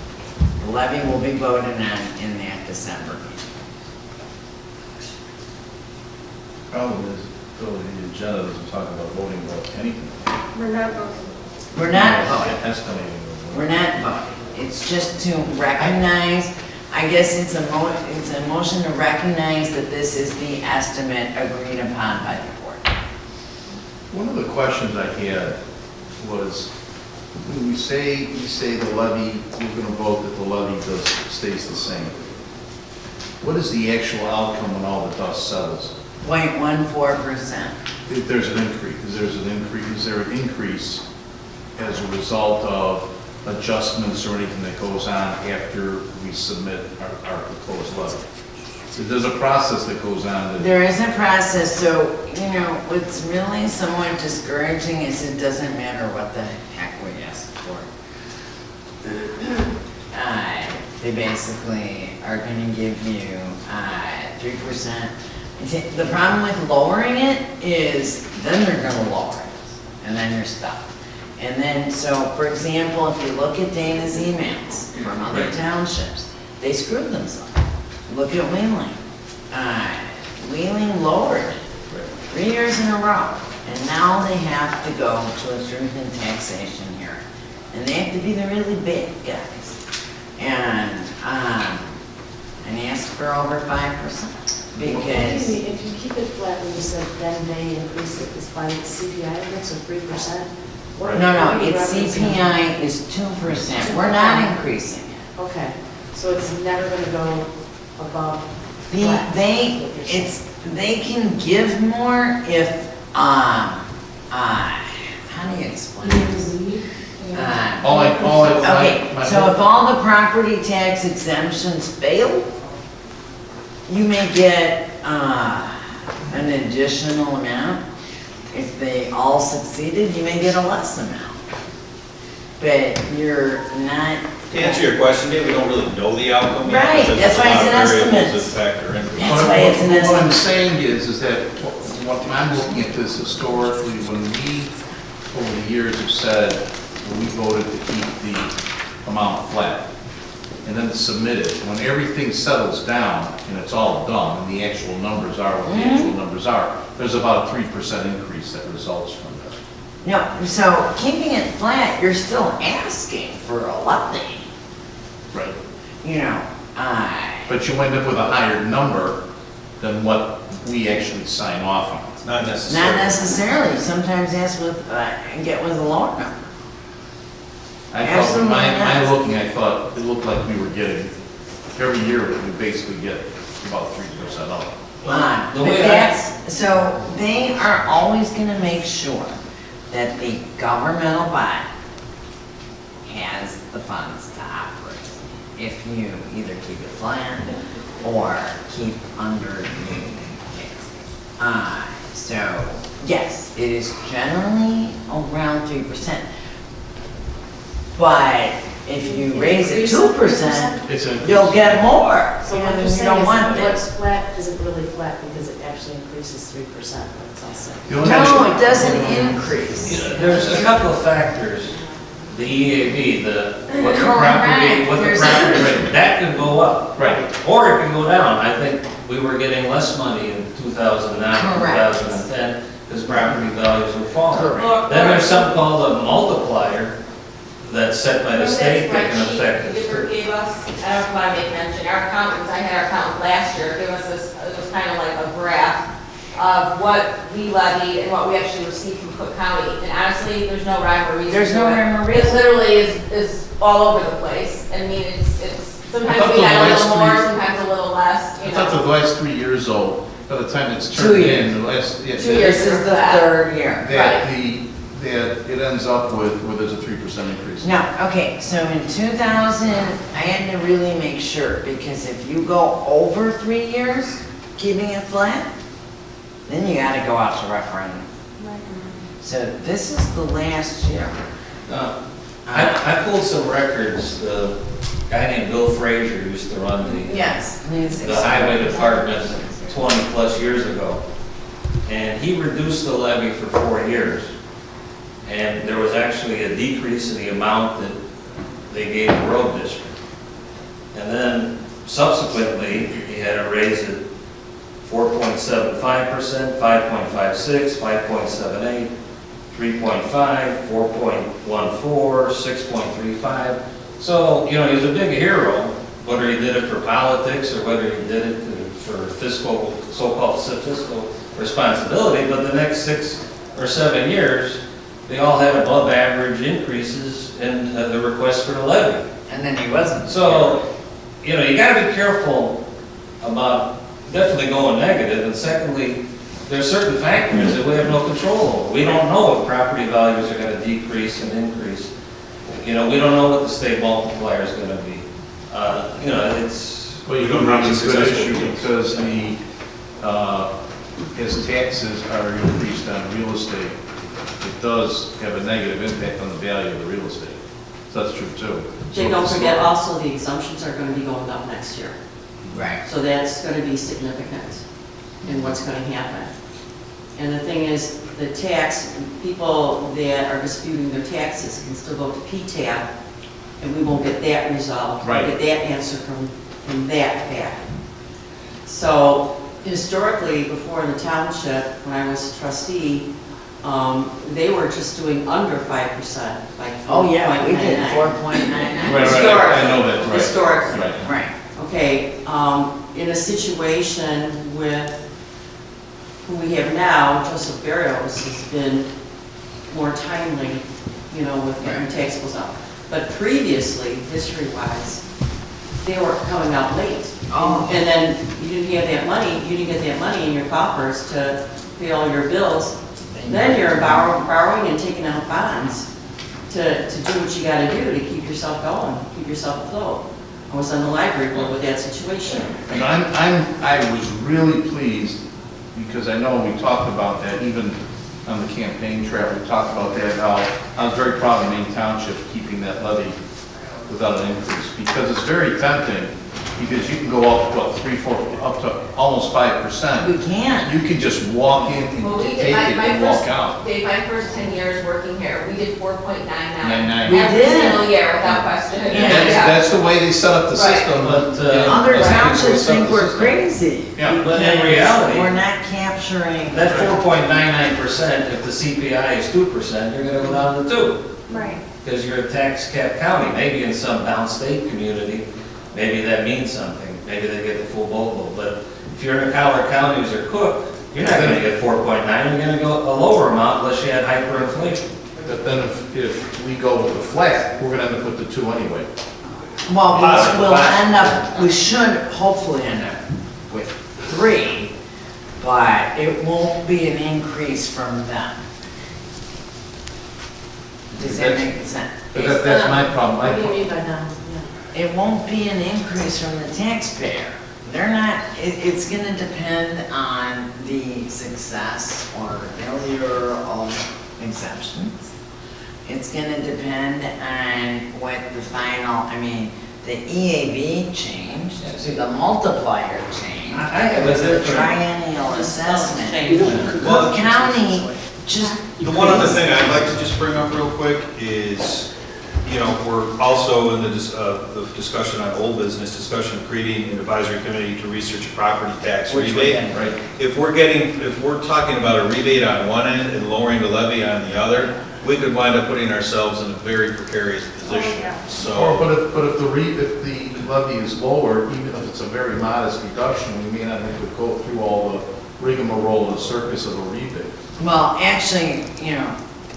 The levy will be voted on in that December meeting. Problem is, Phil, the agenda doesn't talk about voting about anything. We're not voting. We're not voting. Estimating. We're not voting. It's just to recognize, I guess it's a motion to recognize that this is the estimate agreed upon by the board. One of the questions I had was, when we say the levy, we're gonna vote that the levy stays the same. What is the actual outcome when all the dust settles? 0.14%. If there's an increase, is there an increase as a result of adjustments or anything that goes on after we submit our proposed levy? So there's a process that goes on. There is a process, so, what's really somewhat discouraging is it doesn't matter what the heck we ask for. They basically are gonna give you 3%. The problem with lowering it is then they're gonna lower it, and then you're stuck. And then, so, for example, if you look at Dana's emails from other townships, they screwed themselves. Look at Wheeling. Wheeling lowered 3 years in a row, and now they have to go to a truth in taxation hearing. And they have to be the really big guys. And ask for over 5%, because. If you keep it flat, when you said then they increase it, it's by CPI index of 3%? No, it's CPI is 2%. We're not increasing it. Okay, so it's never gonna go above flat? They can give more if, how do you explain this? Okay, so if all the property tax exemptions fail, you may get an additional amount. If they all succeeded, you may get a less amount. But you're not. To answer your question, Dave, we don't really know the outcome yet. Right, because that's why it's an there's a lot of estimate. variables that factor into it. That's why it's an What I'm estimate. saying is that what I'm looking at this historically, when we, over the years, have said, we voted to keep the amount flat, and then submit it, when everything settles down and it's all done, and the actual numbers are what the actual numbers are, there's about a 3% increase that results from that. No, so keeping it flat, you're still asking for a levy. Right. You know, But you end up with a higher number than what we actually sign off on. Not necessarily. not necessarily. Sometimes ask with, and get with a lower number. I thought, Absolutely my not. looking, I thought, it looked like we were getting, every year, we basically get about 3% up. But The way that's, so they are always gonna make sure that the governmental body has the funds to operate. If you either keep it flat or keep under the tax. So, yes, it is generally around 3%. But if you raise it 2%, It's a. you'll get more. So what you're You saying don't is want that what's this. flat isn't really flat because it actually increases 3%, but it's also. No, it doesn't increase. There's a couple of factors. The EAV, what the Correct. property rate, that could go up. Right. Or it can go down. I think we were getting less money in 2009, Correct. 2010, because property values were falling. Correct. Then there's something called a multiplier that's set by the state that can affect That it. gave us, I don't know if I make mention, our accountants, I had our accountant last year, give us this, it was kind of like a graph of what we levied and what we actually received from Cook County. And honestly, there's no rhyme or reason. There's no to it. rhyme or It reason. literally is all over the place. I mean, it's, sometimes thought we the had a last little more, three- sometimes a little less, I you thought the know. last 3 years, though, by the time it's 2 turned years. in, the last. Yeah, 2 years. This is the third year. That it ends up with, where there's a 3% increase. No, okay, so in 2000, I had to really make sure, because if you go over 3 years, keeping it flat, then you gotta go out to referendum. So this is the last year. I pulled some records. The guy named Bill Frazier used to run Yes. please the explain. highway department 20 plus years ago. And he reduced the levy for 4 years. And there was actually a decrease in the amount that they gave the road district. And then subsequently, he had to raise it 4.75%, 5.56, 5.78, 3.5, 4.14, 6.35. So, you know, he was a big hero, whether he did it for politics or whether he did it for fiscal, so-called fiscal responsibility. But the next 6 or 7 years, they all had above average increases in the request for the levy. And then he wasn't. So, you know, you gotta be careful about definitely going negative. And secondly, there's certain factors that we have no control over. We don't know if property values are gonna decrease and increase. You know, we don't know what the state multiplier is gonna be. You know, it's. Well, you don't have a good issue because as taxes are increased on real estate, it does have a negative impact on the value of the real estate. So that's true too. Jay, don't forget also the exemptions are going to be going up next year. Right. So that's going to be significant in what's going to happen. And the thing is, the tax, people that are disputing their taxes can still go to PTAB, and we won't get that resolved. Right. We'll get that answer from that back. So historically, before in the township, when I was a trustee, they were just doing under 5%, like 4.99. Oh, yeah, we did 4.99. I know that, right. Historically. Right. Right. Okay, in a situation with who we have now, Joseph Barrios has been more timely, you know, with getting taxables out. But previously, history-wise, they were coming out late. Oh. And then you didn't have that money, you didn't get that money in your coffers to pay all your bills. Then you're borrowing and taking out bonds to do what you gotta do to keep yourself going, keep yourself afloat. I was on the library board with that situation. And I was really pleased, because I know we talked about that, even on the campaign trail, we talked about that, how I was very proud of Maine Township keeping that levy without an increase, because it's very tempting, because you can go up to, what, 3, 4, up to almost 5%. We can. You can just walk in and Well, we take did, it my and first, walk out. Dave, my first 10 years working here, we did 4.99. 99. We Every did. single year without question. That's the way they set up the Right. system. But, Other Right. townships think we're crazy. Yeah. But in because reality- we're not capturing. That 4.99%, if the CPI is 2%, you're gonna go down to 2. Right. Because you're a tax cap county. Maybe in some downstate community, maybe that means something. Maybe they get the full boatload. But if you're in Collier counties or Cook, you're not gonna get 4.9, you're gonna go a lower amount unless you had hyperinflation. But then if we go with the flat, we're gonna end up with the 2 anyway. Well, Possible, we'll possible. end up, we should hopefully end up with 3, but it won't be an increase from them. Does that make sense? But that's my problem. What do you My- mean by that? It won't be an increase from the taxpayer. They're not, it's gonna depend on the success or failure of exemptions. It's gonna depend on what the final, I mean, the EAV changed, the multiplier changed. I have a the different- triennial assessment. Well, Cook County just. The one other thing I'd like to just bring up real quick is, you know, we're also in the discussion on old business, discussion of creating an advisory committee to research a property tax rebate. Right. If we're talking about a rebate on one end and lowering the levy on the other, we could wind up putting ourselves in a very precarious position. Oh, yeah. So, But if the levy is lower, even if it's a very modest reduction, we may not have to go through all the rigmarole and circus of a rebate. Well, actually, you know,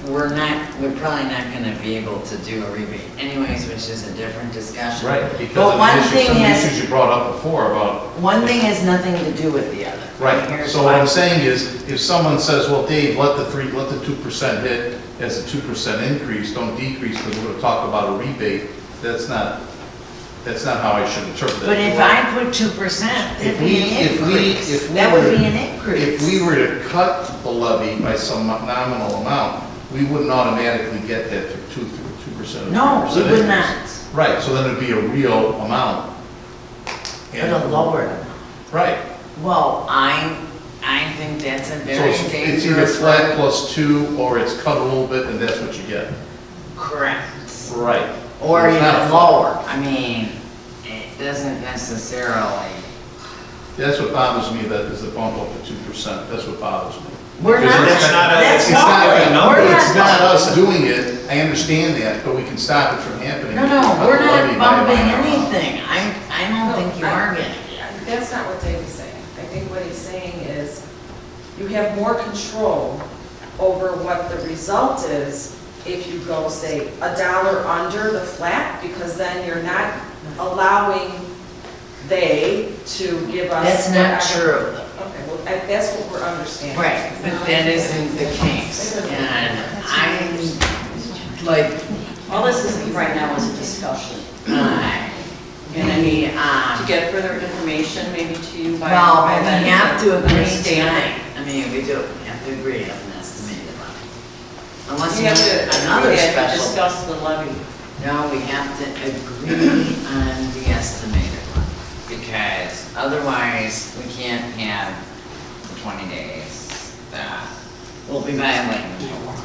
we're probably not gonna be able to do a rebate anyways, which is a different discussion. Right, But because of one the issues, thing some of the has- issues you brought up before about. One thing has nothing to do with the other. Right, Here's so what why. I'm saying is, if someone says, well, Dave, let the 2% hit as a 2% increase, don't decrease, because we're gonna talk about a rebate, that's not how I should interpret it. But if I put 2%, that'd be an increase. That would be an increase. If we were to cut the levy by some nominal amount, we wouldn't automatically get that 2% or 3%. No, we would increase. not. Right, so then it'd be a real amount. But a lower amount. Right. Well, I think that's a So very it's either dangerous. flat plus 2, or it's cut a little bit, and that's what you get. Correct. Right. Or It's not even flat. lower. I mean, it doesn't necessarily. That's what bothers me, that is the bump up to 2%, that's what bothers me. We're Because not, That's not a- that's it's not why. a number. We're It's not not, us doing it, I understand that, but we can stop it from happening. no, We can no, cut we're the levy not by a bumping minor amount. anything. I don't think you are getting it. That's not what Dave is saying. I think what he's saying is you have more control over what the result is if you go, say, $1 under the flat, because then you're not allowing they to give us. That's not whatever. true. Okay, well, that's what we're understanding. Right, but that isn't the case. And I'm, like, All this is right now is a discussion. and I mean, To get further information, maybe to you by. well, by but then we have to agree understand. tonight. I mean, we do, we have to agree on an estimated levy. Unless You you have have to another agree to special. discuss the levy. No, we have to agree on the estimated levy, because otherwise we can't have the 20 days, will be violating the law.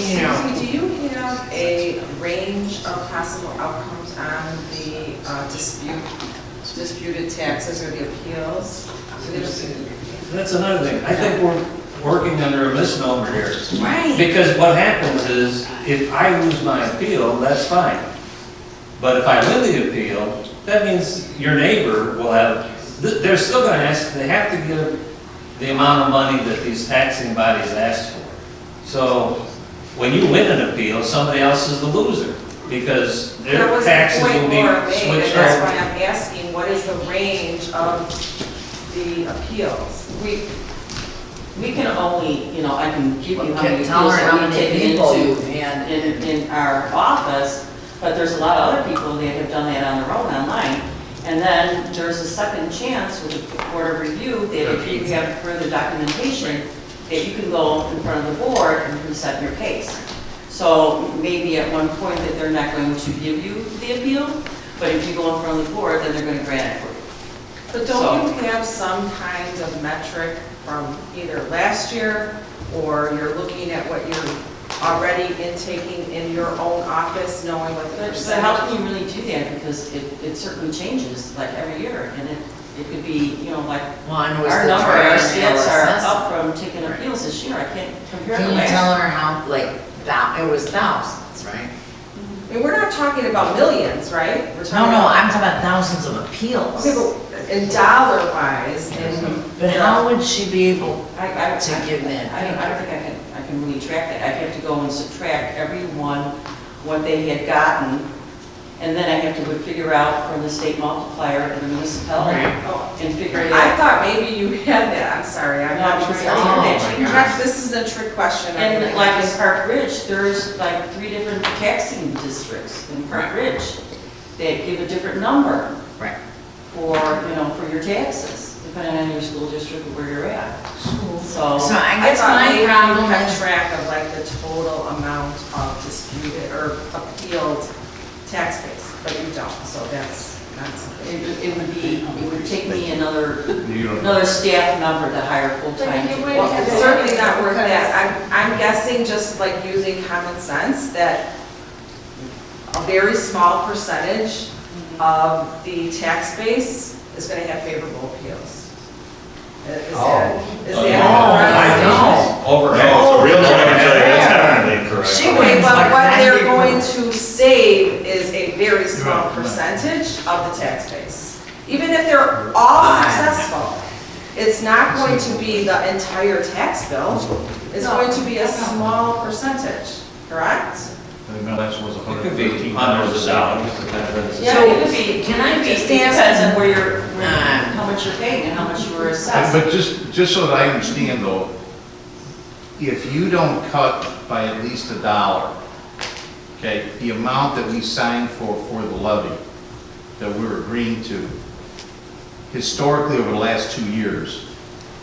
You know, Susie, do you have a range of possible outcomes on the disputed taxes or the appeals? That's another thing. I think we're working under a misnomer here. right. Because what happens is, if I lose my appeal, that's fine. But if I win the appeal, that means your neighbor will have, they're still gonna ask, they have to give the amount of money that these taxing bodies asked for. So, when you win an appeal, somebody else is the loser, because their taxes will be switched That's why over. I'm asking, what is the range of the appeals? We can only, you know, I can give you how many Tell her appeals how that we many take people into you've had. in our office, but there's a lot of other people that have done that on their own online. And then there's a second chance with the board of review that if you have further documentation, that you can go in front of the board and present your case. So maybe at one point that they're not going to give you the appeal, but if you go in front of the board, then they're going to grant it for you. But don't you have some kind of metric from either last year, or you're looking at what you're already intaking in your own office, knowing what the But how percentage? can you really do that? Because it certainly changes like every year, and it could be, you know, like, One was our the number, our trial and stats are analysis. up from taking appeals this year. I can't compare to Can you last tell year. her how, like, it was thousands, right? I mean, we're not talking about millions, right? We're No, talking no, about- I'm talking about thousands of appeals. Okay, but in dollar wise, and. But how would she be able I to give that? I don't think I can really track that. I'd have to go and subtract everyone, what they had gotten, and then I have to figure out from the state multiplier and the municipality, and figure it I out. thought maybe you had that, I'm sorry, I'm No, not because trying I to. didn't actually Jeff, this is a trick question. And like in Park Ridge, there's like 3 different taxing districts in Park Ridge that give a different number. Right. For, you know, for your taxes, depending on your school district or where you're at. So, So I I guess thought my maybe you problem kept is, track of like the total amount of disputed or appealed tax base, but you don't, so that's not something. it would take me another You don't- staff member to hire full-time. Well, it's certainly not worth that. I'm guessing, just like using common sense, that a very small percentage of the tax base is going to have favorable appeals. Is that correct? Overhead. So real quick, I can tell you, that's definitely incorrect. Okay, but what they're going to save is a very small percentage of the tax base. Even if they're all successful, it's not going to be the entire tax bill. It's going to be a small percentage, correct? The millage was It could be hundreds of dollars, depending on the. Yeah, it could be, can I it just depends ask, on where how much you're paying and how much you were assessed. But just so that I understand though, if you don't cut by at least $1, okay, the amount that we signed for the levy that we're agreeing to, historically over the last 2 years,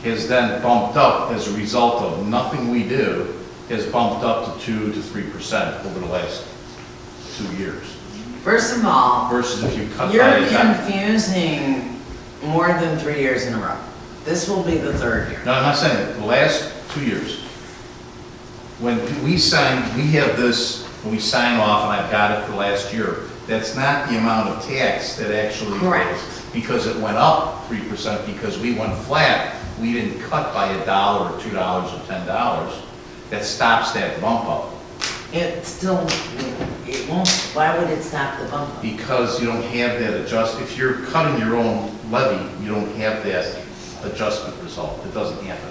has then bumped up as a result of nothing we do, has bumped up to 2 to 3% over the last 2 years. first of all, Versus if you cut by you're $1. confusing more than 3 years in a row. This will be the 3rd year. No, I'm not saying it. The last 2 years. When we sign, we have this, when we sign off, and I've got it for last year, that's not the amount of tax that actually Correct. goes. Because it went up 3%, because we went flat, we didn't cut by $1 or $2 or $10. That stops that bump up. It still, it won't, why would it stop the bump up? Because you don't have that if you're cutting your own levy, you don't have that adjustment result. It doesn't happen.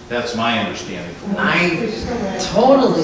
That's my understanding. I totally,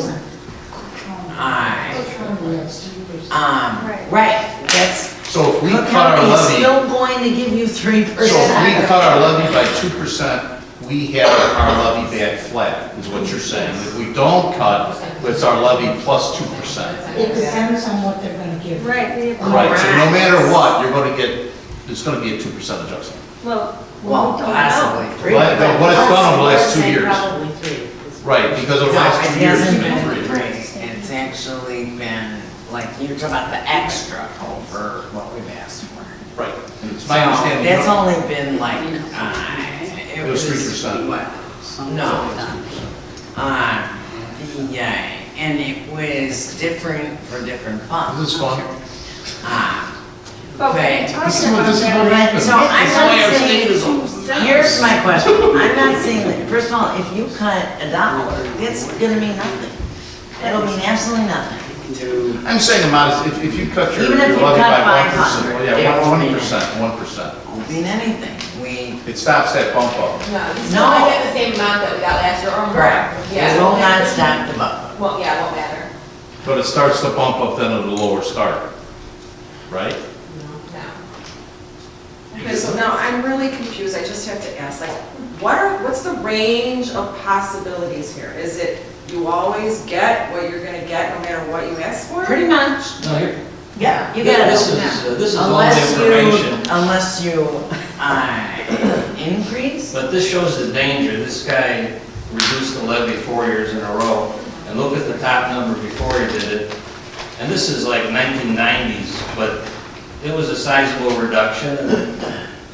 right, that's, So if we Cook cut our County is levy, still going to give you 3%. so if we cut our levy by 2%, we have our levy back flat, is what you're saying. If we don't cut, it's our levy plus 2%. It depends on what they're gonna give. Right. Right, so no matter what, you're gonna get, it's gonna be a 2% adjustment. Well, Well, possibly 3. What it's done over the last 2 years. Probably 3. Right, because over the No, last it 2 years, it's hasn't been been 3. 3. It's actually been, like, you're talking about the extra over what we've asked for. Right, and it's my understanding. It's only been like, It was 3%. What, No. And it was different for different funds. This is fun. Okay. This is what happens. So I'm not saying, here's my question, I'm not saying that, first of all, if you cut $1, it's gonna mean nothing. It'll mean absolutely nothing. I'm saying about if you cut your Even if you levy cut by 500, 1%, it yeah, won't mean 1%. Won't mean anything. It stops that bump up. No, you still might get the same amount that we got last year or more. Correct. Yeah. It will not stop the bump. Well, yeah, it won't matter. But it starts to bump up then at a lower start, right? No. Okay, so now I'm really confused, I just have to ask, like, what's the range of possibilities here? Is it you always get what you're gonna get no matter what you ask for? Pretty much. No, here, Yeah, you gotta. this is all the information. Unless you increase. But this shows the danger. This guy reduced the levy 4 years in a row. And look at the top number before he did it. And this is like 1990s, but it was a sizable reduction. And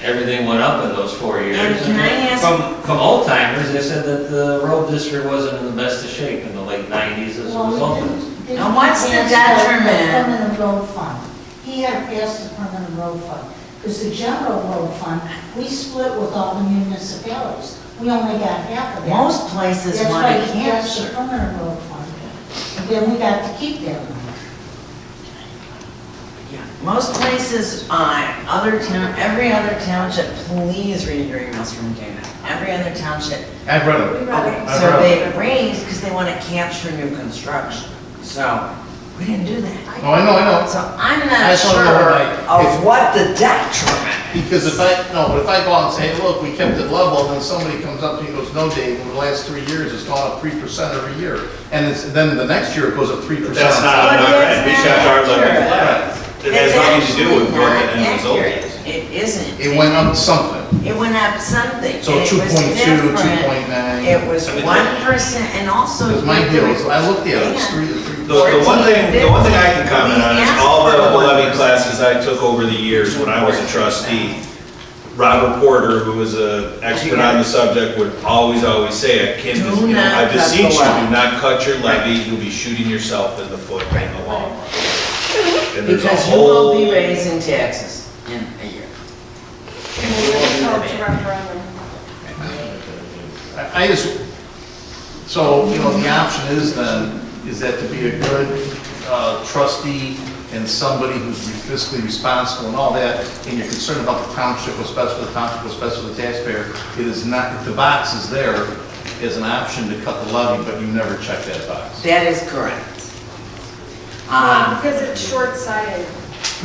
everything went up in those 4 years. And can I ask- From old timers, they said that the road district wasn't in the best of shape in the late 90s as a result of this. Now, what's the detriment? Permanent road fund. He had passed the permanent road fund. Because the general road fund, we split with all the municipalities. We only got half of that. Most places That's want why to he passed the capture. permanent road fund. And then we got to keep that money. Most places, every other township, please read your emails from Dana. Every other township. I've read it. Okay, I've so read they it. raised because they want to capture new construction. So, we didn't do that. Oh, I know. So I'm I not just wanna know sure like, of what the detriment. Because if I go out and say, hey, look, we kept it level, and then somebody comes up to me and goes, no, Dave, in the last 3 years, it's gone up 3% every year. And then the next year, it goes up 3%. That's not But accurate. We it's kept not our levy accurate. flat. It has It's nothing to do with actually what not the end result accurate. is. It isn't. It went up something. It went up something. So and it was 2.2, different. 2.9. It was I mean, 1% and also. Because my deal is, I looked at it, it's And- 3. The one thing I can comment on is all the levy classes I took over the years when I was a trustee. Robert Porter, who was an expert on the subject, would always say, I beseech you, do not cut your levy, you'll be shooting yourself in the foot in the long run. And there's a Because you will whole, be raising taxes in a year. And you will be College living. referendum. I just, so, the option is then, is that to be a good trustee and somebody who's fiscally responsible and all that, and you're concerned about the township, especially the township, especially the taxpayer, it is not, the box is there as an option to cut the levy, but you never check that box. That is correct. Because it's short-sighted.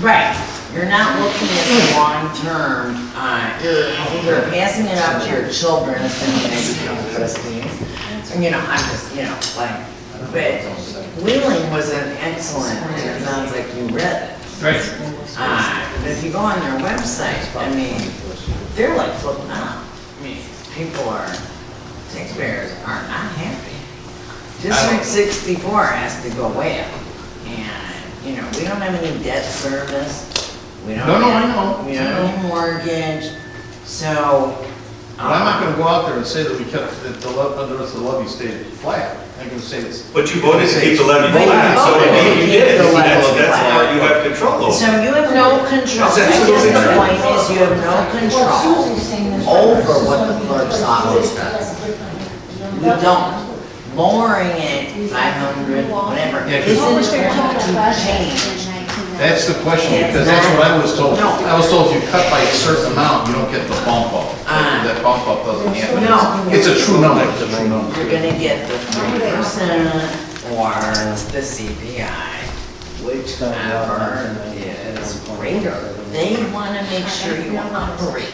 Right, you're not looking at the long term, you're passing it up to your children, assuming they become trustees. And, I'm just, but Wheeling was an excellent, it sounds like you read it. Right. But if you go on their website, they're like flipping out. Taxpayers are not happy. District 64 has to go way up. And, we don't have any debt service. We don't No, I have, know. we don't have any mortgage. So. But I'm not gonna go out there and say that we kept, that the levy stayed flat. I'm gonna say it's. but you voted to keep the levy But you flat, so voted to you keep did. the levy That's the flat. part you have control over. So you have no control. That's I guess absolutely the correct. point is you have no What control Susie's saying is. over what the clerk's office does. You don't. Lowering it 500, whatever, Yeah, 'cause- isn't going to change. That's the question, because that's what I was told. I was told if you cut by a certain amount, you don't get the bump up. That bump up doesn't happen. No. It's a true number, it's a true number. You're gonna get the 3% or the CPI, whichever is greater. They wanna make sure you operate.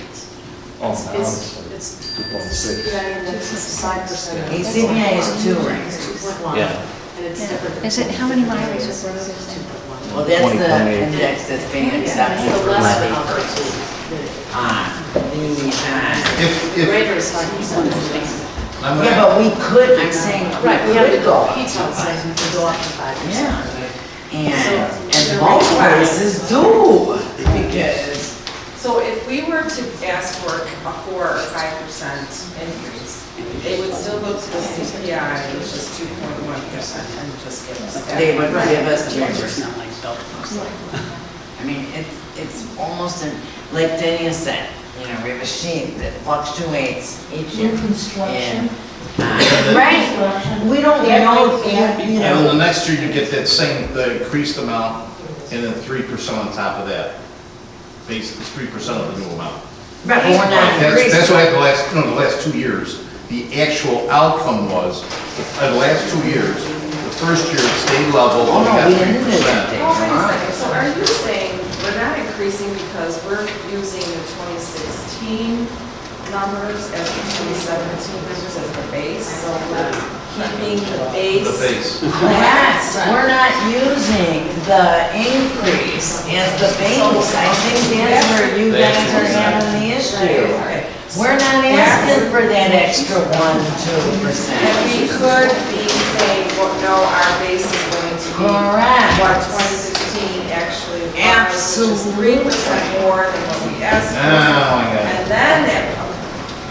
CPI is 2 raises. Yeah. And it's different. Is it, how many miles is it? Well, that's the index that's being accepted It's the for less levy of purposes. If, Greater is 5%. I'm Yeah, but we could, I'm saying, we Right, we have could to go go, up Pete's to outside, we can go up to 5%. Yeah, and So, most places do, because, So if we were to ask for a 4 or 5% increase, They would still go to the CPI, which is 2.1%, and just give us that. They would give us 2%. I mean, it's almost, like Denny said, you know, we have a sheet that fluctuates each year. New construction. Right, we don't know, you And then the know, next year you get that same, the increased amount, and then 3% on top of that. Basically, it's 3% of the new amount. but we're not That's what increasing. the last 2 years, the actual outcome was, the last 2 years, the first year it stayed level, Oh, we no, got we didn't do 3%. that. Oh, wait a second, so are you saying we're not increasing because we're using the 2016 numbers as the 2017 numbers as the base? So we're keeping the base? The base. Yes, we're not using the increase as the base. I think that's where you guys are having the issue. We're not asking for that extra 1, 2%. And we could be saying, well, no, our base is going to be Correct. what 2016 actually was, Absolutely. which is 3% more than what we asked for. Now I got it. And then that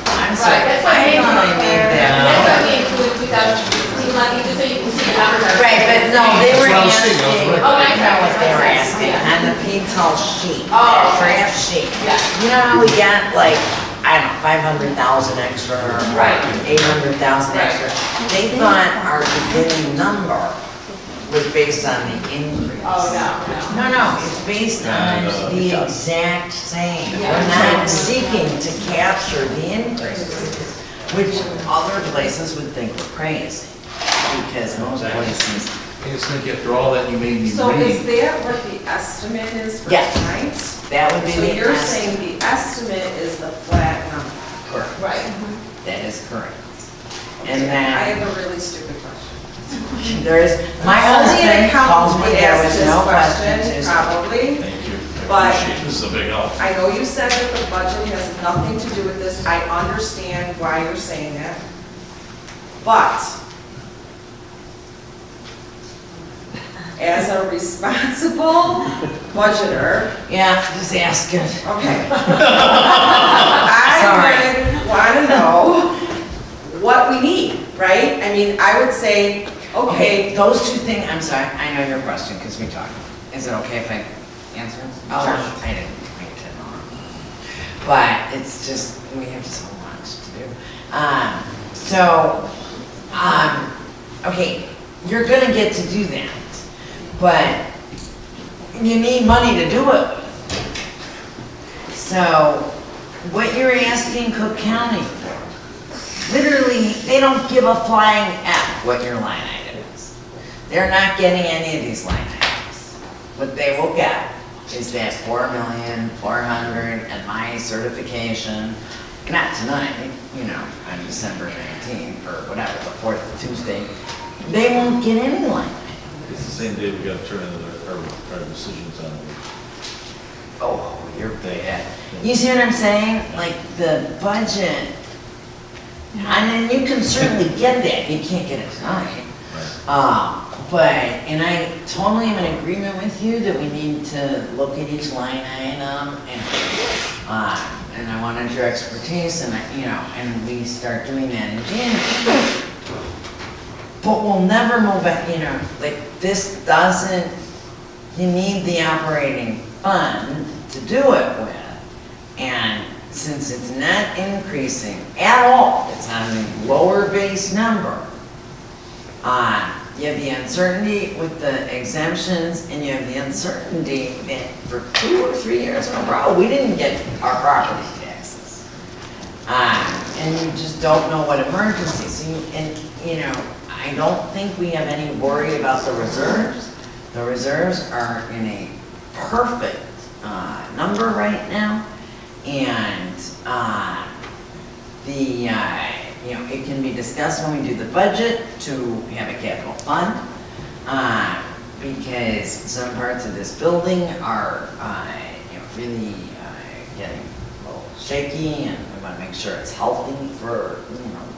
I'm Right, sorry, that's why I we thought I include, made that's that. why we include 2016 money, just so you can see the numbers. Right, but no, they were That's what I was saying, asking, I was right. Oh, I know what they were okay. asking, on the P-TEL sheet, Oh, that okay. draft sheet. Yeah. You know how we got like, I don't know, 500,000 extra, or Right. 800,000 extra? They thought our beginning number was based on the increase. Oh, no. No, it's based on the exact same. We're not seeking to capture the increases, which other places would think we're crazy, because most places. I just think after all that you made me So is read. that what the estimate is for Yes. tonight? That would be So the you're estimate. saying the estimate is the flat number? Correct. Right. That is correct. And I then have a really stupid question. there is, my Only an husband calls accountant me, would there ask was this no question, questions. probably. Thank you. But- I appreciate it. This is a big help. I know you said that the budget has nothing to do with this. I understand why you're saying that. But as a responsible budgeter, Yeah, just ask it. okay. I would want to know what we need, right? I mean, I would say, okay, Those two things, I'm sorry, I know your question, because we talked. Is it okay if I answer it? Oh, Sure. I didn't make it on. But it's just, we have so much to do. Okay, you're gonna get to do that, but you need money to do it. So, what you're asking Cook County for, literally, they don't give a flying F what your line item is. They're not getting any of these line items. What they will get is that 4,400,000 and my certification, not tonight, you know, on December 19th or whatever, the 4th Tuesday. They won't get any line item. It's the same day we got to turn in our decisions on it. Oh, you're bad. You see what I'm saying? Like the budget, and then you can certainly get that, you can't get it tonight. But, and I totally am in agreement with you that we need to look at each line item and I wanted your expertise and and we start doing that in January. But we'll never move it, like this doesn't, you need the operating fund to do it with. And since it's not increasing at all, it's on a lower base number, you have the uncertainty with the exemptions and you have the uncertainty that for 2 or 3 years in a row, we didn't get our property taxes. And you just don't know what emergencies, I don't think we have any worry about the reserves. The reserves are in a perfect number right now, and it can be discussed when we do the budget to have a capital fund, because some parts of this building are really getting a little shaky, and we want to make sure it's healthy for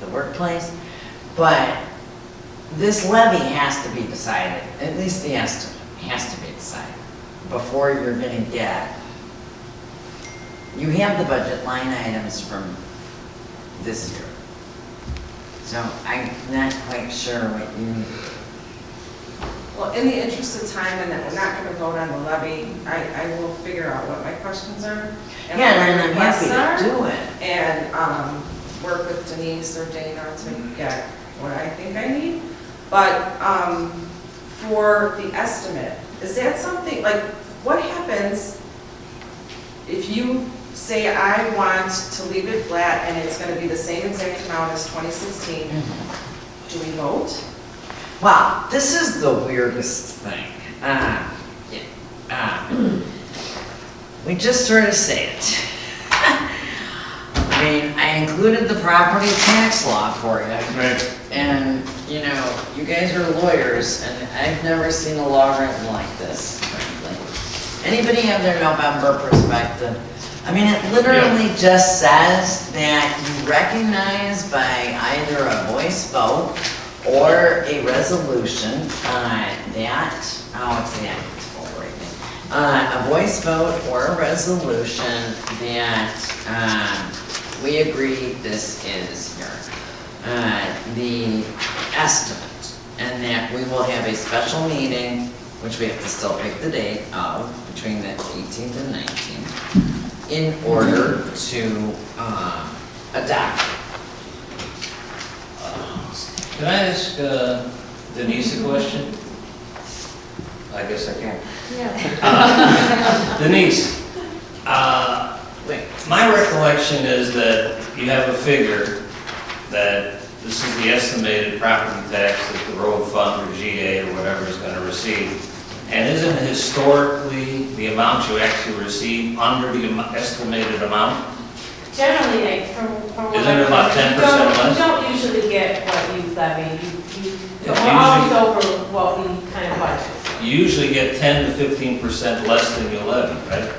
the workplace. But this levy has to be decided, at least the estimate has to be decided before you're going to get. You have the budget line items from this year. So I'm not quite sure what you, Well, in the interest of time, and that we're not gonna vote on the levy, I will figure out what my questions are. And yeah, what my and I'm happy requests to are, do it. and, work with Denise or Dana to get what I think I need. But, for the estimate, is that something, like, what happens if you say I want to leave it flat and it's gonna be the same exact amount as 2016? Do we vote? Well, this is the weirdest thing. We just sort of say it. I mean, I included the property tax law for you. Right. And, you know, you guys are lawyers, and I've never seen a law written like this, frankly. Anybody have their November perspective? I mean, it literally just says that you recognize by either a voice vote or a resolution that, it's the actual wording. A voice vote or a resolution that we agree this is the estimate, and that we will have a special meeting, which we have to still pick the date of, between the 18th and 19th, in order to adopt. Can I ask Denise a question? I guess I can. Yeah. Denise, my recollection is that you have a figure that this is the estimated property tax that the road fund or GA or whatever is going to receive. And isn't historically the amount you actually receive under the estimated amount? Generally, like, from what Isn't it about 10% less? You don't usually get what you levy. It's We're always over what we kind of budget. You usually get 10 to 15% less than you levy, right?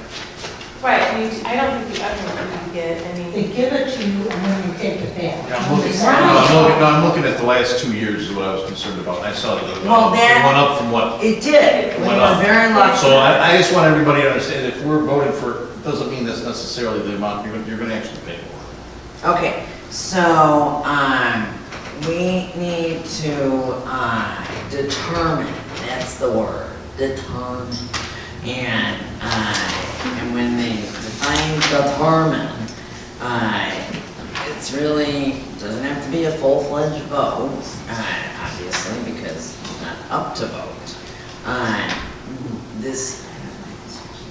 Right, I don't think you ever really get, I mean. They give it to you and then you take it back. I'm looking at the last 2 years is what I was concerned about. I saw that it Well, went up from what? It did. We Went were up. very lucky. So I just want everybody to understand, if we're voting for, it doesn't mean that's necessarily the amount you're gonna actually pay for. Okay, so, we need to, determine, that's the word, determine. And when they define determine, it's really, doesn't have to be a full-fledged vote, obviously, because it's not up to vote.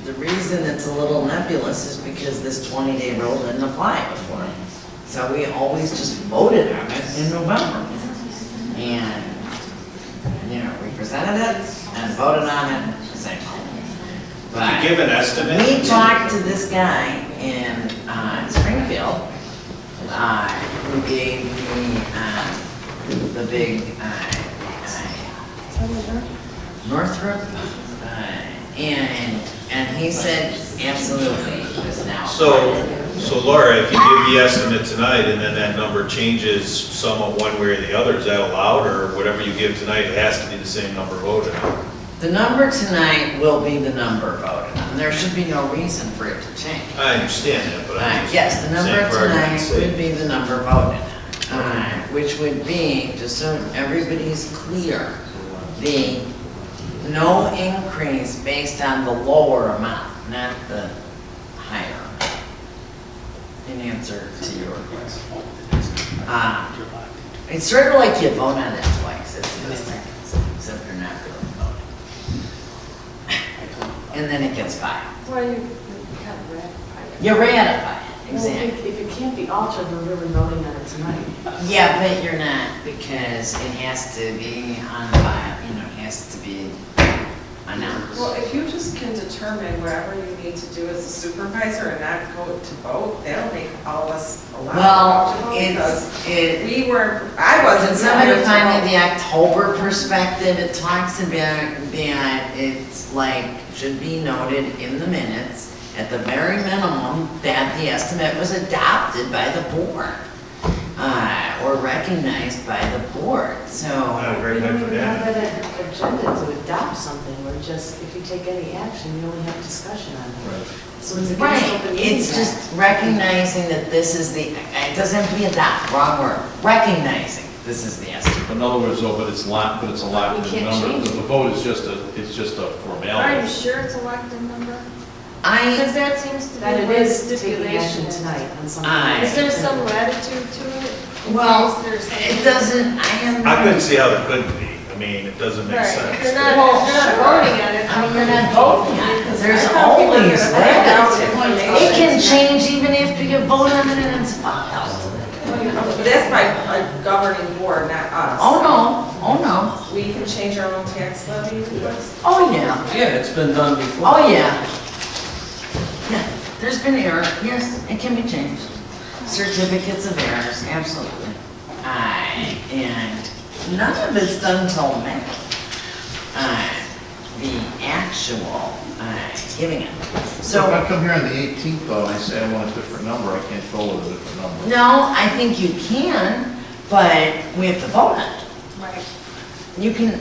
The reason it's a little nebulous is because this 20-day rule didn't apply before. So we always just voted on it in November. And, you know, we presented it and voted on it the same time. But To give an estimate. we talked to this guy in Springfield, who gave me the big Northrop, and he said absolutely is now. So Laura, if you give the estimate tonight and then that number changes somewhat one way or the other, is that allowed, or whatever you give tonight, it has to be the same number voted on? The number tonight will be the number voted on. There should be no reason for it to change. I understand that, but I'm just Yes, the number saying for argument's tonight sake. would be the number voted on, which would be, just so everybody's clear, the no increase based on the lower amount, not the higher amount, in answer to your question. It's sort of like you vote on it twice, it's the same, except you're not really voting. And then it gets filed. Well, you kind of ratify it. You ratify it, Well, exactly. if it can't be altered, we're really voting on it tonight. Yeah, but you're not, because it has to be on file, you know, it has to be announced. Well, if you just can determine whatever you need to do as a supervisor and not go to vote, that'll make all of us allowed Well, to vote, it's, because I wasn't. When somebody find the October perspective, it talks about that it's like, should be noted in the minutes, at the very minimum, that the estimate was adopted by the board, or recognized by the board, so. We don't even have an agenda to adopt something, we're just, if you take any action, you only have discussion on it. So it's against Right, open meeting it's law. just recognizing that this is the, it doesn't have to be adopted, wrong word, recognizing this is the estimate. In other words, though, but it's locked, but it's a locked We can't number. change The vote is just a, it's just a Are you formality. sure it's a locked in number? I, Because that seems to be That it where the is taking action stipulation is. tonight on something. Is there some latitude to it? well, Is there some- it doesn't, I have. I couldn't see how there couldn't be. I mean, it doesn't make Right, sense. if you're not voting on it. I mean, you're not voting on it, there's always latitude. It can change even if you vote on it and it's filed. But that's by a governing board, not us. Oh, no, We can change our own tax levy request. oh, yeah, Yeah, it's been done before. oh, yeah. Yeah, there's been error, yes, it can be changed. Certificates of errors, absolutely. And none of it's done till May. The actual giving it. So if I So, come here on the 18th though, and I say I want a different number, I can't go with a different number. no, I think you can, but we have to vote on it. Right. You can,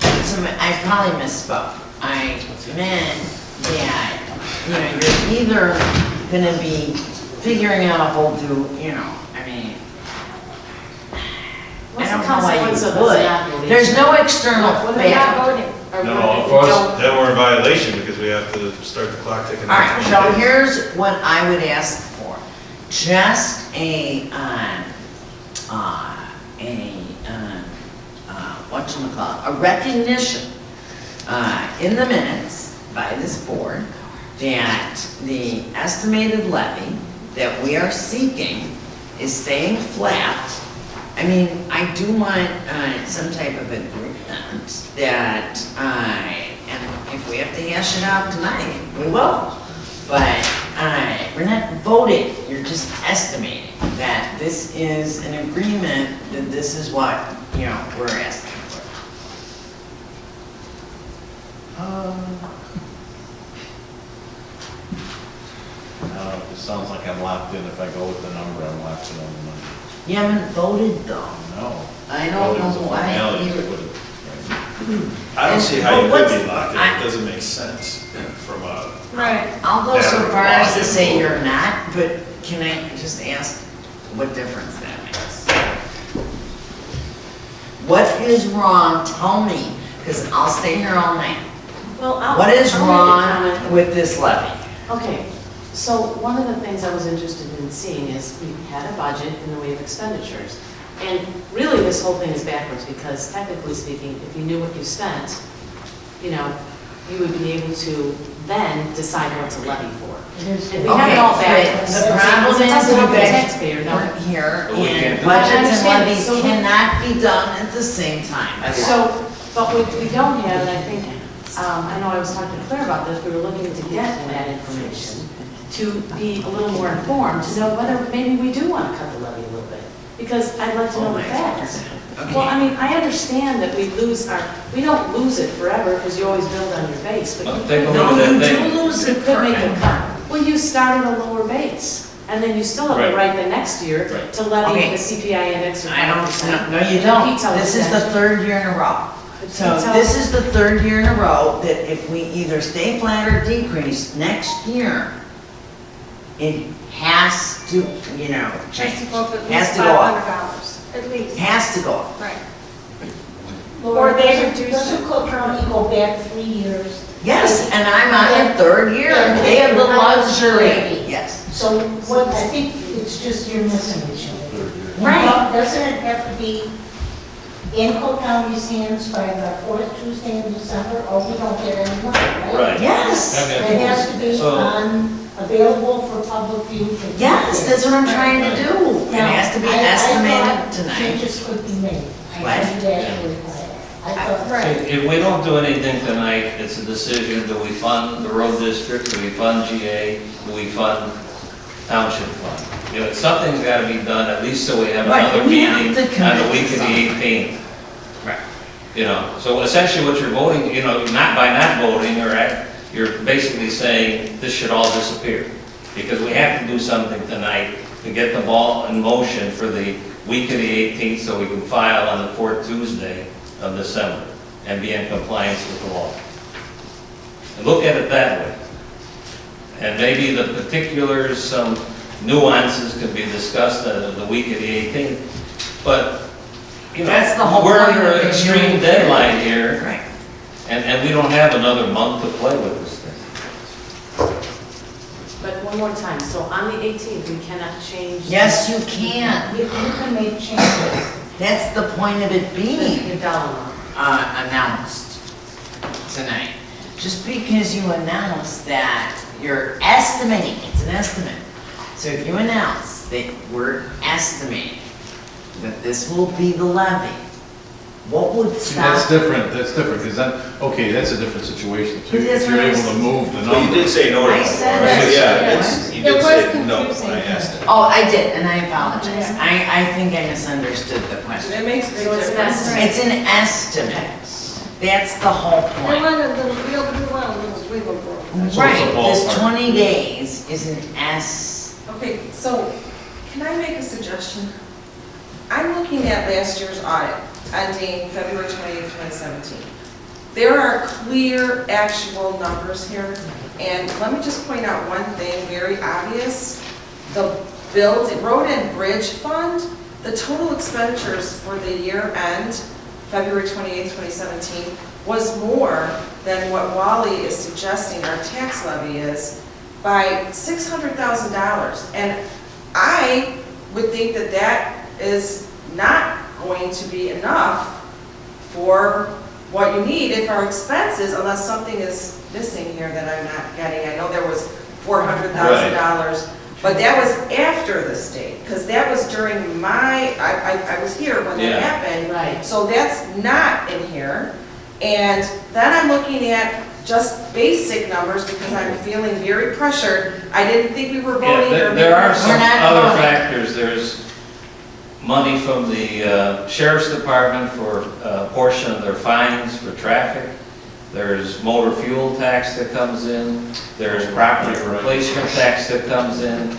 so I probably misspoke. I meant that, you know, you're either gonna be figuring out a whole I mean, I What's the don't know why consequence of you us not would. voting? There's no external What if we're not factor. voting? Or No, what of if we course, don't- then we're in violation because we have to start the clock ticking. All right, so here's what I would ask for. Just whatchamacallit, a recognition in the minutes by this board that the estimated levy that we are seeking is staying flat. I mean, I do want some type of agreement that, and if we have to hash it out tonight, we will. But we're not voting, you're just estimating that this is an agreement, that this is what, we're asking for. It sounds like I'm locked in. If I go with the number, I'm locked in on the number. You haven't voted though. No. I don't Voting's a know why. formality, you- but it- I don't see how you Well, could what's- be locked in. It doesn't make sense from a, Right. I'll go so Yeah, far as to law say is- you're not, but can I just ask what difference that makes? What is wrong, tell me, because I'll stay here all night. Well, What is I'll make a wrong comment. with this levy? Okay, so one of the things I was interested in seeing is we had a budget and then we have expenditures. And really, this whole thing is backwards because technically speaking, if you knew what you spent, you would be able to then decide what to levy for. And we have it all backwards. The problem is It doesn't help the you guys taxpayer, no. weren't here, But we and can't do budgets and that. levies So- cannot be done at the same time. So, but what we don't have, and I think, I know I was talking to Claire about this, we were looking to get that information to be a little more informed, to know whether maybe we do want to cut the levy a little bit. Because I'd like to know the facts. Well, I mean, I understand that we don't lose it forever because you always build on your base, but you Take a could, look No, at you that do thing. lose you it could make a forever. cut. Well, you started a lower base, and then you still have the Right. right the next year Right. to levy Okay. the CPI index or I don't, 5%. no, you Keep don't. telling This me is the that. third year in a row. But So keep telling this me- is the third year in a row that if we either stay flat or decrease next year, it has to, Has change. to go up at Has least to go up. $500, at least. Has to go up. Right. Or they doesn't, reduce doesn't it. Cook County go back 3 years? Yes, and I'm on the third year, and they have the luxury, yes. So what, I think it's just you're missing each other. Right. Doesn't it have to be in Cook County's hands by the fourth Tuesday in December, or we don't get any money, right? Right. Yes, It has to be So- available for public view for. yes, that's what I'm trying to do. It Now, has to be I estimated thought tonight. changes could be made. What? I think that's what I thought. If we don't do anything tonight, it's a decision, do we fund the road district, do we fund GA, do we fund township fund? Something's gotta be done, at least so we have Right, another we have meeting to on the commit week of the something. 18th. So essentially what you're voting, not by not voting, you're basically saying this should all disappear. Because we have to do something tonight to get the ball in motion for the week of the 18th so we can file on the fourth Tuesday of December and be in compliance with the law. And look at it that way. And maybe the particulars, some nuances could be discussed the week of the 18th. But you know, That's the whole we're point of under it. an extreme deadline here, Right. and we don't have another month to play with this thing. But one more time, so on the 18th, we cannot change. Yes, you can. You can make changes. That's the point of it being Your dollar amount. announced tonight. Just because you announce that you're estimating, it's an estimate. So if you announce that we're estimating that this will be the levy, what would See, stop? that's different, because then, okay, that's a different situation. But that's If you're what I able was- to move the Well, you number. did say no to I it. said Right? it. Yeah, you did It say was no confusing. when I asked it. Oh, I did, and I apologize. I think I misunderstood the question. It makes a big So it's an difference. estimate. It's an estimate. That's the whole We point. want a little, we want a little wiggle room. So Right, it's a this ballpark. 20 days is an Okay, so can I make a suggestion? I'm looking at last year's audit ending February 28th, 2017. There are clear actual numbers here, and let me just point out one thing, very obvious. The road and bridge fund, the total expenditures for the year end, February 28th, 2017, was more than what Wally is suggesting our tax levy is by $600,000. And I would think that that is not going to be enough for what you need if our expenses, unless something is missing here that I'm not getting. I know there was $400,000, but that was after the state, because that was during my, I was here when Yeah. that happened. Right. So that's not in here. And then I'm looking at just basic numbers because I'm feeling very pressured. I didn't think we were Yeah, voting or there are making- some We're not other voting. factors. There's money from the sheriff's department for a portion of their fines for traffic. There's motor fuel tax that comes in. There's property replacement tax that comes in.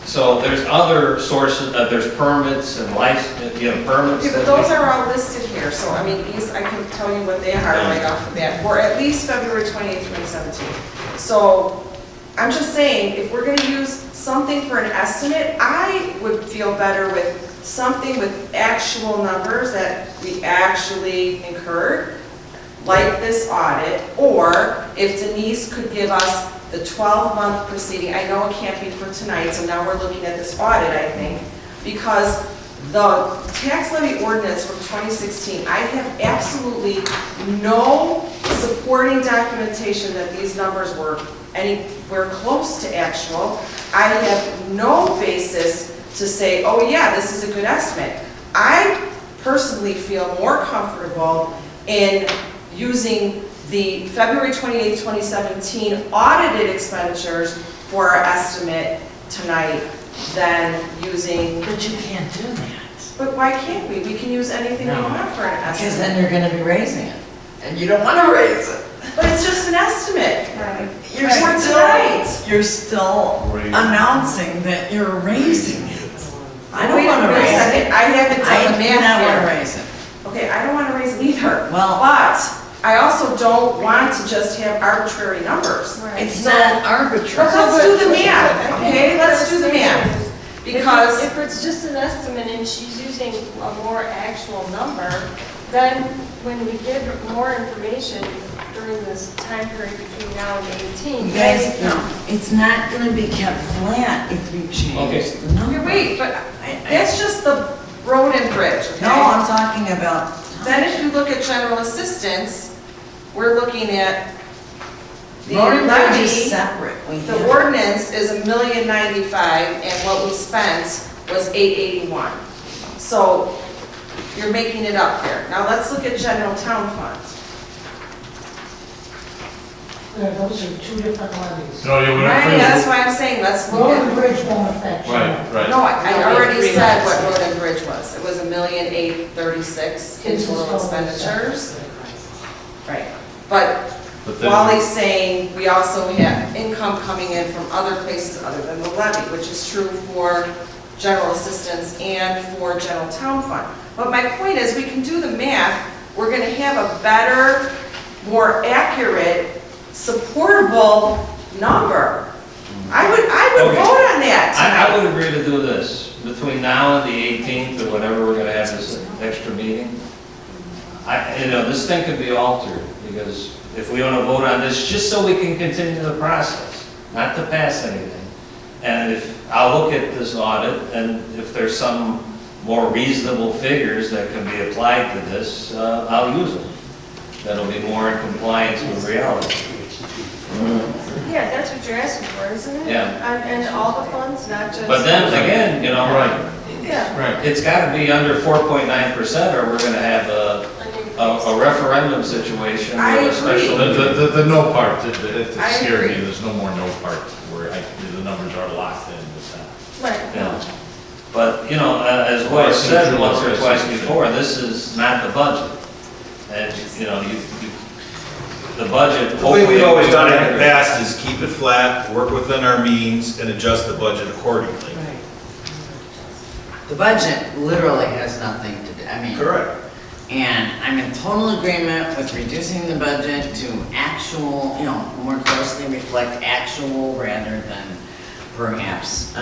So there's other sources, there's permits and license, permits. Okay, but that those we- are all listed here, so I mean, these, I can tell you what they are right off the bat, for at least February 28th, 2017. So, I'm just saying, if we're gonna use something for an estimate, I would feel better with something with actual numbers that we actually incurred, like this audit, or if Denise could give us the 12-month proceeding. I know it can't be for tonight, so now we're looking at this audit, I think, because the tax levy ordinance from 2016, I have absolutely no supporting documentation that these numbers were anywhere close to actual. I have no basis to say, oh yeah, this is a good estimate. I personally feel more comfortable in using the February 28th, 2017 audited expenditures for our estimate tonight than using. But you can't do that. But why can't we? We can use anything we No. want for an Because estimate. then you're gonna be raising it, and you don't wanna raise it. But it's just an estimate. Right. You're For still, tonight. you're still Raising. announcing that you're raising it. I don't Wait wanna a raise it. second, I haven't I done the do not math wanna here. raise it. Okay, I don't want to raise it either. Well- But I also don't want to just have arbitrary numbers. Right. It's So- not arbitrary. Let's do the math, okay? Let's do the math. Because If it's just an estimate and she's using a more actual number, then when we get more information during this time period between now and the 18th. You guys, no, it's not gonna be kept flat if you Okay. change the number. Okay, wait, but I- that's just the road and bridge, okay? No, I'm talking about. Then if you look at general assistance, we're looking at the Road and bridge is levy. separate. We The have- ordinance is $1,095,000 and what we spent was $881. So you're making it up there. Now let's look at general town fund. Yeah, those are two different levies. No, you Right, wouldn't. that's why I'm saying, let's look Road and at. bridge won't affect you. Right, right. No, I No, already three said months. what road and bridge was. It was $1,836,000 in total expenditures. Right, but But then- Wally's saying we also have income coming in from other places other than the levy, which is true for general assistance and for general town fund. But my point is, we can do the math, we're gonna have a better, more accurate, supportable number. I would Okay. vote on that I tonight. would agree to do this, between now and the 18th, or whenever we're gonna have this extra meeting. this thing could be altered, because if we want to vote on this, just so we can continue the process, not to pass anything. And I'll look at this audit, and if there's some more reasonable figures that can be applied to this, I'll use them. That'll be more in compliance with reality. Yeah, that's what you're asking for, isn't it? Yeah. And all the funds, not just. But then again, Yeah. Right. it's got to be under 4.9%, or we're going to have a referendum situation I or a agree. special. The no part, it I scared me, agree. there's no more no part, where the numbers are locked in with that. Right. Yeah. But, as Roy said once or twice before, this is not the budget. And, the budget. The way we've always done it in the past is keep it flat, work within our means, and adjust the budget accordingly. The budget literally has nothing to do, Correct. And I'm in total agreement with reducing the budget to actual, more closely reflect actual rather than perhaps,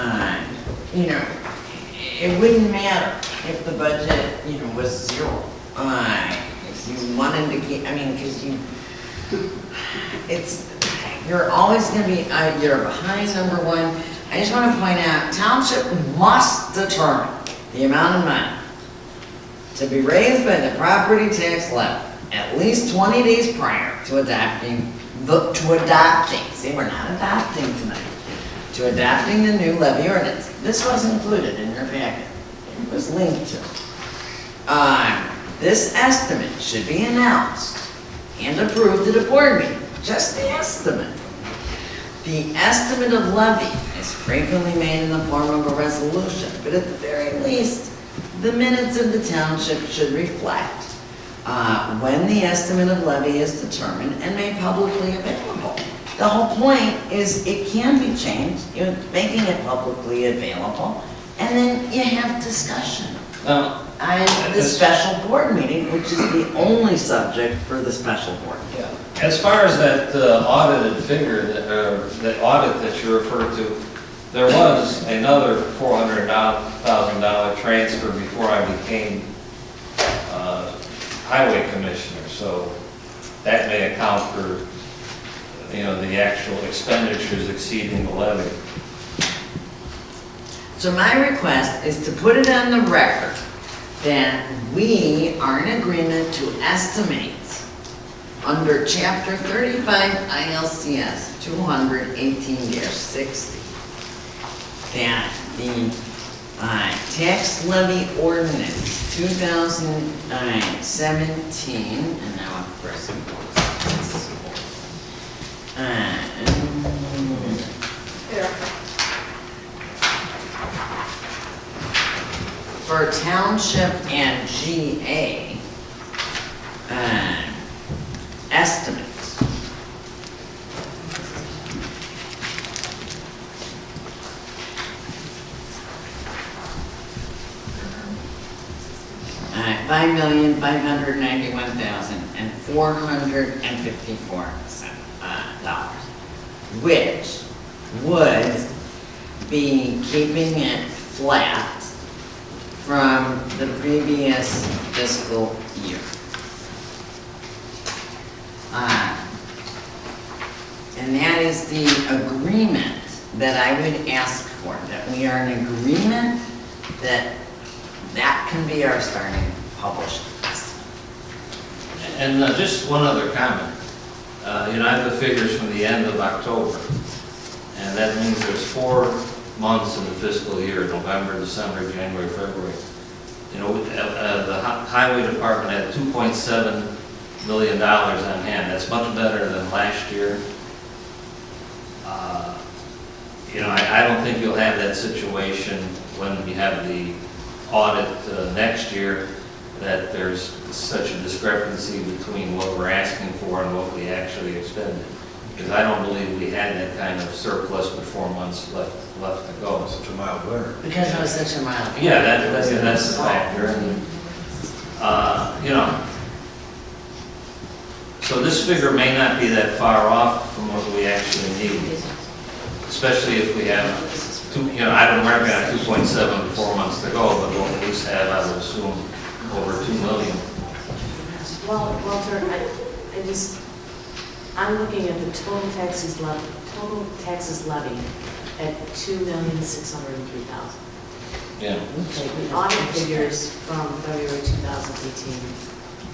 it wouldn't matter if the budget, was zero. If you wanted to keep, because you're always gonna be, you're behind, number one. I just wanna point out, township must determine the amount of money to be raised by the property tax levy at least 20 days prior to adopting, see, we're not adopting tonight, to adopting the new levy ordinance. This was included in your packet. It was linked to. This estimate should be announced and approved at a board meeting, just the estimate. The estimate of levy is frequently made in the form of a resolution, but at the very least, the minutes of the township should reflect when the estimate of levy is determined and made publicly available. The whole point is it can be changed, you're making it publicly available, and then you have discussion. And the special board meeting, which is the only subject for the special board. As far as that audited figure, that audit that you referred to, there was another $400,000 transfer before I became highway commissioner. So that may account for, the actual expenditures exceeding the levy. So my request is to put it on the record that we are in agreement to estimate under Chapter 35 ILCS 218-60 that the tax levy ordinance 2017, and now I'm pressing for township and GA estimates. $5,591,454, which would be keeping it flat from the previous fiscal year. And that is the agreement that I would ask for, that we are in agreement that that can be our starting published estimate. And just one other comment. I have the figures from the end of October, and that means there's 4 months in the fiscal year, November, December, January, February. The highway department had $2.7 million on hand. That's much better than last year. I don't think you'll have that situation when you have the audit next year, that there's such a discrepancy between what we're asking for and what we actually expended. Because I don't believe we had that kind of surplus with 4 months left to go. Such a mild winter. Because it was such a mild. Yeah, that's the factor. And, so this figure may not be that far off from what we actually need, especially if we have I don't remember at 2.7 4 months to go, but we'll at least have, I would assume, over 2 million. Well, Walter, I'm looking at the total taxes levied at $2,603,000. Yeah. Okay, the audit figures from February 2018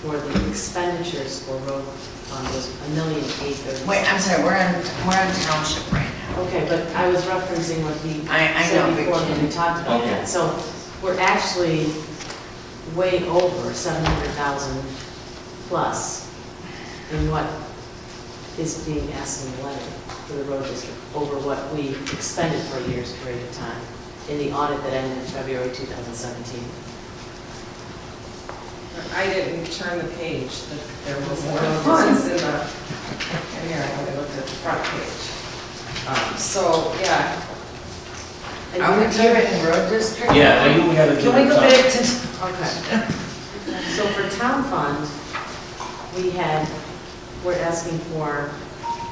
for the expenditures for road fund was $1,830,000. Wait, I'm sorry, we're on township right now. Okay, but I was referencing what he I said know, but before when we talked about Okay. that. So we're actually way over 700,000 plus in what is being asked in the letter for the road district over what we expended for a year's period of time in the audit that ended in February 2017. I didn't turn the page, there was more funds in the, here, I only looked at the front page. So, yeah. Are we doing road district? Yeah, I think we gotta do Can we go it. back to, Okay. So for town fund, we're asking for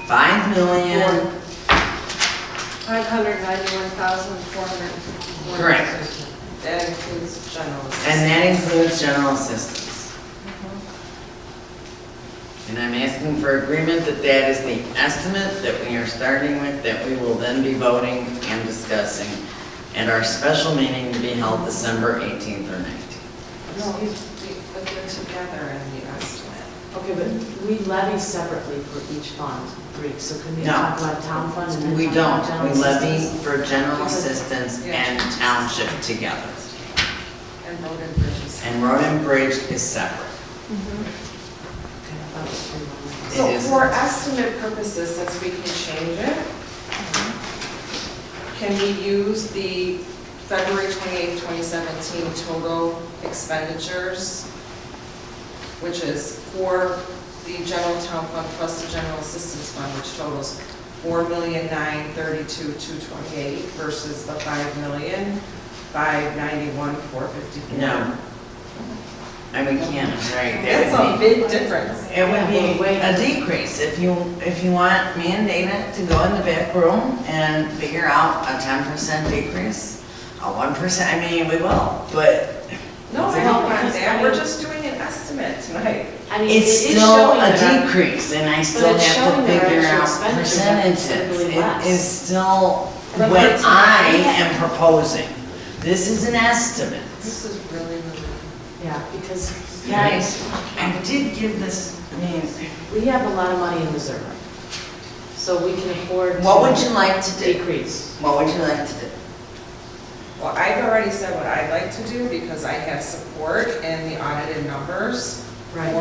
5 million, 591,400. correct, That includes general assistance. and that includes general assistance. And I'm asking for agreement that that is the estimate that we are starting with, that we will then be voting and discussing at our special meeting to be held December 18th or 19th. No, but they're together in the estimate. Okay, but we levy separately for each fund, so can we No. talk about town fund and then We talk about don't, general we levy assistance? for general assistance and township together. And road and bridges. And road and bridge is separate. Okay, I thought it was 3 million. So It is- for estimate purposes, since we can change it, can we use the February 28, 2017 total expenditures, which is for the general town fund plus the general assistance fund, which totals $4,932,228 versus the $5,591,454? No. And we can't, right? That's a big difference. It would be a decrease. If you want me and Dana to go in the back room and figure out a 10% decrease, a 1%, I mean, we will, but No, I don't want that, we're just doing an estimate tonight. I mean, it's it is still showing a that our- decrease, and I still it's have to showing that our figure actual out expenditures are percentages. considerably It less. is still But what it's- I am proposing. This is an estimate. This is really. Yeah, because, Guys, I did give this, I mean, we have a lot of money in reserve, so we can afford to. what would you like to do? Decrease. What would you like to do? Well, I've already said what I'd like to do because I have support in the audited numbers for that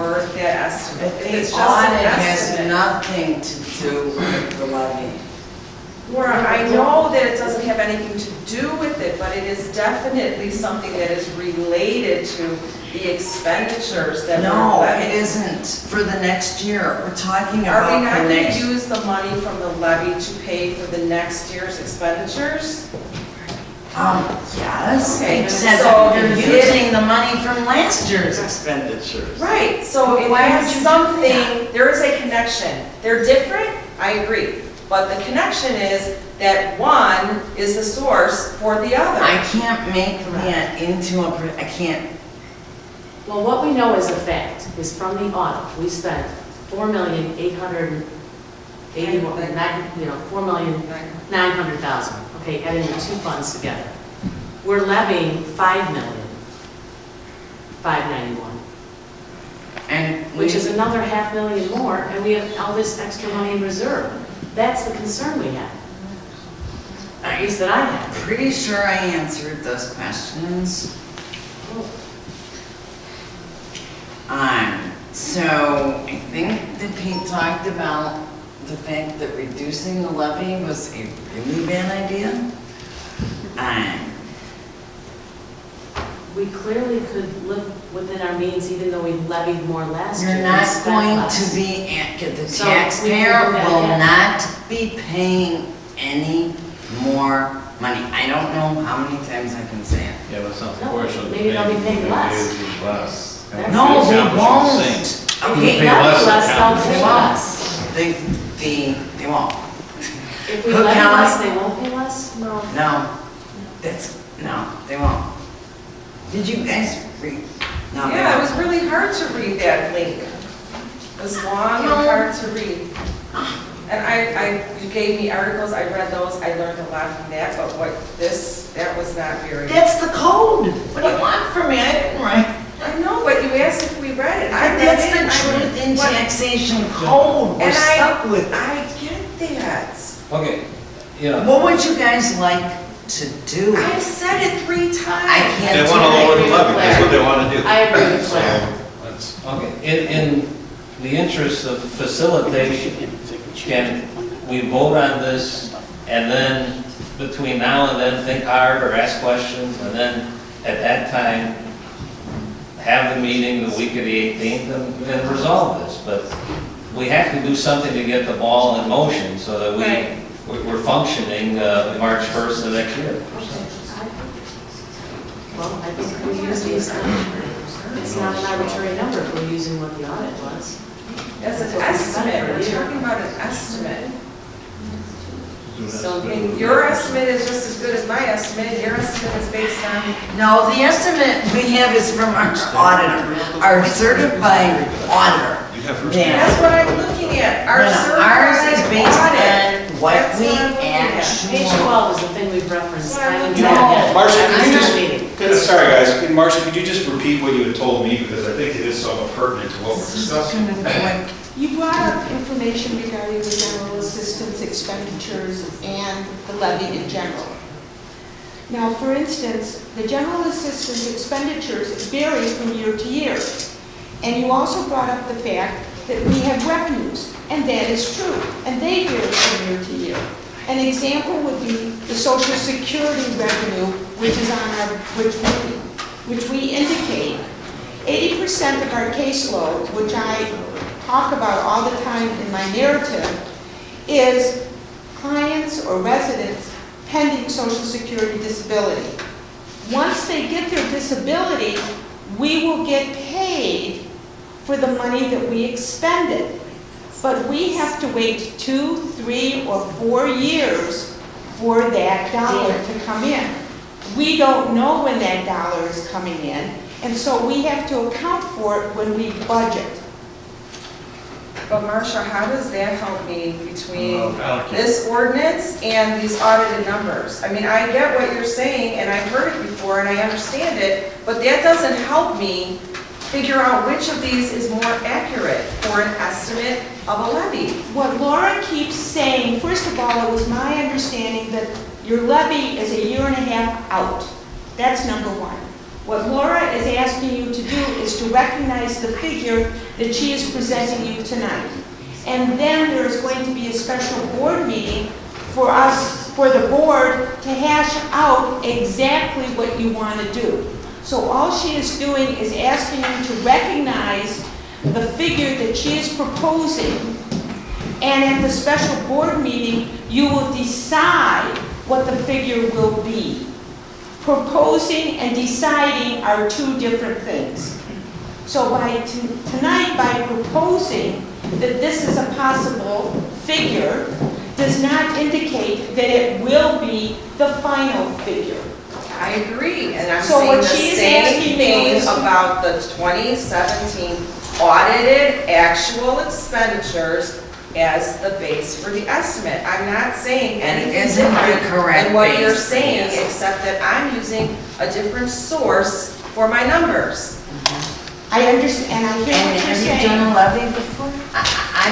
estimate. If it's The just an audit has estimate. nothing to do with the levy. Laura, I know that it doesn't have anything to do with it, but it is definitely something that is related to the expenditures that we're No, levying. it isn't for the next year. We're talking Are we about not the going next. to use the money from the levy to pay for the next year's expenditures? Yes, Okay, except so you're if- using the money from last year's expenditures. Right, so But it why has would you do something, there is a connection. They're different, I agree. But the connection is that one is the source for the other. I can't make that into I can't, Well, what we know is a fact, is from the audit, we spent $4,900,000, okay, adding the two funds together. We're levying $5,591,000, and which is another $500,000 more, and we have all this extra money in reserve. That's the concern we have, at least that I have. pretty sure I answered those questions. So I think that Pete talked about the fact that reducing the levy was a really bad idea. We clearly could live within our means even though we levied more last year. You're We not spent going less. to be, the So taxpayer we can do that will again. not be paying any more money. I don't know how many times I can say it. Yeah, but it's not the No, question. maybe they'll be paying less. Less. That's No, the they issue. won't. If Okay, we pay levy less than less, they'll county. pay They won't. less. They won't. If we Cook levy County- less, they won't pay less? No. No, no, they won't. Did you guys read? No, they Yeah, it won't. was really hard to read that link. It's long and hard to read. And you gave me articles, I read those, I learned a lot from that, but that was not very. That's the code. What do you want from me? I didn't write. I know, but you asked if we read it. I read That's it. the truth in taxation code. We're And stuck with it. I get that. Okay, you know, What would you guys like to do? I've said it 3 times. I can't They do want to lower the it. levy, that's what they want to do. I agree with So, Claire. that's- okay, in the interest of facilitation, can we vote on this and then between now and then think hard or ask questions and then at that time have the meeting the week of the 18th and resolve this? But we have to do something to get the ball in motion so that we're functioning March 1st of next year. Well, I think we use these, it's not an arbitrary number if we're using what the audit was. That's an estimate, we're talking about an estimate. So, I mean, your estimate is just as good as my estimate, your estimate is based on. No, the estimate we have is from our auditor, our certified auditor. That's what I'm looking at, our Ours is certified based audit. on what That's we what I'm looking at. actually. Page 12 is the thing we've referenced. I looked You at know, it. Marcia, I'm could you not just, reading. sorry guys, Marcia, could you just repeat what you had told me, because I think it is somewhat pertinent to what we're discussing. You brought up information regarding the general assistance expenditures and the levy in general. Now, for instance, the general assistance expenditures vary from year to year. And you also brought up the fact that we have revenues, and that is true, and they vary from year to year. An example would be the Social Security revenue, which is on our, which we indicate 80% of our caseload, which I talk about all the time in my narrative, is clients or residents pending Social Security disability. Once they get their disability, we will get paid for the money that we expended. But we have to wait 2, 3, or 4 years for that dollar to come in. We don't know when that dollar is coming in, and so we have to account for it when we budget. But Marcia, how does that help me between this ordinance and these audited numbers? I mean, I get what you're saying, and I've heard it before, and I understand it, but that doesn't help me figure out which of these is more accurate for an estimate of a levy. What Laura keeps saying, first of all, it was my understanding that your levy is 1.5 years out. That's number one. What Laura is asking you to do is to recognize the figure that she is presenting you tonight. And then there is going to be a special board meeting for us, for the board to hash out exactly what you want to do. So all she is doing is asking you to recognize the figure that she is proposing, and at the special board meeting, you will decide what the figure will be. Proposing and deciding are 2 different things. So tonight, by proposing that this is a possible figure, does not indicate that it will be the final figure. I agree, and I'm So saying what the she is same asking you thing is to- about the 2017 audited actual expenditures as the base for the estimate. I'm not saying And anything isn't the different correct than what you're base, saying, yes. except that I'm using a different source for my numbers. I understand, and I hear what you're Have you done saying. a levy before?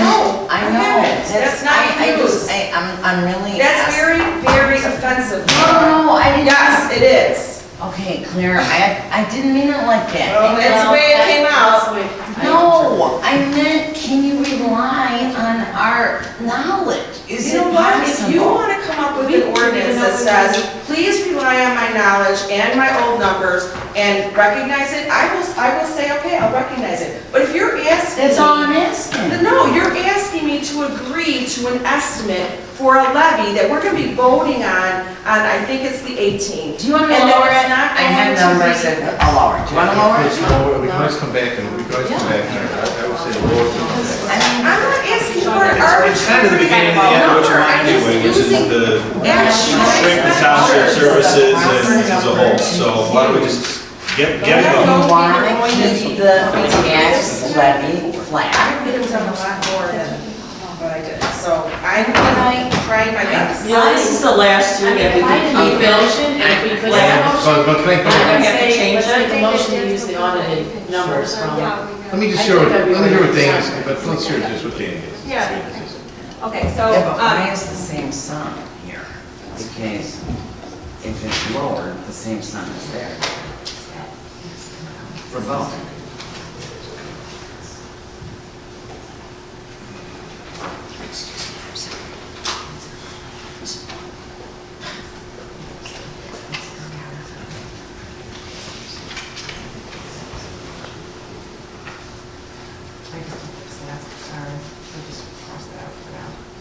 No, I I know. haven't. That's not used. I'm really. That's very, very offensive. No, I didn't. Yes, it is. Okay, Claire, I didn't mean it like that. Well, that's the way it came out. No, I meant, can you rely on our knowledge? Is You it know what, if you possible? want to come up with an ordinance that says, please rely on my knowledge and my old numbers and recognize it, I will say, okay, I'll recognize it. But if you're asking That's me- all I'm asking. No, you're asking me to agree to an estimate for a levy that we're going to be voting on, I think it's the 18th. Do you want to And then lower it's it? not I have going to numbers be- that I'll lower it. Do you want to lower it? We can always come back and, I would say lower it. I'm not asking for an arbitrary. It's kind of the beginning and the end of what you want number. I'm anyway, just which is using the actual shrink the township services and as a whole. So why don't we just Get You them. want to keep the tax levy flat. It was on a lot more than what I did, so I'm trying my best. You know, this is the last year that we can keep it. and if we could But think I'm about gonna it. have to change it, the motion to use the audited numbers from. Let me just hear what Dan is, but let's hear just what Dan is. Yeah. Okay, so, Yeah, but why is the same sum here? Because if it's lowered, the same sum is there. For both.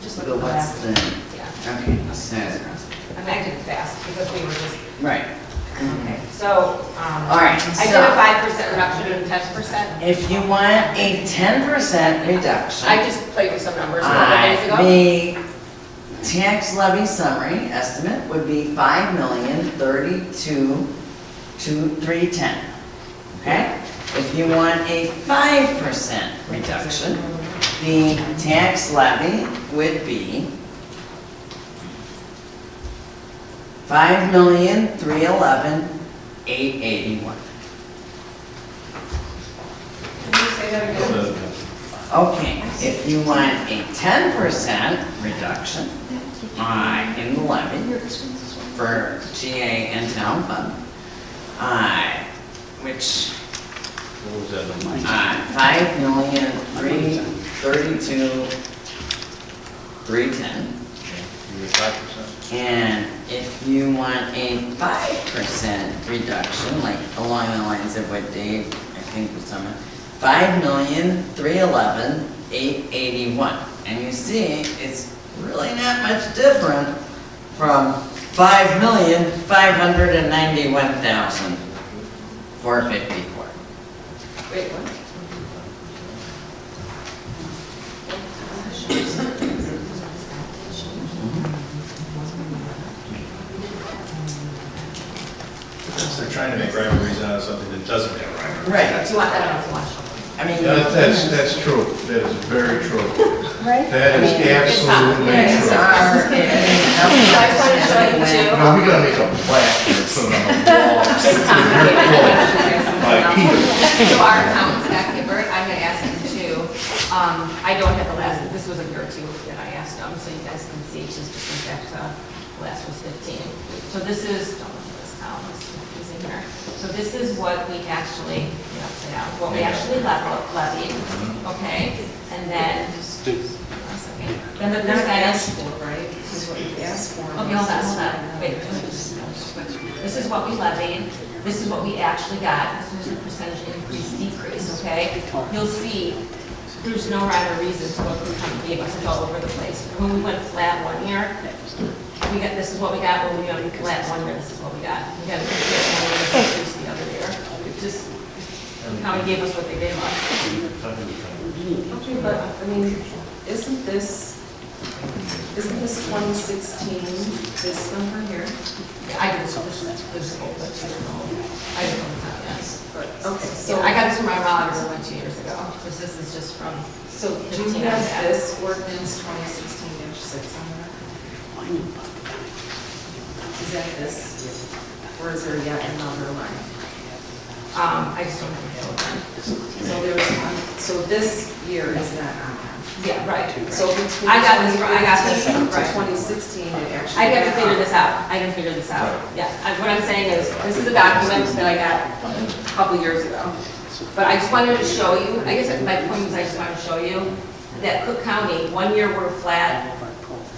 just But what's the, Yeah. okay, so, I mean, I did it fast because we were just, right. okay, so, All right, I did a 5% reduction and 10%. If you want a 10% reduction. I just played with some numbers a couple days ago. The tax levy summary estimate would be $5,032,310. Okay? If you want a 5% reduction, the tax levy would be $5,311,881. Can you say that again? Okay, if you want a 10% reduction in the levy for GA and town fund, which, What was that number? $5,332,310. You were 5%? And if you want a 5% reduction, like along the lines of what Dave, I think was talking about, $5,311,881. And you see, it's really not much different from $5,591,454. Wait, what? They're trying to make rhyme and reason out of something that doesn't have rhyme or reason. Right. Do you want that on watch? I mean. That's true. That is very true. Right? That is absolutely These true. are, So I just wanted to show you too. No, we gotta make a plaque and put it on the wall. It's complicated. By Peter. So our accountant's back here, Bert, I'm gonna ask him too. I don't have the last, this was a year or two that I asked him, so you guys can see, she's just went back to, the last was 15. So this is, don't look at this column, it's confusing here. So this is what we actually, what we actually levied, okay? And then, then the percentage. Right, this is what you asked for. Okay, hold on, wait. This is what we levied, this is what we actually got, this is the percentage increase, decrease, okay? You'll see, there's no rhyme or reason to what the company gave us, it's all over the place. When we went flat one year, we got, this is what we got, when we went flat one year, this is what we got. We got a decrease the other year, it just, the county gave us what they gave us. Okay, but, I mean, isn't this 2016, this number here? I did this whole, but I didn't know that, yes. Okay, So so, I got this from my auditor one 2 years ago, because this is just from, so do you have this ordinance 2016-6 on that? Is that this? Or is there yet another line? I just don't have the one. So there's, so this year is not on that. Yeah, right. So between I got this, right. 2015 to 2016, it actually. I have to figure this out, I can figure this out, yeah. What I'm saying is, this is a document that I got a couple years ago. But I just wanted to show you, I guess my point was I just wanted to show you that Cook County, 1 year we're flat,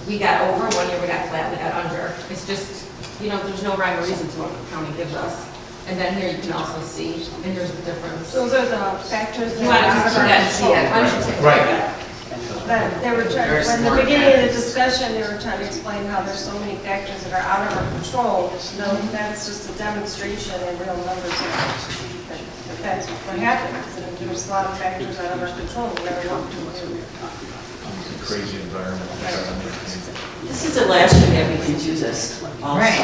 we got over, 1 year we got flat, we got under. It's just, there's no rhyme or reason to what Cook County gives us. And then here you can also see, and here's the difference. Those are the factors You that want to are see that, see it. Why don't you take a look Right. at it? But they were trying, in the beginning of the discussion, they were trying to explain how there's so many factors that are out of our control. No, that's just a demonstration in real numbers that that's what happens. And there's a lot of factors out of our control, we never want to. It's a crazy environment. This is the last year that we can do this also. Right.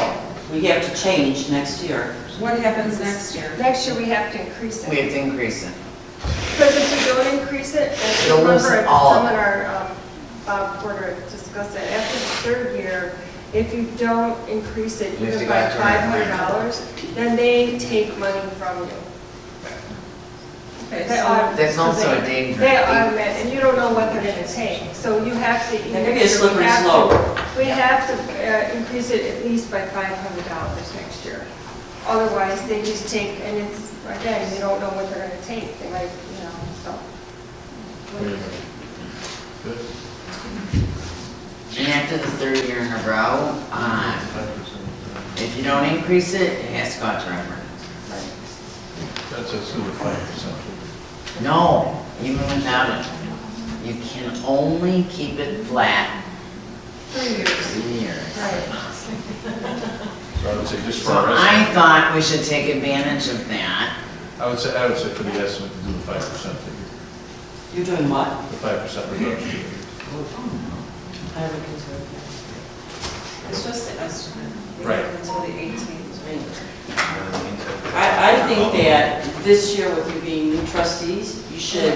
we have to change next year. What happens next year? Next year, we have to increase it. We have to increase it. Because if we don't increase it, and You'll lose remember at the all of it. seminar, Bob Porter discussed that, after the third year, if you don't increase it You have to even go by after it. $500, then they take money from you. Okay, They so autom- That's also they- a danger. They automatic, and you don't know what they're gonna take, so you have to. That could be a slippery slope. We have to increase it at least by $500 next year. Otherwise, they just take, and it's, again, you don't know what they're gonna take, they might, so. Good. And after the third year in a row, if you don't increase it, it has to go out to referendum. That's a super 5%. No, even without it. You can only keep it flat 3 years. 3 years. So I would say just for So our I estimate, thought we should take advantage of that. I would say for the estimate to do the 5% figure, You're doing what? the 5% reduction. I haven't considered It's just the estimate. We Right. have until the 18th. I think that this year with you being new trustees, you should,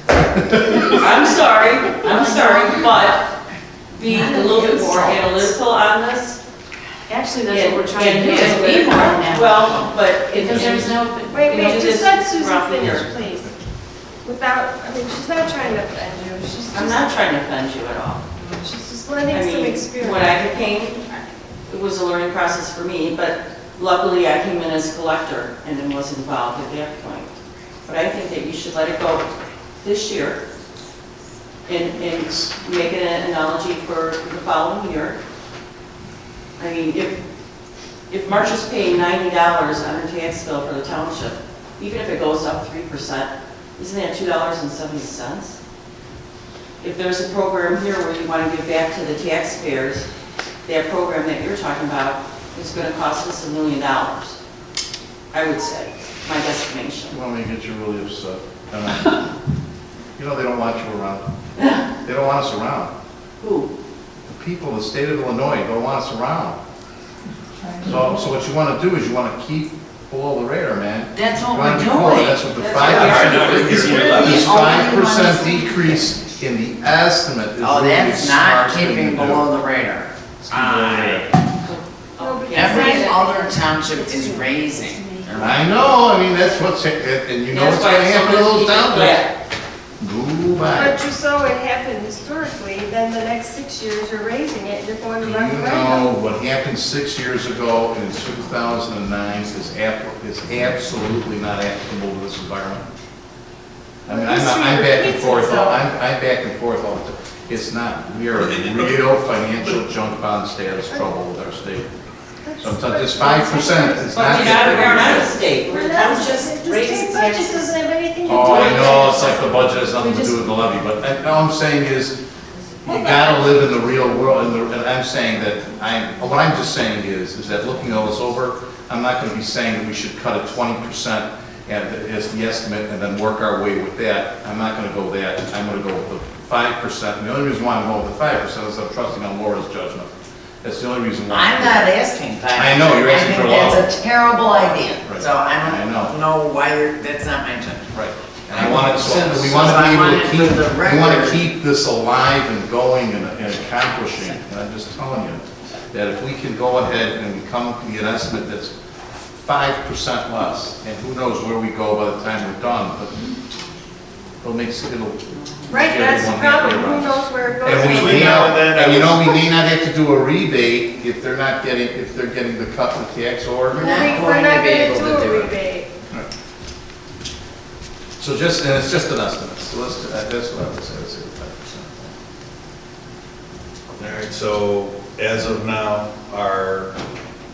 I'm sorry, but be a little bit more analytical on this. Actually, that's what we're trying to do. And is be more analytical. Well, but Because there's no. Wait, We do just this let Susan throughout the finish, year. please. Without, she's not trying to offend you, she's I'm not trying to offend you at all. She's just learning I some mean, experience. when I became, it was a learning process for me, but luckily I came in as a collector and then was involved at that point. But I think that you should let it go this year and make it an analogy for the following year. I mean, if March is paying $90 on her tax bill for the township, even if it goes up 3%, isn't that $2.70? If there's a program here where you want to give back to the taxpayers, that program that you're talking about is going to cost us $1 million, I would say, my estimation. You want me to get you really upset? You know they don't want you around. They don't want us around. Who? The people of the state of Illinois don't want us around. So what you want to do is you want to keep below the radar, man. That's what You wanna we're be below. doing. That's what the That's 5%. This what we are. 5% decrease in the estimate is Oh, really a that's smart not thing to keeping do. below the radar. It's keeping below the radar. No, because Every I- other township is raising. I know, I mean, that's what's, and you know That's what's why gonna happen to those keep it towns. flat. Go back. But you saw it happen historically, then the next 6 years you're raising it, you're going to Do you referendum. know what happened 6 years ago in 2009 is absolutely not applicable to this environment? I mean, I'm back and forth, I'm back and forth all the time. It's not. We are in real financial junk bond status trouble with our state. Sometimes this 5% is But not. we're not a state, we're a township. The state budget doesn't have anything to do with it. Oh, I know, it's like the budget has nothing to do with the levy, but all I'm saying is, you gotta live in the real world, and I'm saying that, what I'm just saying is that looking all this over, I'm not gonna be saying that we should cut it 20% as the estimate and then work our way with that. I'm not gonna go that, I'm gonna go with the 5%, and the only reason why I'm going with the 5% is I'm trusting on Laura's judgment. That's the only reason why. I'm not asking 5%. I know, you're asking for I low. think that's a terrible idea. Right. So I I don't know. know why that's not my judgment. Right. And I want it, so So- we so want to I be able want to it keep, for the we want to record. keep this alive and going and accomplishing. And I'm just telling you that if we can go ahead and come up with an estimate that's 5% less, and who knows where we go by the time we're done, but it'll make, it'll. Right, get that's the everyone happy problem, who around us. knows where it goes. And we Between may now not, and then, and you know, we may not have to do a rebate if they're not getting, if they're getting the cut in the tax order. We're not We're going not to be gonna able to do do a it. rebate. So just, and it's just an estimate, so that's what I would say, I'd say 5%. All right, so as of now, our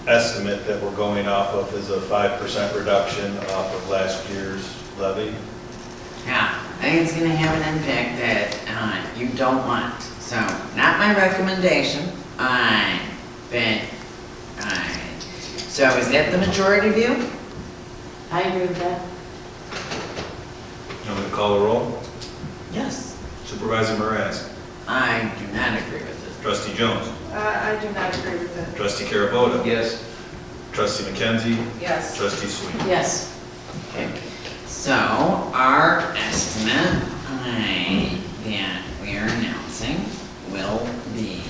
estimate that we're going off of is a 5% reduction off of last year's levy. Yeah, I think it's gonna have an impact that you don't want. So, not my recommendation, but, so is that the majority view? I agree with that. I'm going to call a roll. Yes. Supervisor Moraz. I do not agree with this. Trustee Jones. I do not agree with it. Trustee Carabota. Yes. Trustee McKenzie? Yes. Trustee Sweeney? Yes. Okay. So our estimate that we are announcing will be,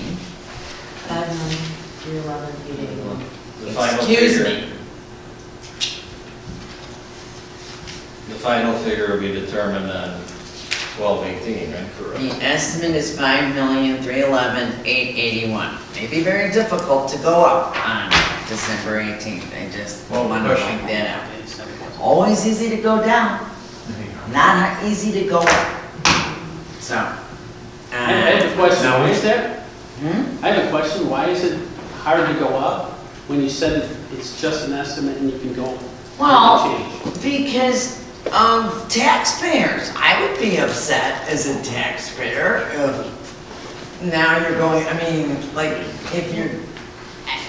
5,311,881. The final excuse figure- me, The final figure will be determined on 12/18, right? the estimate is 5,311,881. May be very difficult to go up on December 18th. I just Well, want to question. point that out. Always easy to go down, not easy to go up. So. I have a question, why is that? Hmm? I have a question, why is it hard to go up when you said it's just an estimate and you can go? Well, change? because of taxpayers. I would be upset as a taxpayer if now you're going, I mean, like, if you're,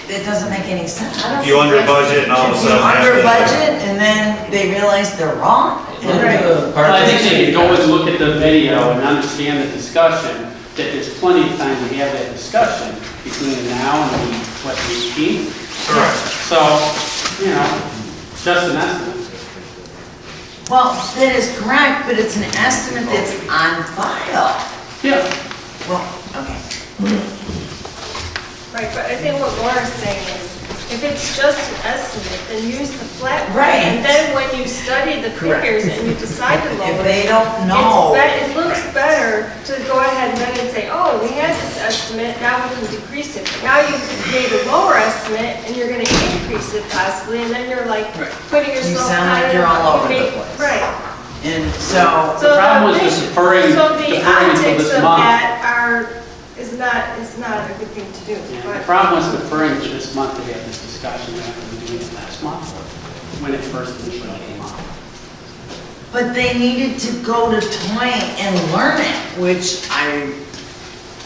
it doesn't make any sense. If you under budget and all of a If you sudden have under to- budget and then they realize they're wrong. Well, I think they can go and look at the video and understand the discussion, that there's plenty of time to have that discussion between now and the 18th. Correct. So, you know, just an estimate. Well, that is correct, but it's an estimate that's on file. Yeah. Well, okay. Right, but I think what Laura's saying is, if it's just an estimate, then use the flat rate. Right. And then when you study the Correct. figures and you decide to lower it. If they don't know. It looks better to go ahead then and say, oh, we had this estimate, now we can decrease it. But now you've made a lower estimate and you're gonna increase it possibly, and then you're like Right. putting You yourself. sound like higher you're all up. over the You make- place. Right. And so, The problem was just deferring So the until optics this of month. that is not a good thing to do. Yeah, the But problem was deferring to this month to have this discussion rather than doing it last month, when it first initially came up. but they needed to go to Toy and learn it, which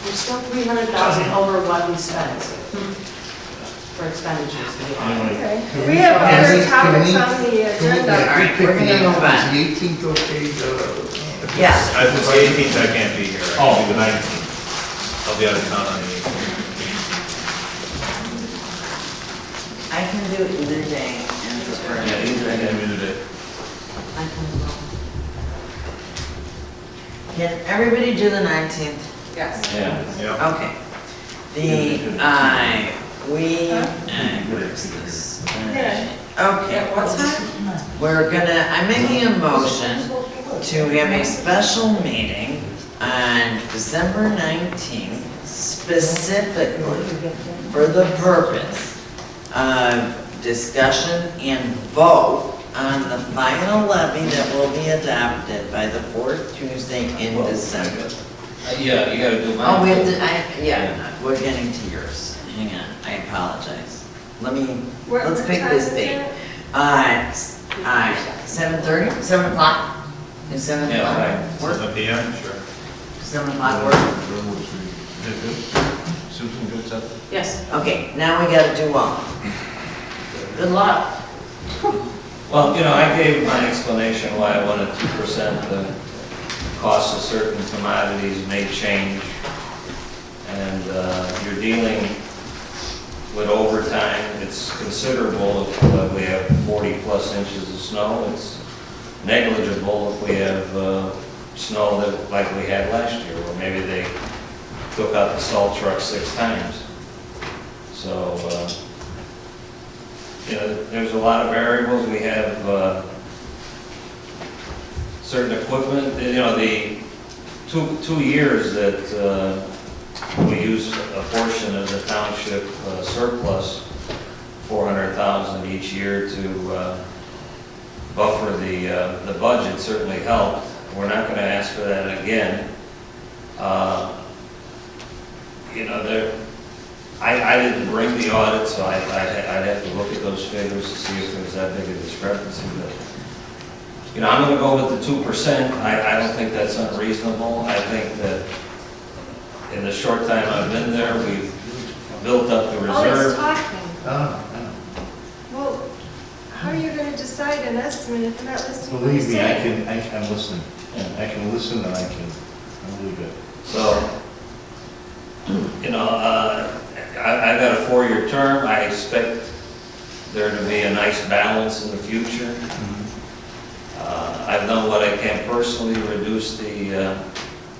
We're still 300,000 over what we spent for expenditures. Okay. We have other topics on the agenda. All right, we're gonna move on. Is the 18th okay? Yeah. If it's the 18th, I can't be here. I can do the 19th. I'll be out of town on the 18th. I can do it either day and prefer. Yeah, either end of the day. I can as well. Can everybody do the 19th? Yes. Yeah. Yeah. Okay. Where's this? Okay. What's that? I'm making a motion to have a special meeting on December 19th, specifically for the purpose of discussion and vote on the final levy that will be adopted by the fourth Tuesday in December. Yeah, you gotta do mine. Oh, we have to, we're getting to yours. Hang on, I apologize. Let's pick this date. 7:30, 7 o'clock? Is 7 Yeah, o'clock? fine. Work? 7 p.m., sure. 7 o'clock work? Susan, good stuff? Yes. Okay, now we gotta do good luck. Well, you know, I gave my explanation why I wanted 2%. The cost of certain commodities may change. And you're dealing with overtime. It's considerable if we have 40-plus inches of snow. It's negligible if we have snow that, like we had last year, where maybe they took out the salt truck 6 times. So, you know, there's a lot of variables. We have certain equipment, you know, the 2 years that we use a portion of the township surplus, 400,000 each year to buffer the budget certainly helped. We're not going to ask for that again. You know, I didn't bring the audit, so I'd have to look at those figures to see if there's that big a discrepancy. But, you know, I'm going to go with the 2%. I don't think that's unreasonable. I think that in the short time I've been there, we've built up the All reserve. this talking. Well, how are you gonna decide an estimate if you're not listening to what Believe he's me, saying? I'm listening. I can listen and I'm really good. So, you know, I've got a 4-year term. I expect there to be a nice balance in the future. I've done what I can personally, reduce the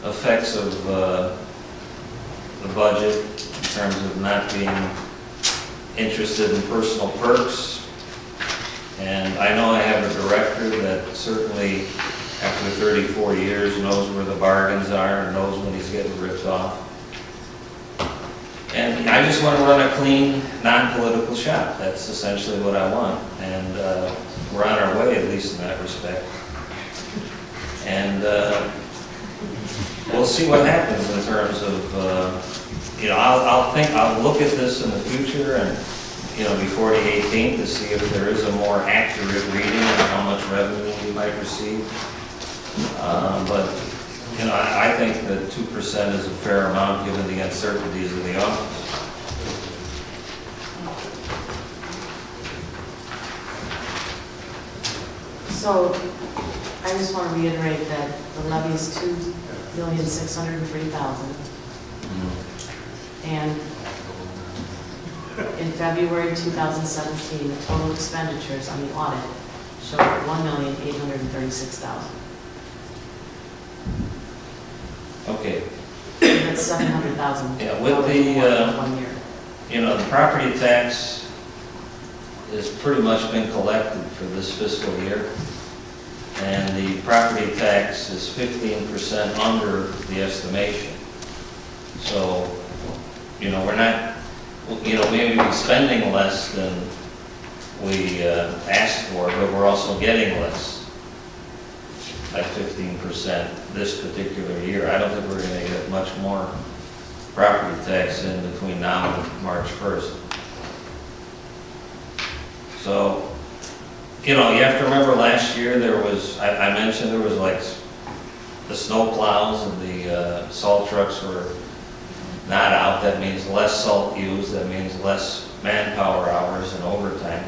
effects of the budget in terms of not being interested in personal perks. And I know I have a director that certainly, after 34 years, knows where the bargains are and knows when he's getting ripped off. And I just want to run a clean, non-political shop. That's essentially what I want. And we're on our way, at least in that respect. And we'll see what happens in terms of, I'll look at this in the future and, before the 18th to see if there is a more accurate reading of how much revenue we might receive. But I think that 2% is a fair amount given the uncertainties of the office. So, I just want to reiterate that the levy is $2,603,000. And in February 2017, the total expenditures on the audit showed $1,836,000. Okay. That's $700,000. Yeah, with the, 1 year. The property tax has pretty much been collected for this fiscal year. And the property tax is 15% under the estimation. So, we're not, we may be spending less than we asked for, but we're also getting less by 15% this particular year. I don't think we're going to get much more property tax in between now and March 1st. So, you have to remember last year there was, I mentioned there was like the snow plows and the salt trucks were not out. That means less salt used. That means less manpower hours and overtime.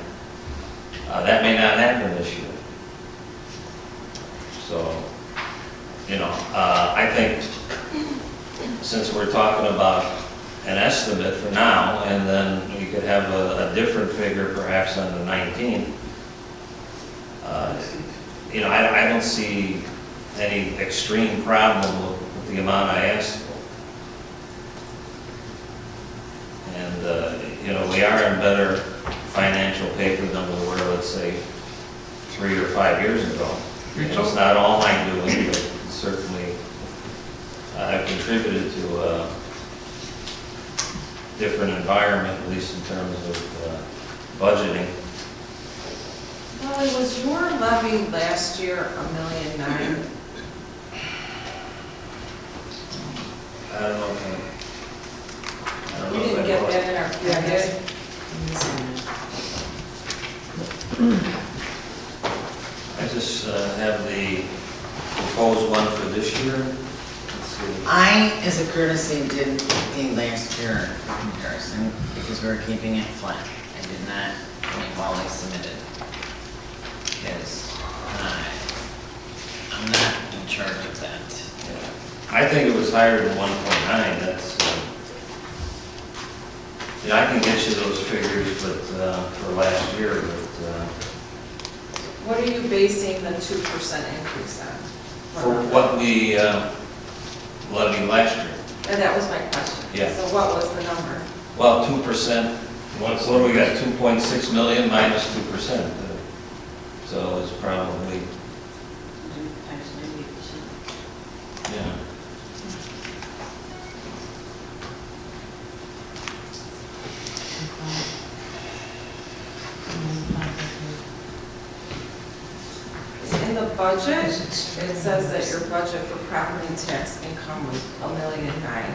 That may not happen this year. So, I think since we're talking about an estimate for now, and then we could have a different figure perhaps on the 19th, I don't see any extreme problem with the amount I asked for. And, we are in better financial paper than we were, let's say, 3 or 5 years ago. It's not all my doing, but certainly I've contributed to a different environment, at least in terms of budgeting. Molly, was your levy last year $1,000,009? I don't know if We didn't get that in our packet. I just have the proposed one for this year. Let's see. I, as a courtesy, did the last year comparison because we were keeping it flat. I did not make all they submitted. Because I'm not in charge of that. I think it was higher than 1.9. That's, I can get you those figures, but for last year, but. What are you basing the 2% increase on? For what we levied last year. And that was my question. Yeah. So what was the number? Well, 2%, what do we got, 2.6 million minus 2%. So it's probably, yeah. In the budget, it says that your budget for property tax income was $1,009,000.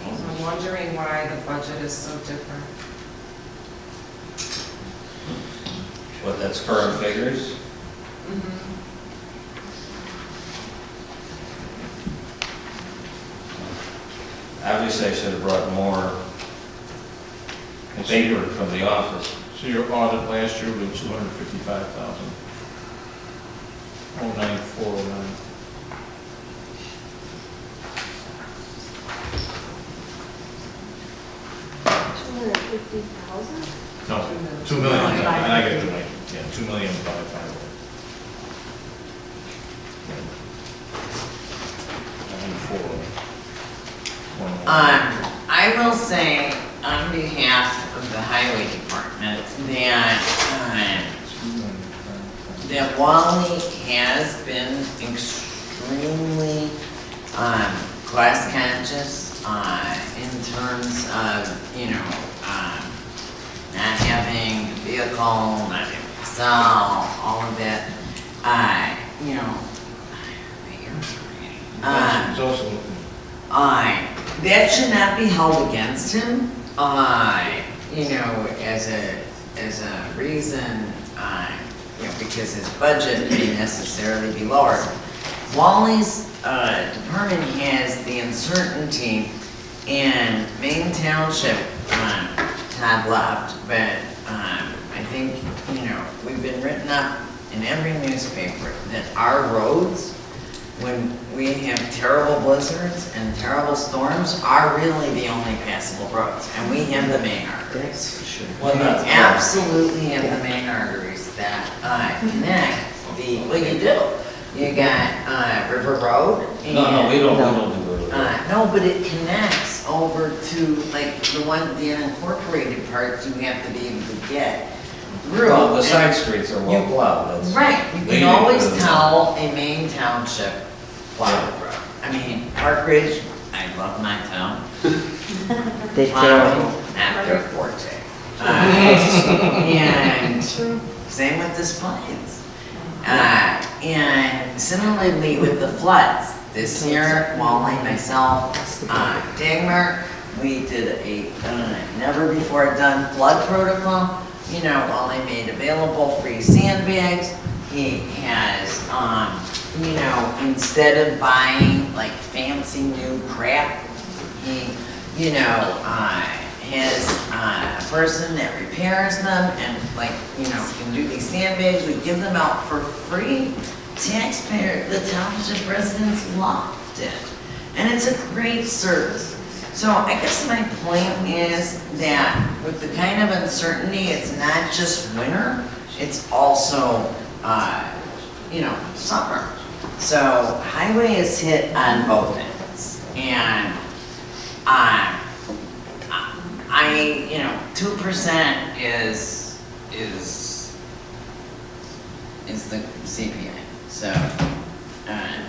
So I'm wondering why the budget is so different. What, that's current figures? Obviously, I should have brought more paper from the office. So your audit last year was 255,000. 09409. $250,000? No, 2 million, and I get the right, yeah, 2,550,000. I will say on behalf of the highway department that Wally has been extremely class conscious in terms of, you know, not having a vehicle, not having a cell, all of that. You know, It's also, that should not be held against him, you know, as a reason, you know, because his budget may necessarily be lower. Wally's department has the uncertainty, and Maine Township, Todd left, but I think, you know, we've been written up in every newspaper that our roads, when we have terrible blizzards and terrible storms, are really the only passable roads, and we have the main arteries. Well, that's- Absolutely have the main arteries that connect the, well, you do. You got River Road. No, we don't do River Road. No, but it connects over to, like, the unincorporated parts you have to be able to get through. Well, the side streets are well plowed, that's. Right, you can leading always to the- tell a Maine Township plowed road. I mean, Park Ridge, I love my town. Plowing, not their forte. And same with Des Plaines. And similarly with the floods, this year, Wally, myself, Dagmar, we did a never before done flood protocol. You know, Wally made available free sandbags. He has, you know, instead of buying like fancy new crap, he, you know, has a person that repairs them and, like, you know, can do these sandbags. We give them out for free. Taxpayer, the township residents loved it. And it's a great service. So I guess my point is that with the kind of uncertainty, it's not just winter, it's also, you know, summer. So highway is hit on both ends. And you know, 2% is the CPI. So, yeah,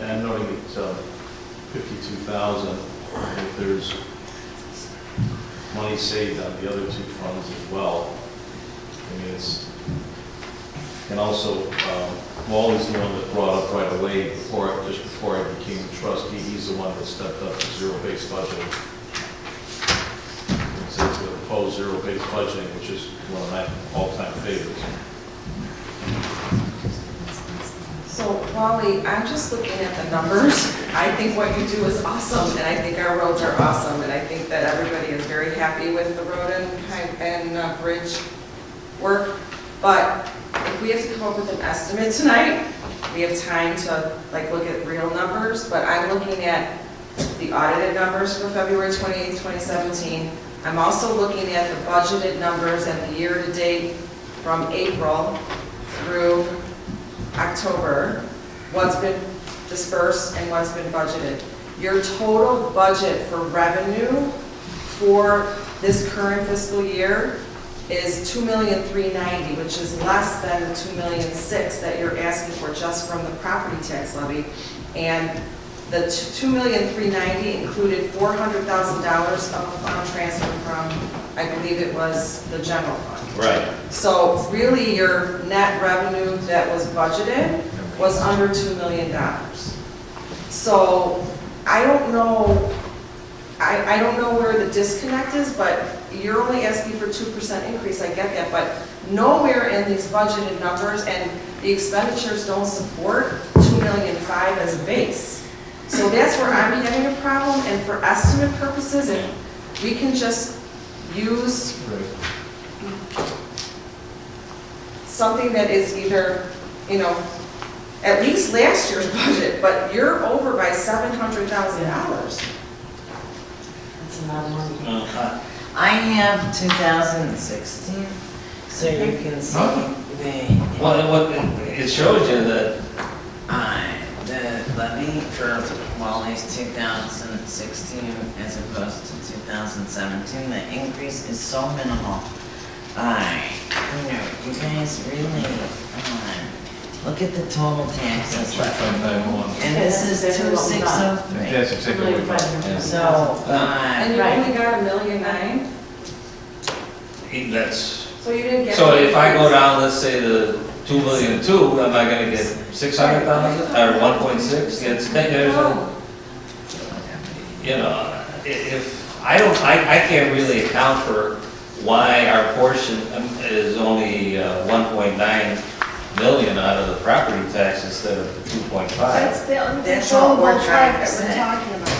I'm noting it's 52,000. If there's money saved on the other two funds as well, I mean, it's, and also, Wally's the one that brought up right away, just before I became a trustee, he's the one that stepped up to zero-based budgeting. It's the proposed zero-based budgeting, which is one of my all-time favorites. So Wally, I'm just looking at the numbers. I think what you do is awesome, and I think our roads are awesome, and I think that everybody is very happy with the road and bridge work. But if we have to come up with an estimate tonight, we have time to like look at real numbers, but I'm looking at the audited numbers for February 28th, 2017. I'm also looking at the budgeted numbers and the year-to-date from April through October, what's been dispersed and what's been budgeted. Your total budget for revenue for this current fiscal year is $2,390,000, which is less than the $2,006,000 that you're asking for just from the property tax levy. And the $2,390,000 included $400,000 of a fund transfer from, I believe it was the general fund. Right. So really, your net revenue that was budgeted was under $2 million. So I don't know, I don't know where the disconnect is, but you're only asking for 2% increase, I get that, but nowhere in these budgeted numbers and the expenditures don't support $2,500,000 as a base. So that's where I'm having a problem, and for estimate purposes, if we can just use something that is either, you know, at least last year's budget, but you're over by $700,000. It's a lot of money. I have 2016, so you can see the, Well, it shows you that, the levy for Wally's 2016 as opposed to 2017, the increase is so minimal. You guys really, look at the total taxes left. And this is 2603. That's exactly what it is. So, And you only got $1,900,000? that's, So you didn't get. so if I go down, let's say the 2,200,000, am I gonna get 600,000 or 1.6? It's, there's a, you know, if, I can't really account for why our portion is only 1.9 million out of the property tax instead of 2.5. That's the That's what we're uncontrollable trying part to that we're say. talking about.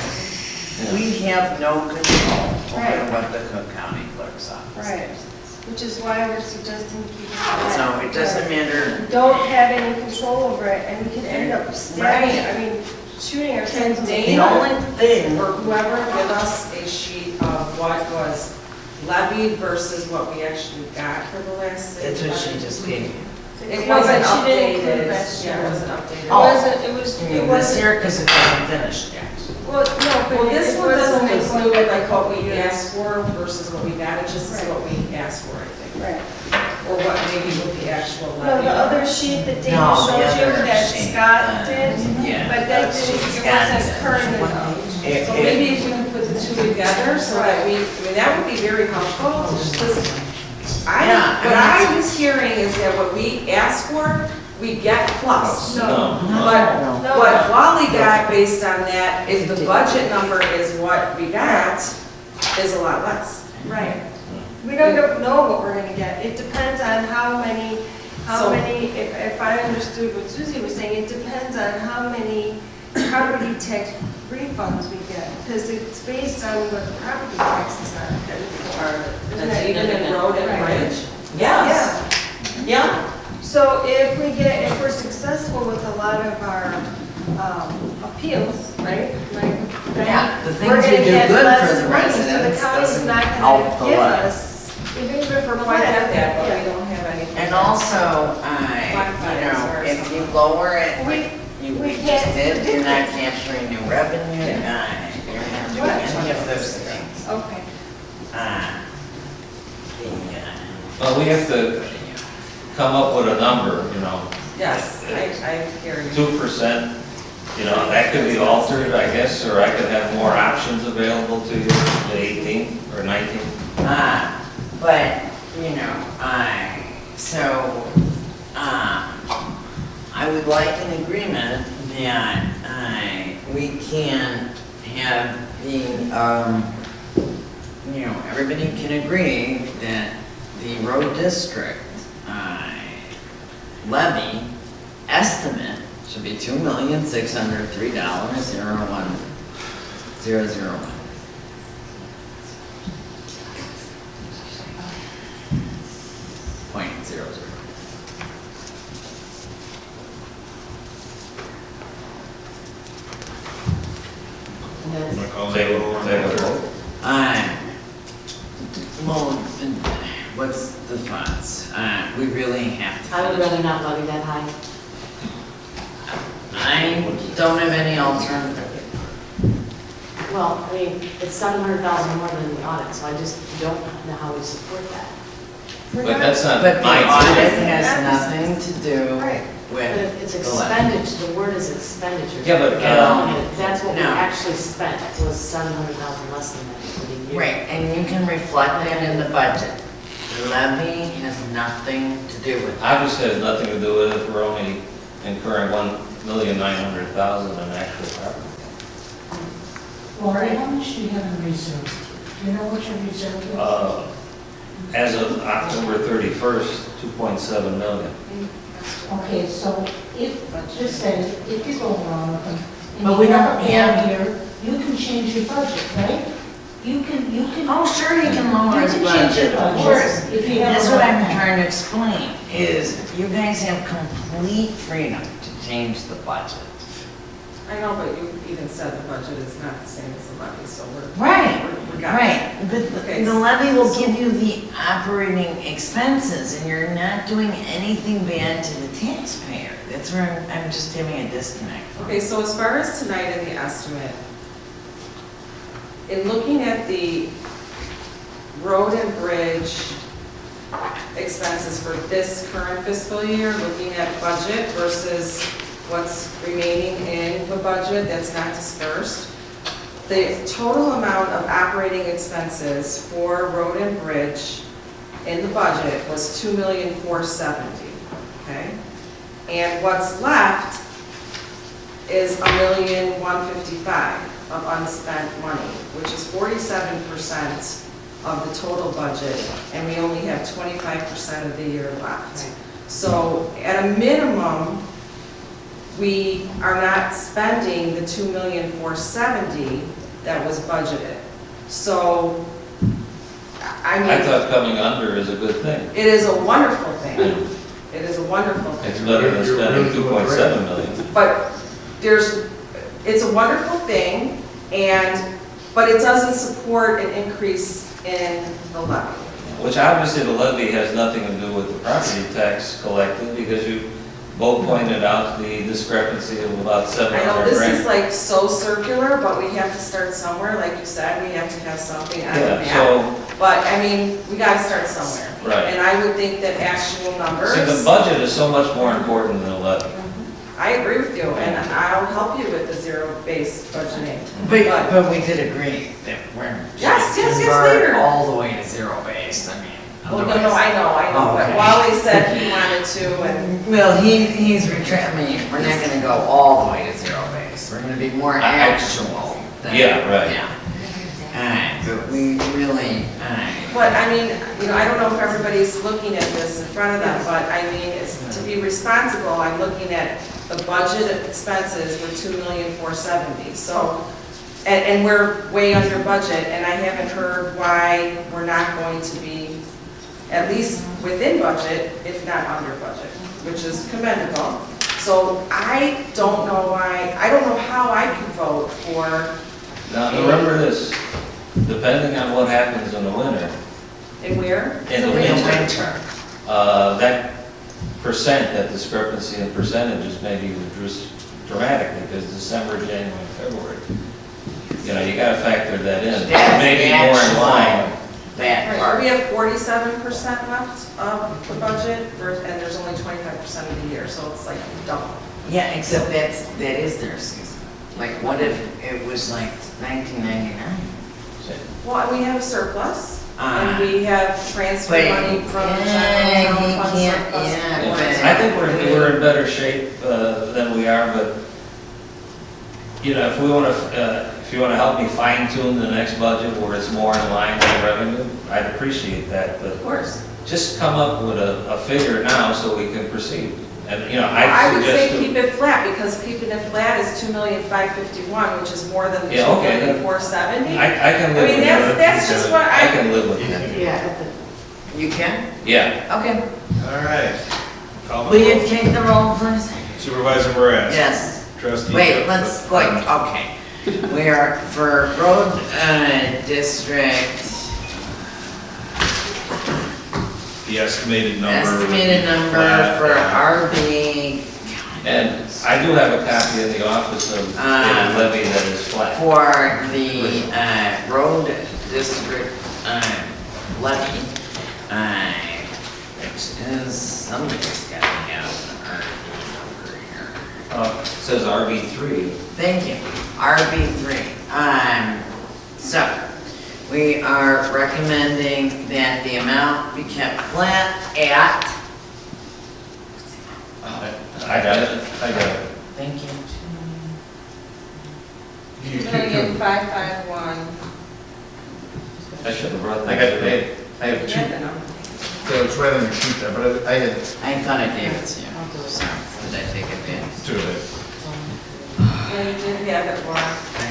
we have no control over Right. what the Cook County Clerk's Office Right. does. Which is why we're suggesting keeping it. So it doesn't matter. We don't have any control over it, and we can end up stabbing, Right. I mean, shooting ourselves Can in the The Dana only thing, or whoever give us a sheet of what was levied versus what we actually got for the last 6 that's what months? she just gave you. It No, wasn't but she didn't include updated. that Yeah, year. it wasn't updated. It Oh. wasn't, it was, You it mean this wasn't, year, because it wasn't finished yet. well, no, but Well, this it one doesn't wasn't include like what we years. asked for versus what we got, it just is Right. what we asked for, I think. Right. Or what maybe what the actual No, levy. the other sheet that Dana No, the showed you, other that sheet, Scott did, yeah, but that that sheet didn't, it Scott wasn't did. current enough. It- So it- maybe if we can put the two together so that we, I mean, that would be very helpful, just listen. Yeah, What I mean, I was hearing is that what we asked for, we get plus. No. But No. what Wally got based on that, if the budget number is what we got, is a lot less. Right. We don't know what we're gonna get. It depends on how many, So- if I understood what Susie was saying, it depends on how many property tax refunds we get. Because it's based on what the property taxes are. Isn't That's it? even in road and Right. bridge? Yeah. Yeah. So if we're successful with a lot of our appeals, right? Yeah, the we're things gonna we do get good less for the money, residents So the county's doesn't not help gonna the give levy. us, even if we're Well, I get that, but yeah. we don't have anything. And also, if you lower it, We- like you we just can't did, predict you're not it. capturing new revenue, you're not doing any of those things. Okay. well, we have to come up with a number, you know. Yes, I hear you. 2%, you know, that could be altered, I guess, or I could have more options available to you, the 18 or 19. But, I would like an agreement that, we can have everybody can agree that the road district, levy estimate should be $2,603,001,001. .00. And that's, Call that a little vote. Well, what's the thoughts? We really have to. I would rather not levy that high. I don't have any alternative. Well, I mean, it's 700,000 more than the audit, so I just don't know how we support that. But that's not But the my audit decision. has nothing to do Right. But with it's the levy. expenditure, the word is expenditure. Yeah, but, That's what we No. actually spent, was 700,000 less than that for the year. Right, and you can reflect that in the budget. The levy has nothing to do with it. Obviously, has nothing to do with it, we're only incurring 1,900,000 in actual property. Lori, how much do you have in reserves? Do you know what your reserve is? As of October 31st, 2.7 million. Okay, so if, just say, if you go wrong, and But we you have don't a have- bad year, you can change your budget, right? You can. Oh, sure, you can lower You the can change budget, your of budget course. if you have That's a what bad I'm year. trying to explain, is you guys have complete freedom to change the budget. I know, but you even said the budget is not the same as the levy, so we're. Right, we're got it. Right, but Okay, the levy will so- give you the operating expenses, and you're not doing anything bad to the taxpayer. That's where I'm just having a disconnect. Okay, so as far as tonight in the estimate, in looking at the road and bridge expenses for this current fiscal year, looking at budget versus what's remaining in the budget that's not dispersed, the total amount of operating expenses for road and bridge in the budget was $2,470,000, okay? And what's left is $1,155,000 of unspent money, which is 47% of the total budget, and we only have 25% of the year left. So at a minimum, we are not spending the $2,470,000 that was budgeted. So, I mean. I thought coming under is a good thing. It is a wonderful thing. It is a wonderful thing. It's better than spending 2.7 million. But it's a wonderful thing, but it doesn't support an increase in the levy. Which obviously the levy has nothing to do with the property tax collected, because you both pointed out the discrepancy of about 700 I know grand. this is like so circular, but we have to start somewhere. Like you said, we have to have something on the Yeah, map. so, But, I mean, we gotta start somewhere. Right. And I would think that actual numbers. see, the budget is so much more important than the levy. I agree with you, and I'll help you with the zero-based budgeting. But we did agree that we're. Yes, convert later. all the way to zero based, I mean. Well, no, I know, but Okay. Wally said he wanted to, and Well, he's I mean, we're not gonna go all the way to zero base, we're gonna be more actual than. Yeah, right. Yeah. Alright, but we really, alright. but I mean, I don't know if everybody's looking at this in front of them, but I mean, to be responsible, I'm looking at the budget expenses were $2,470,000, so, and we're way under budget, and I haven't heard why we're not going to be at least within budget, if not under budget, which is commendable. So I don't know how I could vote for. Now, remember this, depending on what happens in the winter, And where? in the winter, that percent, that discrepancy in percentages may be reduced dramatically, because December, January, February, you gotta factor that in. It may be more in line. That Right, part. we have 47% left of the budget, and there's only 25% of the year, so it's like double. Yeah, except that is their season. Like, what if it was like 1999? Well, and we have a surplus, Ah. and we have transfer But- money from the Yeah, general he fund can't- surplus. yeah, but- I think we're in better shape than we are, but, if you want to help me fine tune the next budget where it's more in line with revenue, I'd appreciate that, but Of course. just come up with a figure now so we can proceed. And, I I'd would say suggest. keep it flat, because keeping it flat is $2,551,000, which is more than the Yeah, okay, then- $2,470,000. I can live I mean, with that. that's just what I can live with that. Yeah. You can? Yeah. Okay. All right. Call the Will you roll. take the roll, please? Supervisor Moran. Yes. Trustee. Wait, Jeff. let's, wait, okay. We are for road district, The estimated number. estimated number flat, for RB. And I do have a copy in the office of the levy that is flat. For the road district levy, which is, somebody's got to have an RB number here. It says RB3. Thank you, RB3. So, we are recommending that the amount be kept flat at, I got it. thank you. $2,551,000. I should have brought I that. have You two, had the number. so it's right on your sheet there, but I had I thought I gave it to you. Sorry, did I take it back? two of it. Yeah, you did have it, Laura. I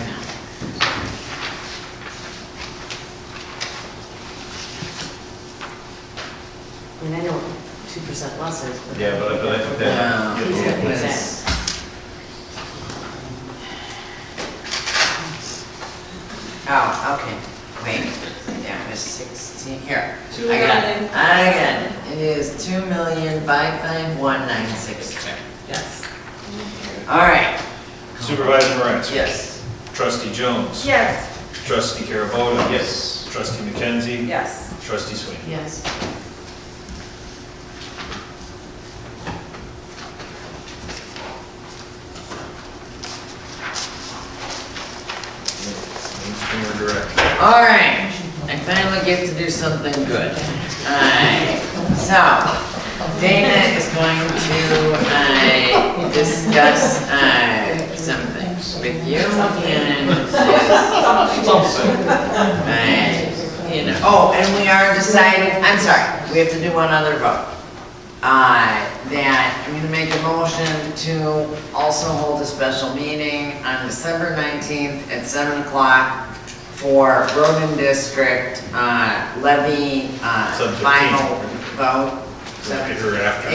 know. I mean, I know what 2% less is, but. Yeah, but I put that. No, yeah, it was- Exact. Oh, okay. wait, that was 16, here. $2 I got million. it. I got it. It is 2,551,962. Yes. All right. Supervisor Moravsky. Yes. Trustee Jones. Yes. Trustee Carabona. Yes. Trustee McKenzie. Yes. Trustee Sweeney. Yes. Mainstreamer Director. All right. I finally get to do something good. All right. So, Dana is going to discuss something with you and you know. Oh, and we are deciding. I'm sorry. We have to do one other vote. That I'm going to make a motion to also hold a special meeting on December 19th at 7 o'clock for Road and District levy final vote. Or after?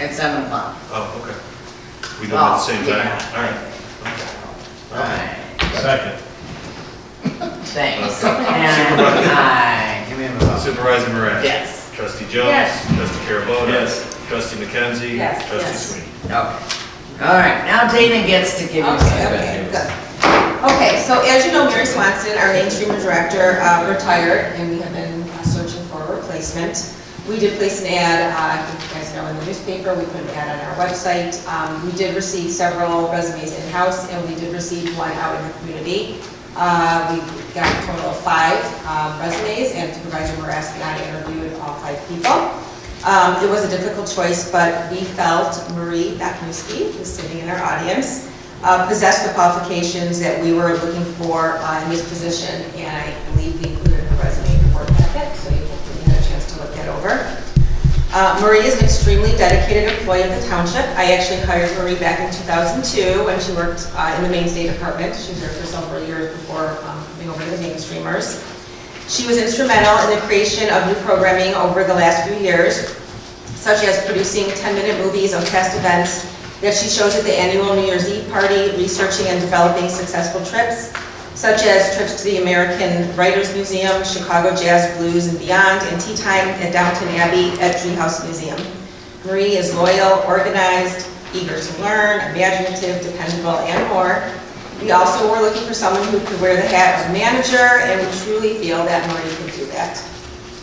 At 7 o'clock. Oh, okay. We do it at the same time? Yeah. All right. All right. Second. Thanks. And give me a vote. Supervisor Moravsky. Yes. Trustee Jones. Yes. Trustee Carabona. Yes. Trustee McKenzie. Yes. Trustee Yes. Sweeney. Okay. All right, now Dana gets to give you Okay, some. okay, good. Okay, so as you know, Mary Swanson, our mainstream director, retired, and we have been searching for a replacement. We did place an ad, I think you guys know, in the newspaper, we put an ad on our website. We did receive several resumes in-house, and we did receive one out in the community. We got a total of 5 resumes, and Supervisor Moravsky and I interviewed all 5 people. It was a difficult choice, but we felt Marie Baknewski, who's sitting in our audience, possessed the qualifications that we were looking for in this position, and I believe we included her resume in the board packet, so you hopefully had a chance to look that over. Marie is an extremely dedicated employee of the township. I actually hired Marie back in 2002 when she worked in the Maine State Department. She was there for several years before coming over to the Mainstreamers. She was instrumental in the creation of new programming over the last few years, such as producing 10-minute movies of past events that she shows at the annual New Year's Eve party, researching and developing successful trips, such as trips to the American Writers Museum, Chicago Jazz, Blues, and beyond, and tea time at Downton Abbey at Treehouse Museum. Marie is loyal, organized, eager to learn, imaginative, dependable, and more. We also were looking for someone who could wear the hat of manager, and we truly feel that Marie can do that.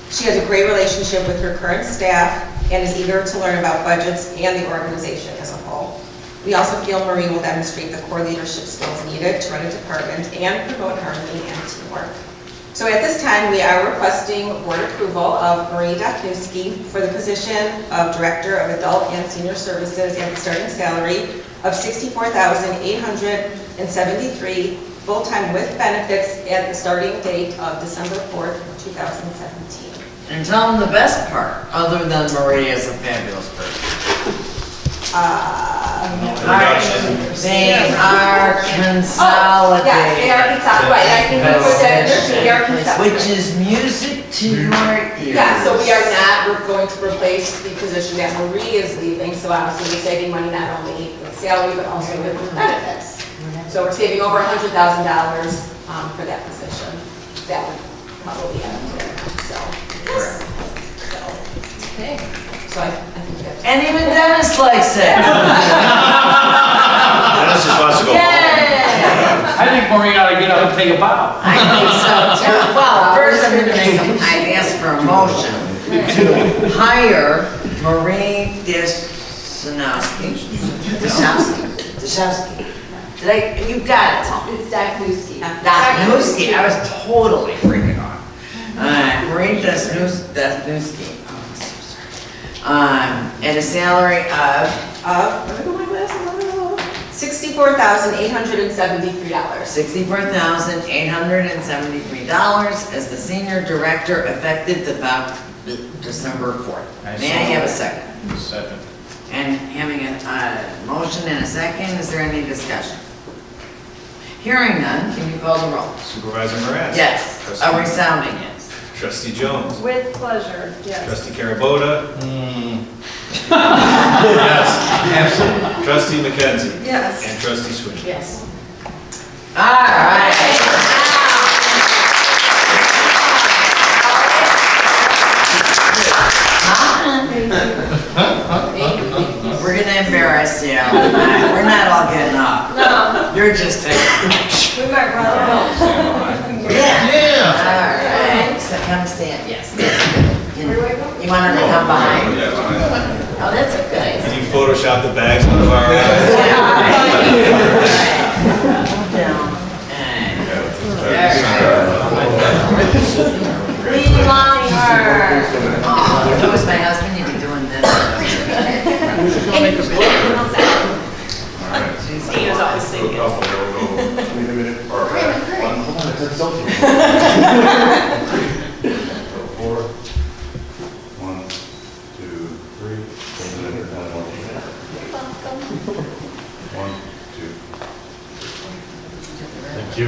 She has a great relationship with her current staff and is eager to learn about budgets and the organization as a whole. We also feel Marie will demonstrate the core leadership skills needed to run a department and promote harmony and teamwork. So at this time, we are requesting board approval of Marie Baknewski for the position of Director of Adult and Senior Services at the starting salary of $64,873, full-time with benefits at the starting date of December 4th, 2017. And tell them the best part, other than Marie is a fabulous person. They are consolidated. Yes, they are consolidated, right, I think we put that in there too, they are consolidated. Which is music to your ears. Yeah, so we are not, we're going to replace the position that Marie is leaving, so obviously we're saving money not only with salary, but also with benefits. So we're saving over $100,000 for that position. That would probably end up there, so. Yes. Okay, so I think that's. And even Dennis likes it. Dennis just wants to go. I think Maureen ought to get up and take a bow. I think so too. Well, first I'm going to I'd ask for a motion to hire Marie Deshowski. Did you got it? It's Baknewski. Baknewski. I was totally freaking on. Marie Deshowski. At a salary of $64,873. $64,873 as the senior director effective about December 4th. May I have a second? Second. And having a motion and a second, is there any discussion? Hearing none, can you call the roll? Supervisor Moravsky. Yes, Trustee- a resounding yes. Trustee Jones. With pleasure, yes. Trustee Carabona. Yes, absolutely. Trustee McKenzie. Yes. And Trustee Sweeney. Yes. All right. stand, yes, that's good. You want her to come behind? Oh, that's a good idea. Can you Photoshop the bags out of our Lean longer. Oh, if it was my husband, you'd be doing this. He was always thinking. Wait a minute. Hold on, it's a selfie. Four. 1, 2, 3. 1, 2. Thank you.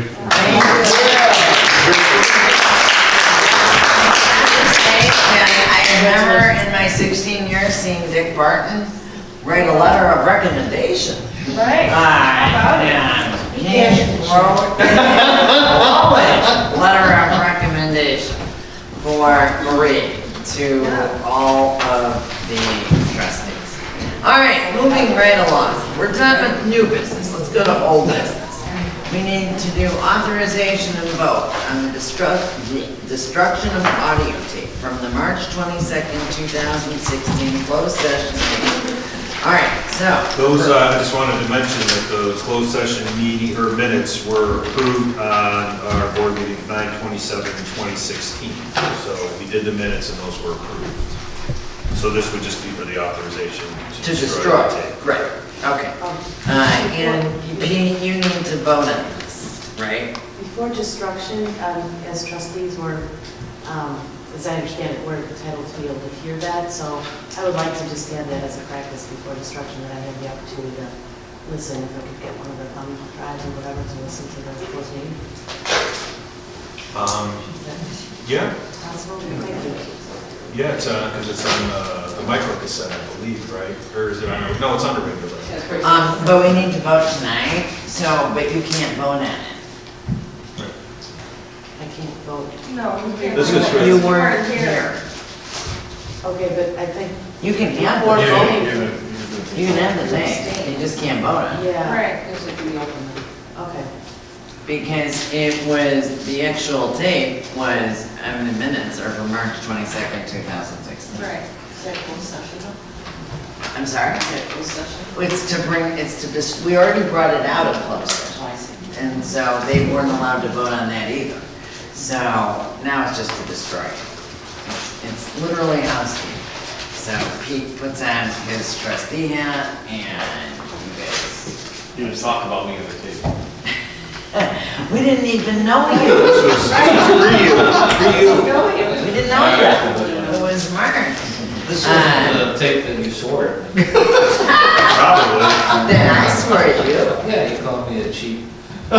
I remember in my 16 years seeing Dick Barton write a letter of recommendation. Right. He wrote a letter of recommendation for Marie to all of the trustees. All right, moving right along. We're done with new business. Let's go to old business. We need to do authorization and vote on the destruction of audio tape from the March 22nd, 2016 closed session meeting. All right, so. Those, I just wanted to mention that the closed session meeting, or minutes, were approved on our board meeting 9/27/2016. So we did the minutes and those were approved. So this would just be for the authorization To destroy, the tape. right, okay. And Pete, you need to vote on this, right? Before destruction, as trustees, we're, as I understand it, we're entitled to be able to hear that, so I would like to just add that as a practice before destruction, that I have the opportunity to listen, if I could get one of the thumb drives or whatever to listen to the closed meeting. Yeah, Possible? Thank you. yeah, it's, because it's on the micro cassette, I believe, right? Or is it on, no, it's on the regular. But we need to vote tonight, so, but you can't vote on it. I can't vote. No, you can't. This is for- You weren't here. Okay, but I think. You can have Before the voting. You can have the tape, you just can't vote on it. Yeah. Right. Okay. Because it was, the actual tape was, the minutes are from March 22nd, 2016. Right. Is that closed session though? I'm sorry? Is that closed session? It's to bring, it's to, we already brought it out of closed session. Oh, I see. And so they weren't allowed to vote on that either. So now it's just to destroy it. It's literally housekeeping. So Pete puts on his trustee hat and you guys. You just talk about me on the tape. We didn't even know you. This was pre-you. We didn't know you. It was Mark. This was the tape that you swore. Probably. Then I swear at you. Yeah, you called me a cheat. I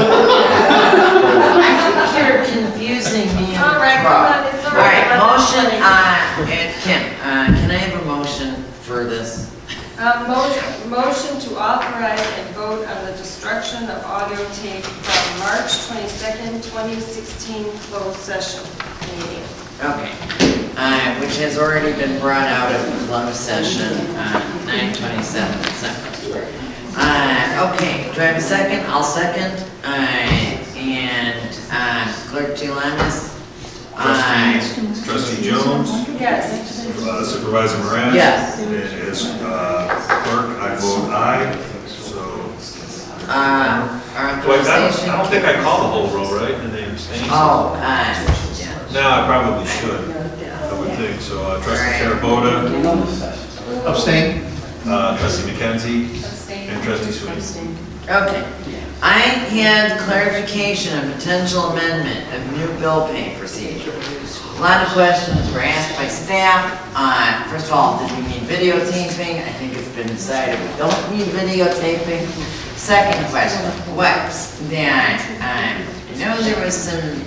think you're confusing me and All right, Rob. come on, it's all All right, right. motion, and Kim, can I have a motion for this? Motion to authorize and vote on the destruction of audio tape from March 22nd, 2016 closed session meeting. Okay, which has already been brought out of the closed session on 9/27, etc. Okay, do I have a second? I'll second. And Clerk Gilanis? Trustee Jones, Yes. Supervisor Moran. Yes. And as clerk, I vote aye, so. Our I authorization? don't think I called the whole row, right? And they abstained. Oh, yeah. No, I probably should, I would think, so trustee Terabota. Abstain? Trustee McKenzie. And trustee Sweeney. Okay. I had clarification of potential amendment of new bill pay procedure. A lot of questions were asked by staff. First of all, did we need videotaping? I think it's been decided we don't need videotaping. Second question was that, I know there was some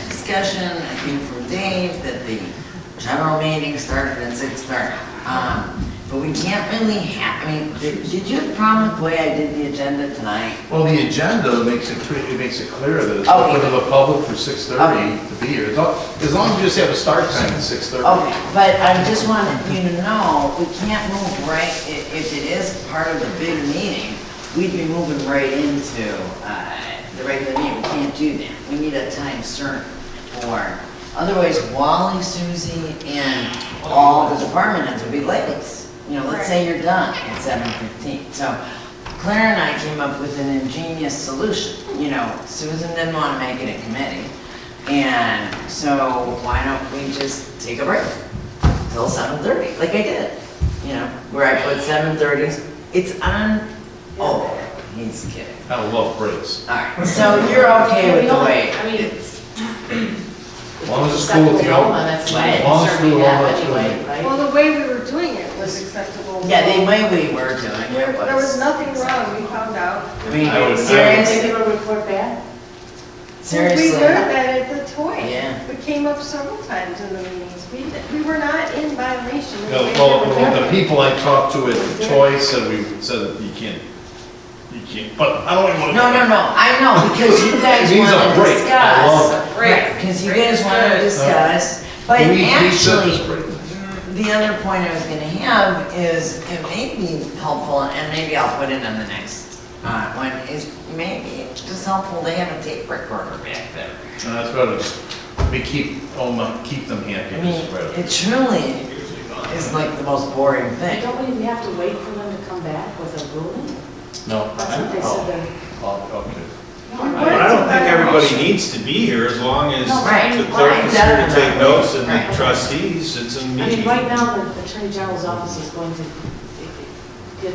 discussion, I think from Dave, that the general meeting started at 6:30. But we can't really have, I mean, did you have a problem with the way I did the agenda tonight? Well, the agenda makes it clear that it's Okay. open to the public for 6:30 to be here. As long as you just have a start time at 6:30. Okay, but I just wanted you to know, we can't move right, if it is part of the big meeting, we'd be moving right into the regular meeting. We can't do that. We need a time certain for Otherwise, Wally, Susie, and all the department heads would be late. You know, let's say you're done at 7:15. So Claire and I came up with an ingenious solution. You know, Susan didn't want to make it a committee. And so why don't we just take a break till 7:30, like I did? You know, where I put 7:30. It's on, oh, he's kidding. I love breaks. All right, so you're okay with the way? I mean, As long as it's cool with you. That's Right. As long as it's cool, that's anyway, good. right? Well, the way we were doing it was acceptable. Yeah, the way we were doing it There was was, nothing wrong, we found out. I mean, I would- They seriously, give a report back? seriously. We learned that at the toy. Yeah. It came up several times in the meetings. We were not in violation. of the way they Well, were the doing it. people I talked to at the toy said that you can't, but I don't even want to. No, I know, because you guys It means a want to break. I love discuss. Right, because you guys want to discuss, but We set this actually, break. the other point I was gonna have is, it may be helpful, and maybe I'll put it on the next one, is maybe just helpful to have a tape recorder back there. And that's better, just, keep them happy. I mean, just right. it truly is like the most boring thing. Don't we have to wait for them to come back with a ruling? No. That's what they said they're. Okay. But I don't think everybody needs to be here as long as No, right, the clerk is here to take definitely. notes and Right. the trustees, it's a I mean, meeting. right now, the Attorney General's office is going to get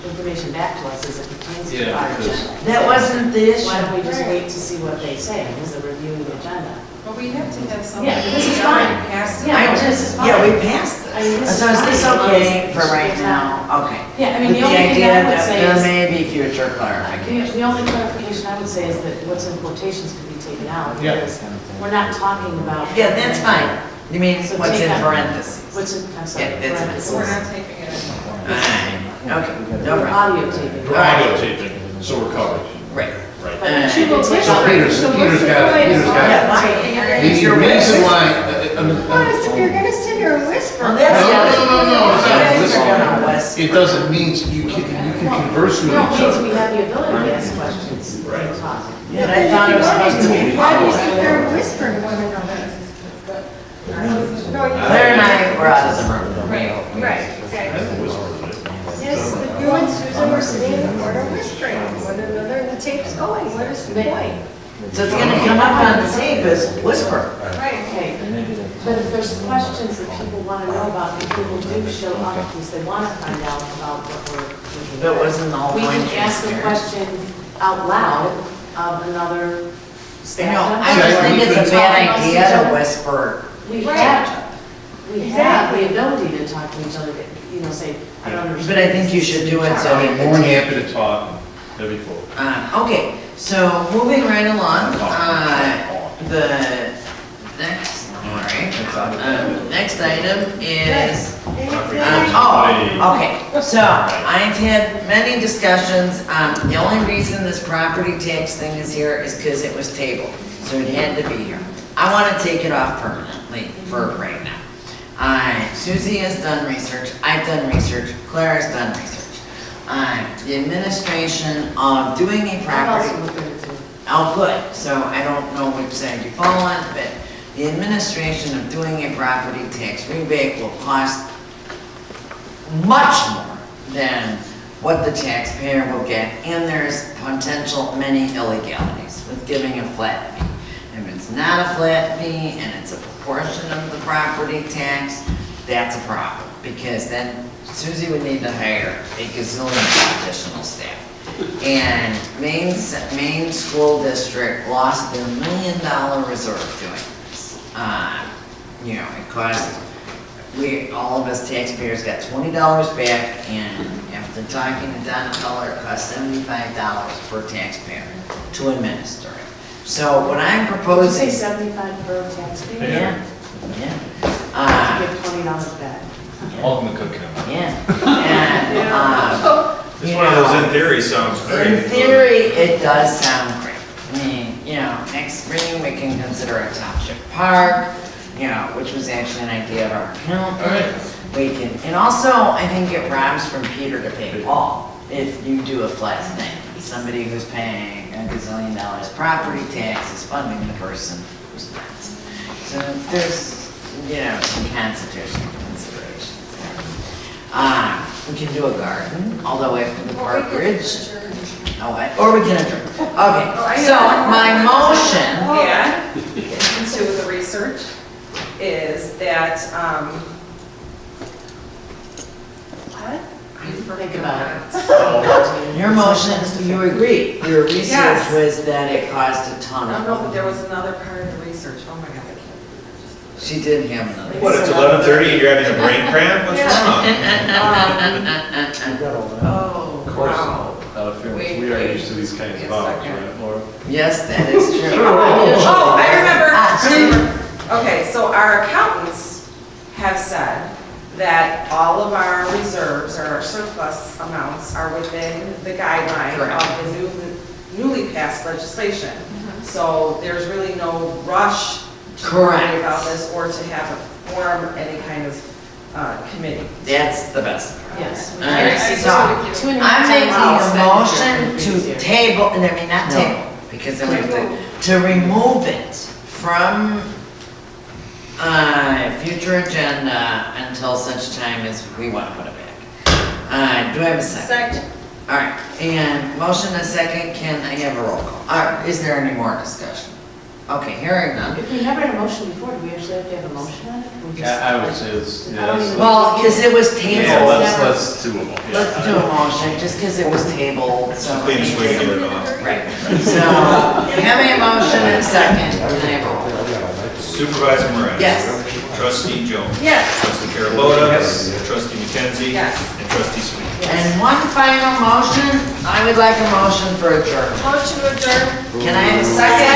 information back to us as it pertains to Yeah, our because- agenda. That wasn't the issue. Why don't we just wait to see what they say, as a review of the agenda? But we have to have something. Yeah, this is We fine. already passed it. Yeah, I this just, is fine. yeah, we passed I mean, this. this So is is this fine. okay for right It's now? Okay. Yeah, I mean, With the only thing idea I would that say there is, may be future clarification. the only clarification I would say is that what's in quotations could be taken out, Yeah. because we're not talking about. Yeah, that's fine. You mean So what's take in out- parentheses? What's in, I'm sorry, Yeah, that's parentheses. We're not taking it anymore. Okay, no We're problem. audio taping. We're audio taping, so we're covered. Right. Right. But Uh, you will take So out. Peter's got it, Peter's got it. Yeah, fine. The reason why, What is, if you're gonna sit here and whisper? Well, that's the other. No, it's not. You guys Listen, are gonna whisper. it doesn't mean you can converse with No, it each means other. we have the ability to ask questions Right. and talk. Yeah, I thought it was supposed to be Why do you sit public. there and whisper to one another? No, you- Claire and I were out of the room. Right, exactly. Yes, you and Susan were sitting in the corner whispering to one another, and the tape's going, what is the point? So it's gonna come up on the tape as whisper. Right. Okay, but if there's questions that people want to know about, and people do show up because they want to find out about what we're looking That at. wasn't all We point can ask a question out loud of another You staff know, member. I just think it's a Talk bad amongst idea each to other. whisper. We Right. have the ability to talk to each other, you know, say, I don't understand. But I think you should do it so I'd that be more than happy to talk, that'd be cool. Okay, so moving right along, the next, all right, next item is, okay, so I've had many discussions. The only reason this property tax thing is here is because it was tabled, so it had to be here. I want to take it off permanently for right now. Susie has done research, I've done research, Claire has done research. The administration of doing a I've property. also looked at it too. Oh, good, so I don't know which side you fall on, but the administration of doing a property tax rebate will cost much more than what the taxpayer will get, and there's potential many illegalities with giving a flat fee. If it's not a flat fee and it's a proportion of the property tax, that's a problem, because then Susie would need to hire a gazillion additional staff. And Maine School District lost their $1 million reserve doing this. You know, it cost, all of us taxpayers got $20 back, and after talking to Donna Keller, it cost $75 per taxpayer to administer it. So what I'm Did you proposing. say 75 per taxpayer? Yeah, To yeah. give $20 back. Welcome to Cook County. Yeah, and, It's one of those in theory sounds great. in theory, it does sound great. I mean, you know, next spring, we can consider a township park, you know, which was actually an idea of our accountant. We can, and also, I think it robs from Peter to pay Paul if you do a flat thing. Somebody who's paying a gazillion dollars. Property taxes, funding the person who's not. So there's, some constitutional considerations there. We can do a garden, although after the Park Ridge. Oh, or we can adjourn. Okay, so my motion. And into the research is that, what? Think about it. Your motion, you agree, your research Yes. was that it caused a ton No, of. no, but there was another part of the research, oh my God, I can't. She did have another. What, it's 11:30 and you're having a brain cramp? What's wrong? Oh, wow. Out of fairness, we are used to these kinds of hours, right, Laura? Yes, that is true. Oh, I remember. Okay, so our accountants have said that all of our reserves or our surplus amounts are within the guideline of the newly passed legislation. So there's really no rush to worry about this or to have a form any kind of committee. That's the best part. Yes. All right, so I'm making a motion to table, not table, because then we have to remove it from future agenda until such time as we want to put it back. Do I have a second? Second. All right, and motion and a second, can I have a roll call? All right, is there any more discussion? Okay, hearing none. If we never had a motion before, do we actually have to have a motion on it? We just- I would say it's, I don't even- Well, because it was tabled. yeah, let's do a motion. Let's do a motion, just because it was tabled, It's so. the cleanest way to get it off. Right, so, having a motion and a second, can I have a roll? Supervisor Moran. Yes. Trustee Jones. Yes. Trustee Carabota. Trustee McKenzie. Yes. And Trustee Sweet. And one final motion, I would like a motion for adjournment. Motion to adjourn. Can I have a second?